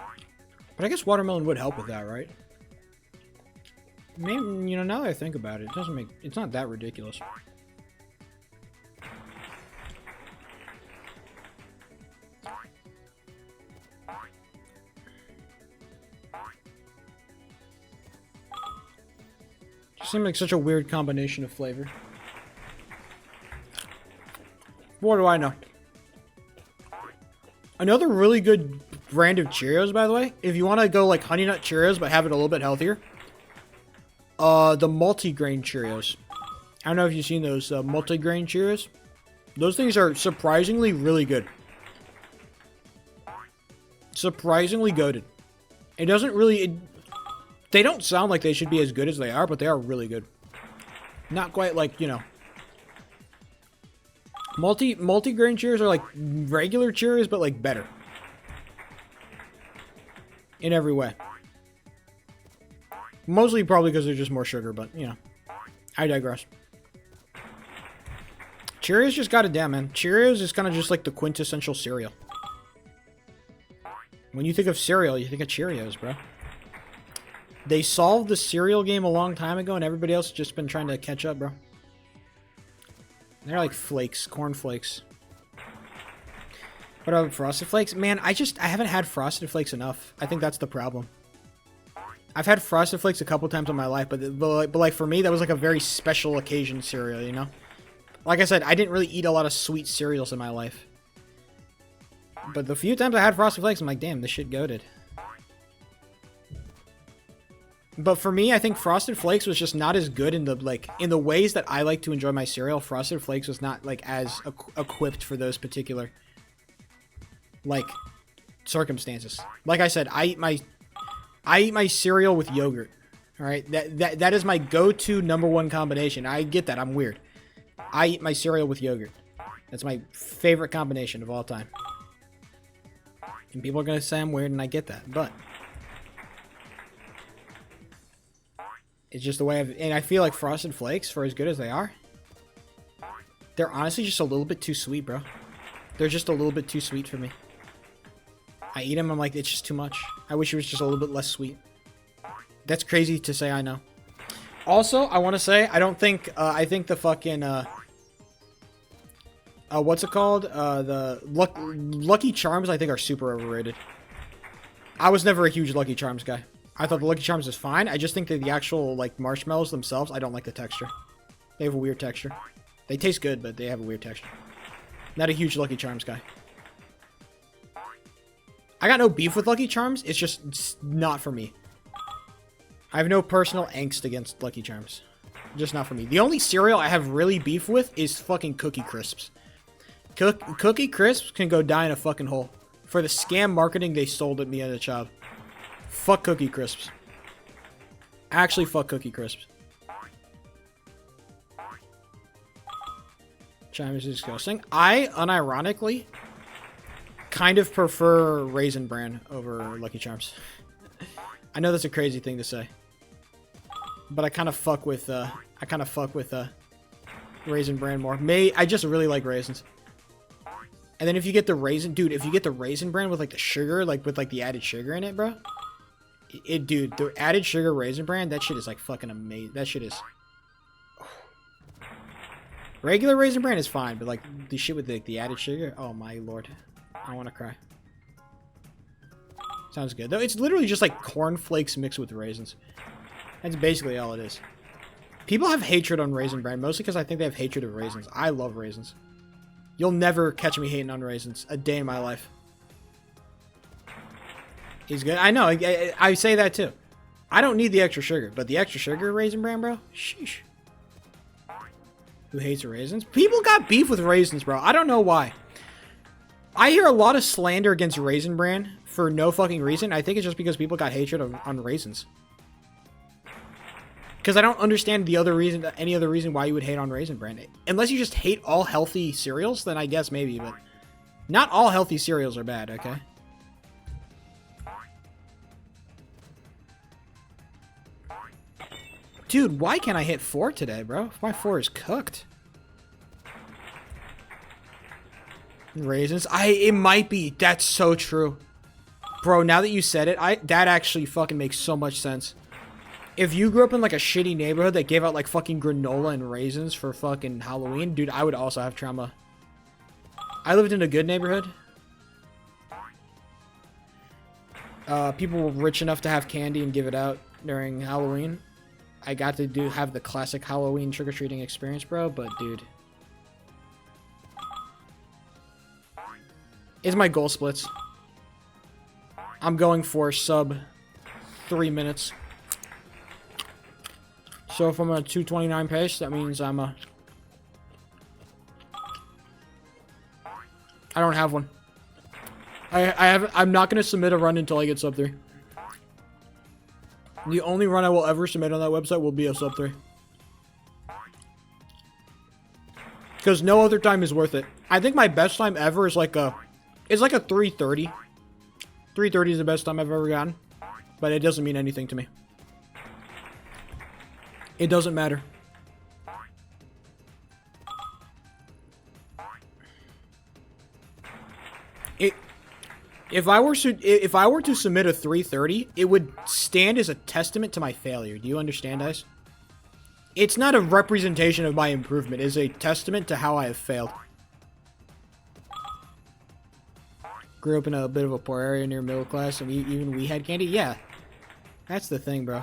But I guess watermelon would help with that, right? Maybe, you know, now that I think about it, it's not that ridiculous. Just seemed like such a weird combination of flavor. What do I know? Another really good brand of Cheerios, by the way, if you want to go like Honey Nut Cheerios but have it a little bit healthier, the multi-grain Cheerios. I don't know if you've seen those multi-grain Cheerios. Those things are surprisingly really good. Surprisingly goated. It doesn't really... they don't sound like they should be as good as they are, but they are really good. Not quite like, you know... Multi-grain Cheerios are like regular Cheerios, but like better. In every way. Mostly probably because they're just more sugar, but, you know. I digress. Cheerios just got it down, man. Cheerios is kind of just like the quintessential cereal. When you think of cereal, you think of Cheerios, bro. They solved the cereal game a long time ago, and everybody else has just been trying to catch up, bro. They're like flakes, corn flakes. What about Frosted Flakes? Man, I haven't had Frosted Flakes enough. I think that's the problem. I've had Frosted Flakes a couple times in my life, but like for me, that was like a very special occasion cereal, you know? Like I said, I didn't really eat a lot of sweet cereals in my life. But the few times I had Frosted Flakes, I'm like, damn, this shit goated. But for me, I think Frosted Flakes was just not as good in the ways that I like to enjoy my cereal. Frosted Flakes was not like as equipped for those particular like circumstances. Like I said, I eat my cereal with yogurt. All right, that is my go-to #1 combination. I get that. I'm weird. I eat my cereal with yogurt. That's my favorite combination of all time. And people are gonna say I'm weird, and I get that, but it's just the way and I feel like Frosted Flakes, for as good as they are, they're honestly just a little bit too sweet, bro. They're just a little bit too sweet for me. I eat them, I'm like, it's just too much. I wish it was just a little bit less sweet. That's crazy to say, I know. Also, I want to say, I don't think, I think the fucking, what's it called? The Lucky Charms, I think, are super overrated. I was never a huge Lucky Charms guy. I thought the Lucky Charms is fine. I just think that the actual, like, marshmallows themselves, I don't like the texture. They have a weird texture. They taste good, but they have a weird texture. Not a huge Lucky Charms guy. I got no beef with Lucky Charms. It's just not for me. I have no personal angst against Lucky Charms. Just not for me. The only cereal I have really beef with is fucking Cookie Crisps. Cookie Crisps can go die in a fucking hole. For the scam marketing they sold at me as a child. Fuck Cookie Crisps. Actually, fuck Cookie Crisps. Chime is disgusting. I, unironically, kind of prefer Raisin Bran over Lucky Charms. I know that's a crazy thing to say. But I kind of fuck with, Raisin Bran more. I just really like raisins. And then if you get the raisin, dude, if you get the Raisin Bran with, like, the sugar, like, with, like, the added sugar in it, bro. Dude, the added sugar Raisin Bran, that shit is, like, fucking amazing. That shit is... Regular Raisin Bran is fine, but, like, the shit with, the added sugar, oh my lord. I want to cry. Sounds good. Though it's literally just, like, cornflakes mixed with raisins. That's basically all it is. People have hatred on Raisin Bran, mostly because I think they have hatred of raisins. I love raisins. You'll never catch me hating on raisins a day in my life. He's good. I know. I say that too. I don't need the extra sugar, but the extra sugar Raisin Bran, bro? Sheesh. Who hates raisins? People got beef with raisins, bro. I don't know why. I hear a lot of slander against Raisin Bran for no fucking reason. I think it's just because people got hatred on raisins. Because I don't understand the other reason, any other reason why you would hate on Raisin Bran. Unless you just hate all healthy cereals, then I guess maybe, but not all healthy cereals are bad, okay? Dude, why can't I hit 4 today, bro? My 4 is cooked. Raisins? It might be. That's so true. Bro, now that you said it, that actually fucking makes so much sense. If you grew up in, like, a shitty neighborhood that gave out, like, fucking granola and raisins for fucking Halloween, dude, I would also have trauma. I lived in a good neighborhood. People were rich enough to have candy and give it out during Halloween. I got to have the classic Halloween trick-or-treating experience, bro, but, dude. Is my goal splits. I'm going for sub 3 minutes. So if I'm at 2:29 pace, that means I'm I don't have one. I'm not gonna submit a run until I get sub 3. The only run I will ever submit on that website will be a sub 3. Because no other time is worth it. I think my best time ever is like a 3:30. 3:30 is the best time I've ever gotten. But it doesn't mean anything to me. It doesn't matter. If I were to submit a 3:30, it would stand as a testament to my failure. Do you understand, guys? It's not a representation of my improvement. It's a testament to how I have failed. Grew up in a bit of a poor area near middle class, and even we had candy. Yeah, that's the thing, bro.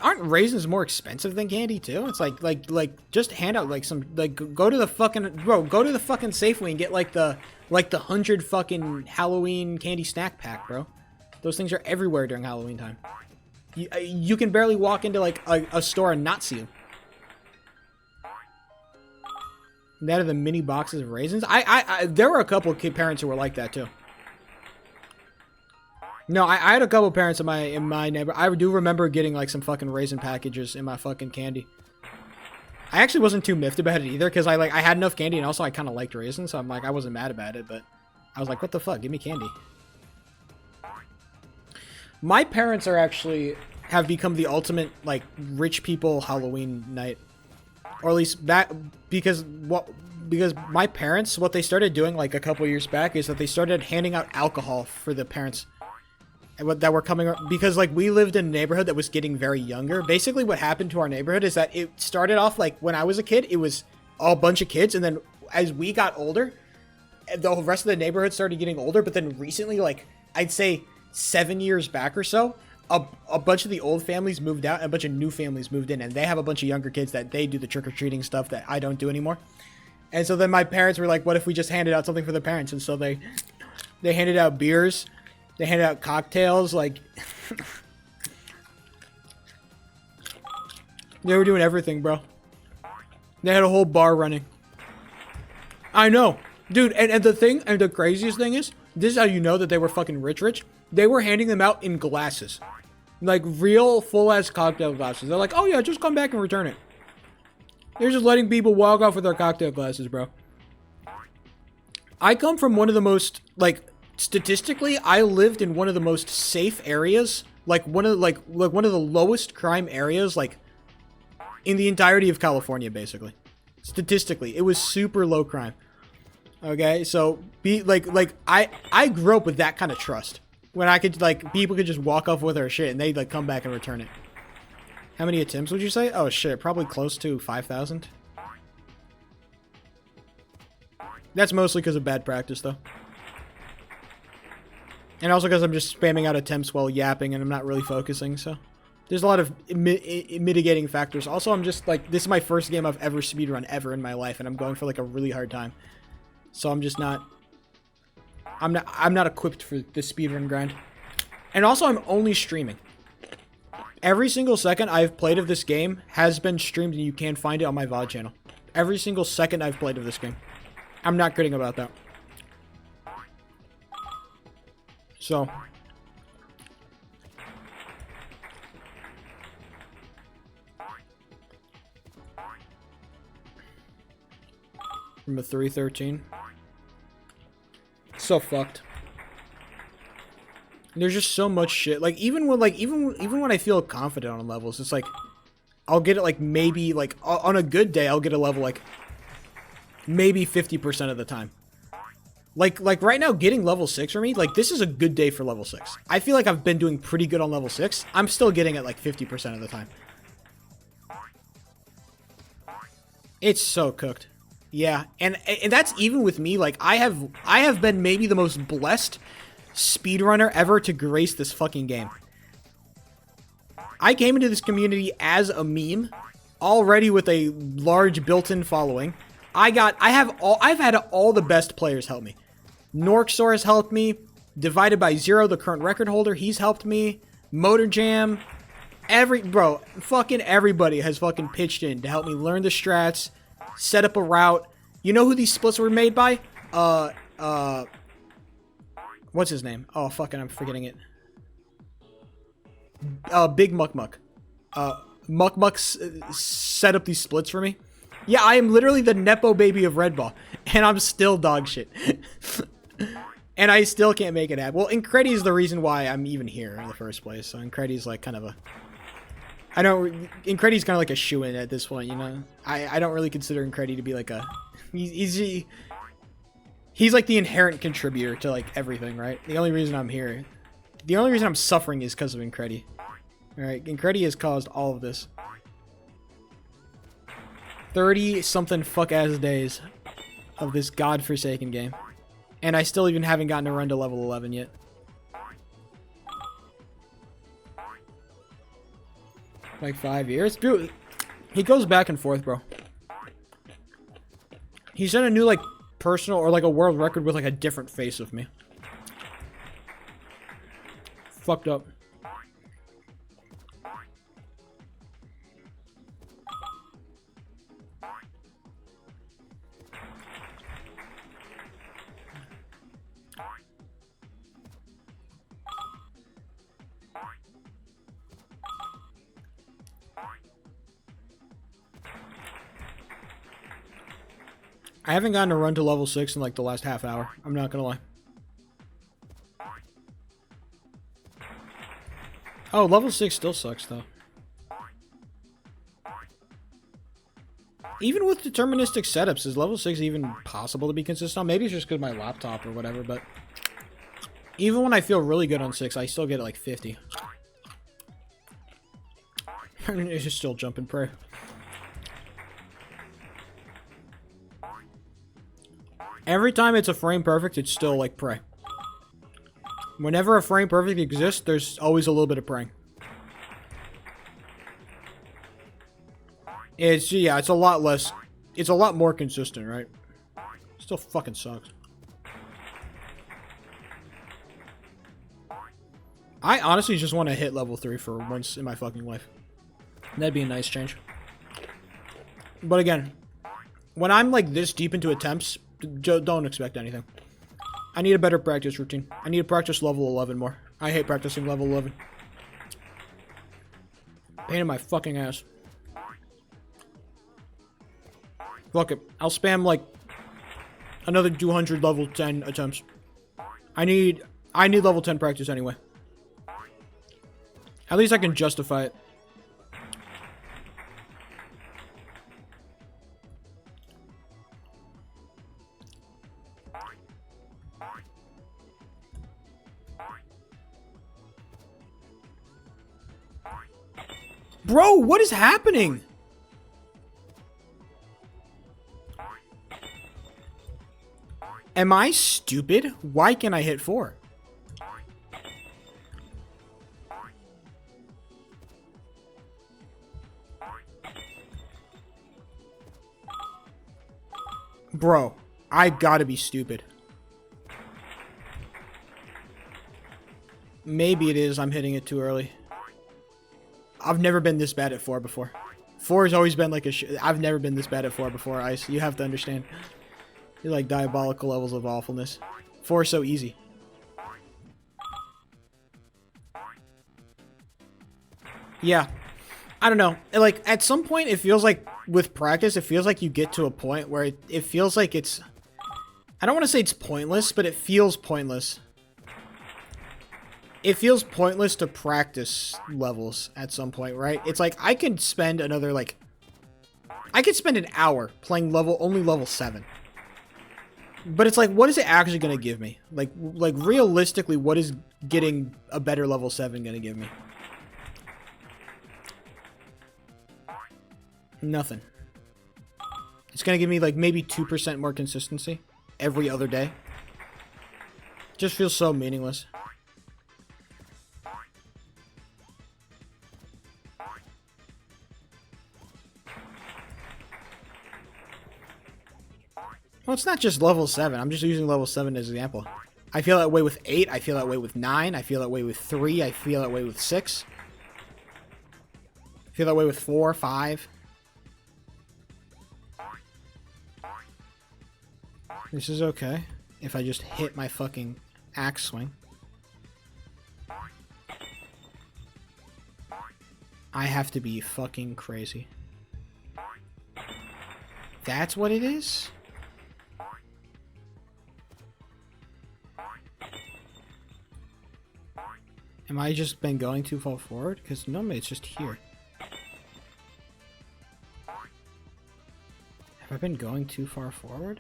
Aren't raisins more expensive than candy too? It's like just hand out like some, like, go to the fucking Safeway and get like the 100 fucking Halloween candy snack pack, bro. Those things are everywhere during Halloween time. You can barely walk into like a store and not see them. That are the mini boxes of raisins. There were a couple of parents who were like that too. No, I had a couple parents in my neighborhood. I do remember getting like some fucking raisin packages in my fucking candy. I actually wasn't too miffed about it either, because I had enough candy, and also I kind of liked raisins, so I'm like, I wasn't mad about it, but I was like, what the fuck? Give me candy. My parents are actually have become the ultimate like rich people Halloween night, or at least back because my parents, what they started doing like a couple years back is that they started handing out alcohol for the parents that were coming, because like we lived in a neighborhood that was getting very younger. Basically what happened to our neighborhood is that it started off like when I was a kid, it was a bunch of kids, and then as we got older, the rest of the neighborhood started getting older. But then recently, like I'd say 7 years back or so, a bunch of the old families moved out and a bunch of new families moved in, and they have a bunch of younger kids that they do the trick-or-treating stuff that I don't do anymore. And so then my parents were like, what if we just handed out something for the parents? And so they handed out beers, they handed out cocktails, like they were doing everything, bro. They had a whole bar running. I know, dude. And the craziest thing is, this is how you know that they were fucking rich. They were handing them out in glasses, like real full-ass cocktail glasses. They're like, oh yeah, just come back and return it. They're just letting people walk off with their cocktail glasses, bro. I come from one of the most, like, statistically, I lived in one of the most safe areas, like one of the lowest crime areas, like in the entirety of California, basically. Statistically, it was super low crime. Okay, so I grew up with that kind of trust, when I could, like, people could just walk off with their shit and they'd like come back and return it. How many attempts would you say? Oh shit, probably close to 5,000. That's mostly because of bad practice, though. And also because I'm just spamming out attempts while yapping and I'm not really focusing, so. There's a lot of mitigating factors. Also, I'm just, like, this is my first game I've ever speedrun ever in my life, and I'm going for, like, a really hard time. So I'm just not... I'm not equipped for the speedrun grind. And also, I'm only streaming. Every single second I've played of this game has been streamed, and you can find it on my VOD channel. Every single second I've played of this game. I'm not kidding about that. So... From a 313. So fucked. There's just so much shit. Like even when I feel confident on levels, it's like I'll get it like maybe like on a good day I'll get a level like maybe 50% of the time. Like right now getting level 6 for me, like this is a good day for level 6. I feel like I've been doing pretty good on level 6. I'm still getting it like 50% of the time. It's so cooked. Yeah, and that's even with me. Like I have been maybe the most blessed speedrunner ever to grace this fucking game. I came into this community as a meme, already with a large built-in following. I've had all the best players help me. Norxor has helped me. Divided by Zero, the current record holder, he's helped me. Motor Jam, fucking everybody has fucking pitched in to help me learn the strats. Set up a route. You know who these splits were made by? What's his name? Oh, fucking, I'm forgetting it. Big Muck Muck. Muck Muck set up these splits for me. Yeah, I am literally the Nepo baby of Red Ball, and I'm still dog shit. And I still can't make it happen. Well, Incredi is the reason why I'm even here in the first place. So Incredi's like kind of a... Incredi's kind of like a shoo-in at this point, you know? I don't really consider Incredi to be like a... He's like the inherent contributor to like everything, right? The only reason I'm here... The only reason I'm suffering is because of Incredi. Alright, Incredi has caused all of this. 30-something fuck-ass days of this godforsaken game. And I still even haven't gotten to run to level 11 yet. Like 5 years? Dude, he goes back and forth, bro. He set a new, like, personal or, like, a world record with, like, a different face of me. Fucked up. I haven't gotten to run to level 6 in like the last half hour. I'm not gonna lie. Oh, level 6 still sucks, though. Even with deterministic setups, is level 6 even possible to be consistent on? Maybe it's just because my laptop or whatever, but... Even when I feel really good on 6, I still get like 50. It's just still jump and pray. Every time it's a frame perfect, it's still like pray. Whenever a frame perfect exists, there's always a little bit of praying. It's a lot less. It's a lot more consistent, right? Still fucking sucks. I honestly just want to hit level 3 for once in my fucking life. That'd be a nice change. But again, when I'm like this deep into attempts, don't expect anything. I need a better practice routine. I need to practice level 11 more. I hate practicing level 11. Pain in my fucking ass. Fuck it. I'll spam like another 200 level 10 attempts. I need level 10 practice anyway. At least I can justify it. Bro, what is happening? Am I stupid? Why can't I hit 4? Bro, I gotta be stupid. Maybe it is. I'm hitting it too early. I've never been this bad at 4 before. 4 has always been like I've never been this bad at 4 before, Ice. You have to understand. You're like diabolical levels of awfulness. 4 is so easy. Yeah. I don't know. Like, at some point, it feels like, with practice, it feels like you get to a point where it feels like it's... I don't want to say it's pointless, but it feels pointless. It feels pointless to practice levels at some point, right? It's like, I could spend another, like... I could spend an hour playing only level 7. But it's like, what is it actually going to give me? Like realistically, what is getting a better level 7 going to give me? Nothing. It's going to give me like maybe 2% more consistency every other day. Just feels so meaningless. Well, it's not just level 7. I'm just using level 7 as an example. I feel that way with 8. I feel that way with 9. I feel that way with 3. I feel that way with 6. I feel that way with 4, 5. This is okay. If I just hit my fucking axe swing. I have to be fucking crazy. That's what it is? Am I just been going too far forward? Because normally it's just here. Have I been going too far forward?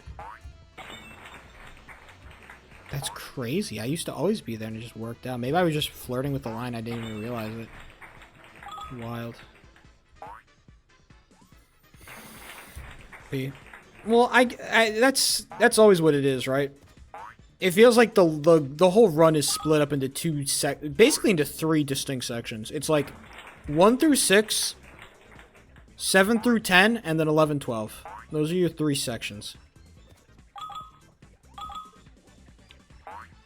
That's crazy. I used to always be there and it just worked out. Maybe I was just flirting with the line. I didn't even realize it. Wild. B. Well, that's always what it is, right? It feels like the whole run is split up into basically into 3 distinct sections. It's like 1 through 6, 7 through 10, and then 11, 12. Those are your 3 sections.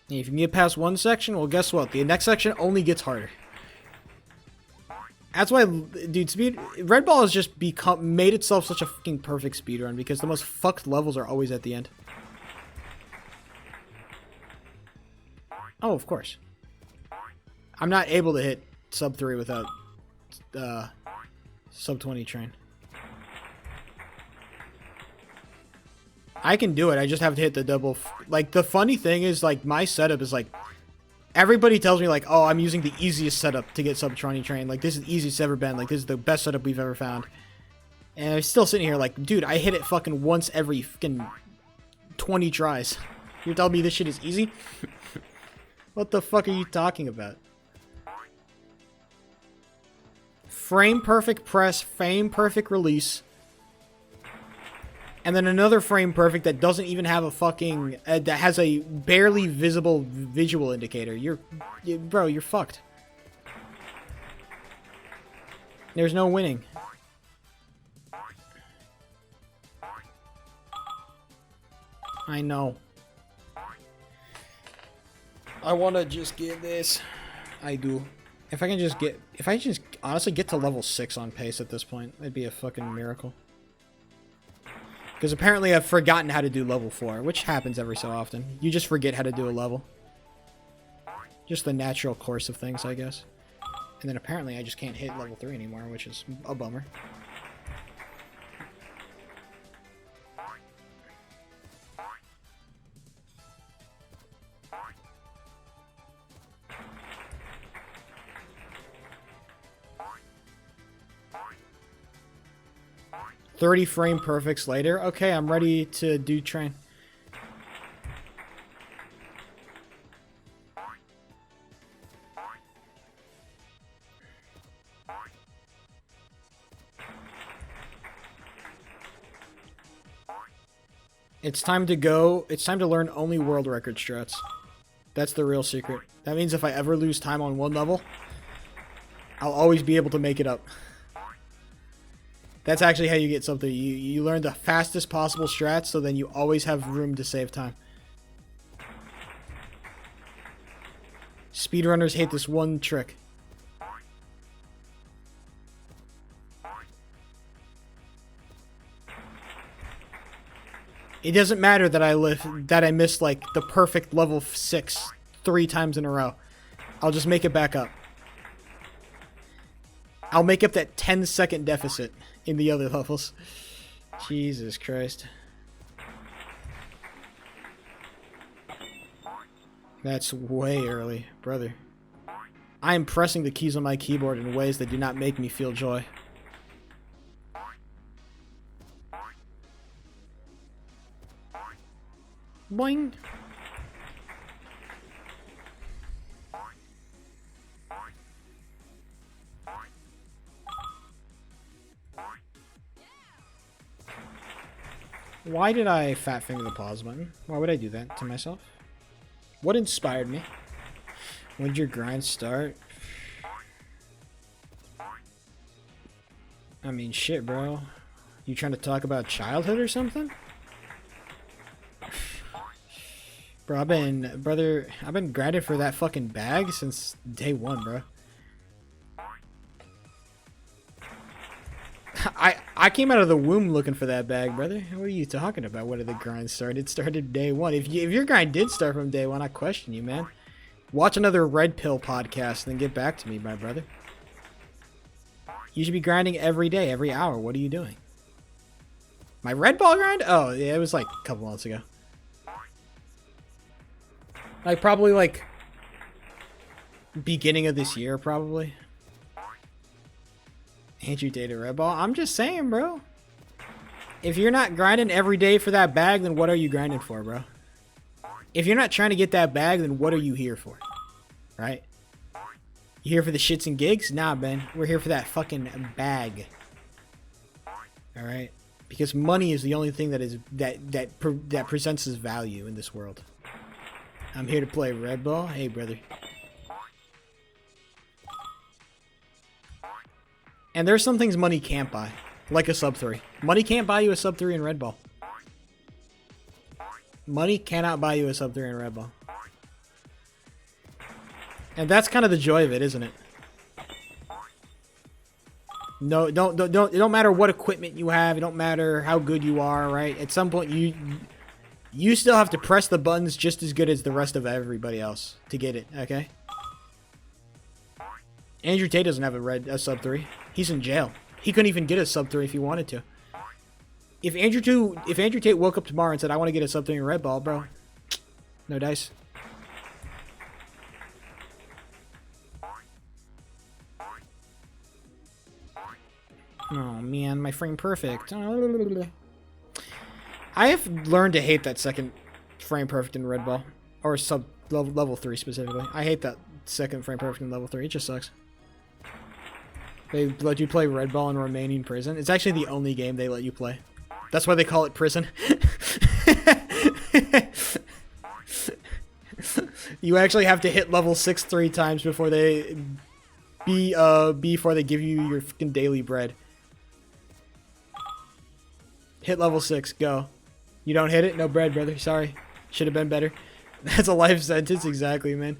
And if you can get past one section, well, guess what? The next section only gets harder. That's why, dude, Red Ball has just made itself such a fucking perfect speedrun because the most fucked levels are always at the end. Oh, of course. I'm not able to hit sub 3 without sub 20 train. I can do it. I just have to hit the double. Like, the funny thing is, like, my setup is like Everybody tells me, like, oh, I'm using the easiest setup to get Subterranean Train. Like, this is the easiest it's ever been. Like, this is the best setup we've ever found. And I'm still sitting here like, dude, I hit it fucking once every fucking 20 tries. You're telling me this shit is easy? What the fuck are you talking about? Frame perfect press, frame perfect release. And then another frame perfect that doesn't even have a fucking... that has a barely visible visual indicator. Bro, you're fucked. There's no winning. I know. I want to just get this. I do. If I can just honestly get to level 6 on pace at this point, it'd be a fucking miracle. Because apparently I've forgotten how to do level 4, which happens every so often. You just forget how to do a level. Just the natural course of things, I guess. And then apparently I just can't hit level 3 anymore, which is a bummer. $30 frame perfects later. Okay, I'm ready to do train. It's time to go. It's time to learn only world record strats. That's the real secret. That means if I ever lose time on one level, I'll always be able to make it up. That's actually how you get something. You learn the fastest possible strats, so then you always have room to save time. Speedrunners hate this one trick. It doesn't matter that I missed like the perfect level 6 3 times in a row. I'll just make it back up. I'll make up that 10-second deficit in the other levels. Jesus Christ. That's way early, brother. I am pressing the keys on my keyboard in ways that do not make me feel joy. Boing. Why did I fat finger the pause button? Why would I do that to myself? What inspired me? When did your grind start? I mean, shit, bro. You trying to talk about childhood or something? Bro, I've been grinding for that fucking bag since day 1, bro. I came out of the womb looking for that bag, brother. What are you talking about? What did the grind start? It started day 1. If your grind did start from day 1, I question you, man. Watch another Red Pill podcast and then get back to me, my brother. You should be grinding every day, every hour. What are you doing? My red ball grind? Oh, yeah, it was like a couple months ago. Like, probably like beginning of this year, probably. Andrew Data Red Ball. I'm just saying, bro. If you're not grinding every day for that bag, then what are you grinding for, bro? If you're not trying to get that bag, then what are you here for? Right? You here for the shits and gigs? Nah, man. We're here for that fucking bag. Alright? Because money is the only thing that presents as value in this world. I'm here to play Red Ball. Hey, brother. And there's some things money can't buy. Like a sub 3. Money can't buy you a sub 3 in Red Ball. Money cannot buy you a sub 3 in Red Ball. And that's kind of the joy of it, isn't it? No, it don't matter what equipment you have. It don't matter how good you are, right? At some point, you still have to press the buttons just as good as the rest of everybody else to get it, okay? Andrew Tate doesn't have a sub 3. He's in jail. He couldn't even get a sub 3 if he wanted to. If Andrew Tate woke up tomorrow and said, I want to get a sub 3 in Red Ball, bro, no dice. Oh man, my frame perfect. I have learned to hate that second frame perfect in Red Ball. Or sub level 3 specifically. I hate that second frame perfect in level 3. It just sucks. They let you play Red Ball in Romanian prison. It's actually the only game they let you play. That's why they call it prison. You actually have to hit level 6 3 times before they before they give you your fucking daily bread. Hit level 6, go. You don't hit it? No bread, brother. Sorry. Should have been better. That's a life sentence, exactly, man.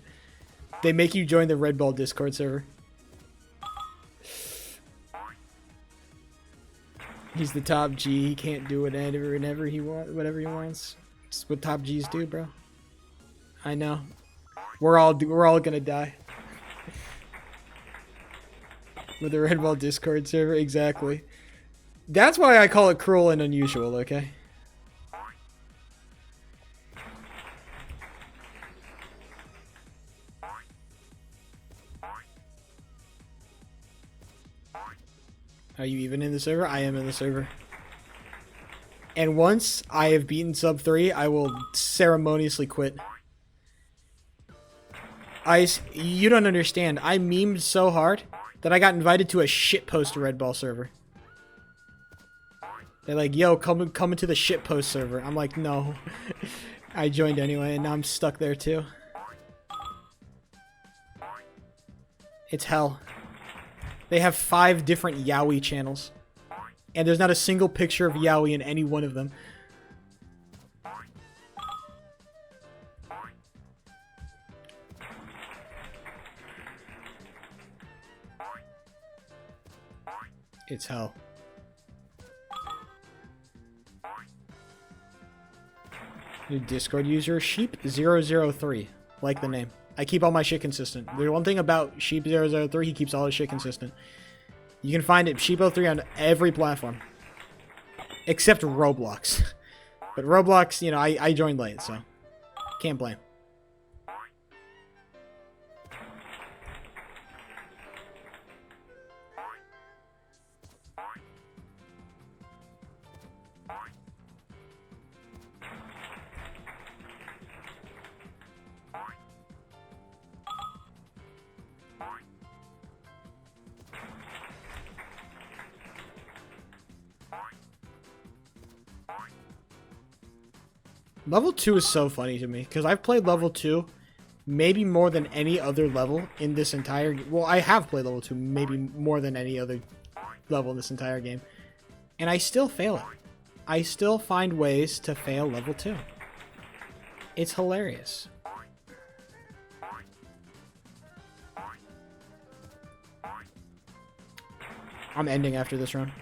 They make you join the Red Ball Discord server. He's the top G. He can't do whatever he wants. It's what top Gs do, bro. I know. We're all gonna die. With the Red Ball Discord server, exactly. That's why I call it cruel and unusual, okay? Are you even in the server? I am in the server. And once I have beaten sub 3, I will ceremoniously quit. You don't understand. I memed so hard that I got invited to a shitpost Red Ball server. They're like, yo, come into the shitpost server. I'm like, no. I joined anyway, and now I'm stuck there too. It's hell. They have 5 different Yaoi channels. And there's not a single picture of Yaoi in any one of them. It's hell. New Discord user, Sheep003. Like the name. I keep all my shit consistent. The one thing about Sheep003, he keeps all his shit consistent. You can find it, Sheep03, on every platform. Except Roblox. But Roblox, you know, I joined late, so can't blame. Level 2 is so funny to me, because I've played level 2 maybe more than any other level in this entire... Well, I have played level 2 maybe more than any other level in this entire game. And I still fail it. I still find ways to fail level 2. It's hilarious. I'm ending after this run.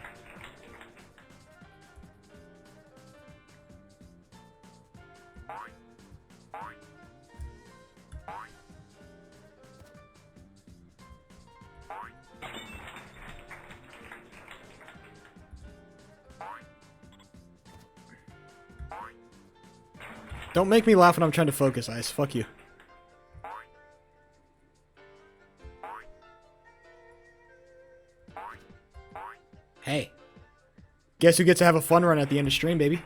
Don't make me laugh when I'm trying to focus, Ice. Fuck you. Hey. Guess who gets to have a fun run at the end of stream, baby?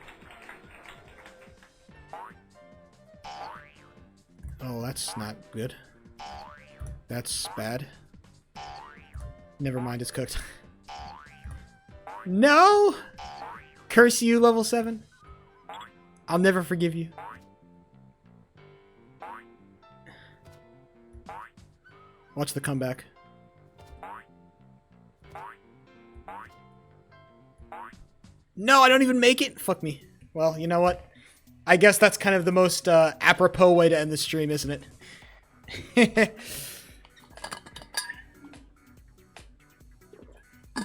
Oh, that's not good. That's bad. Never mind, it's cooked. No! Curse you, level 7. I'll never forgive you. Watch the comeback. No, I don't even make it? Fuck me. Well, you know what? I guess that's kind of the most apropos way to end the stream, isn't it?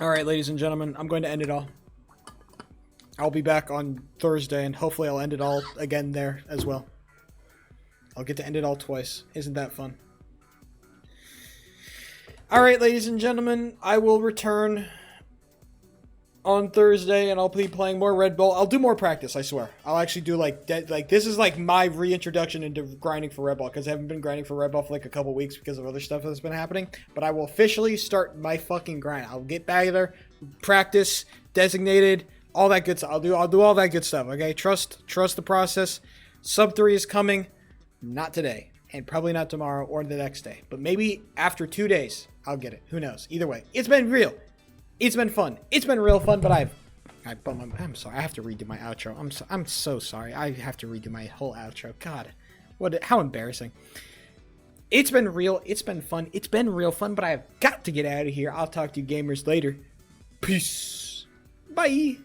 Alright, ladies and gentlemen, I'm going to end it all. I'll be back on Thursday, and hopefully I'll end it all again there as well. I'll get to end it all twice. Isn't that fun? Alright, ladies and gentlemen, I will return on Thursday, and I'll be playing more Red Bull. I'll do more practice, I swear. I'll actually do like this is like my reintroduction into grinding for Red Bull, because I haven't been grinding for Red Bull for like a couple weeks because of other stuff that's been happening. But I will officially start my fucking grind. I'll get back there, practice, designated, all that good stuff. I'll do all that good stuff. Okay, trust the process. Sub 3 is coming, not today, and probably not tomorrow or the next day, but maybe after 2 days I'll get it. Who knows? Either way, it's been real. It's been fun. It's been real fun, but I'm sorry. I have to redo my outro. I'm so sorry. I have to redo my whole outro. God, how embarrassing. It's been real. It's been fun. It's been real fun, but I've got to get out of here. I'll talk to you gamers later. Peace. Bye.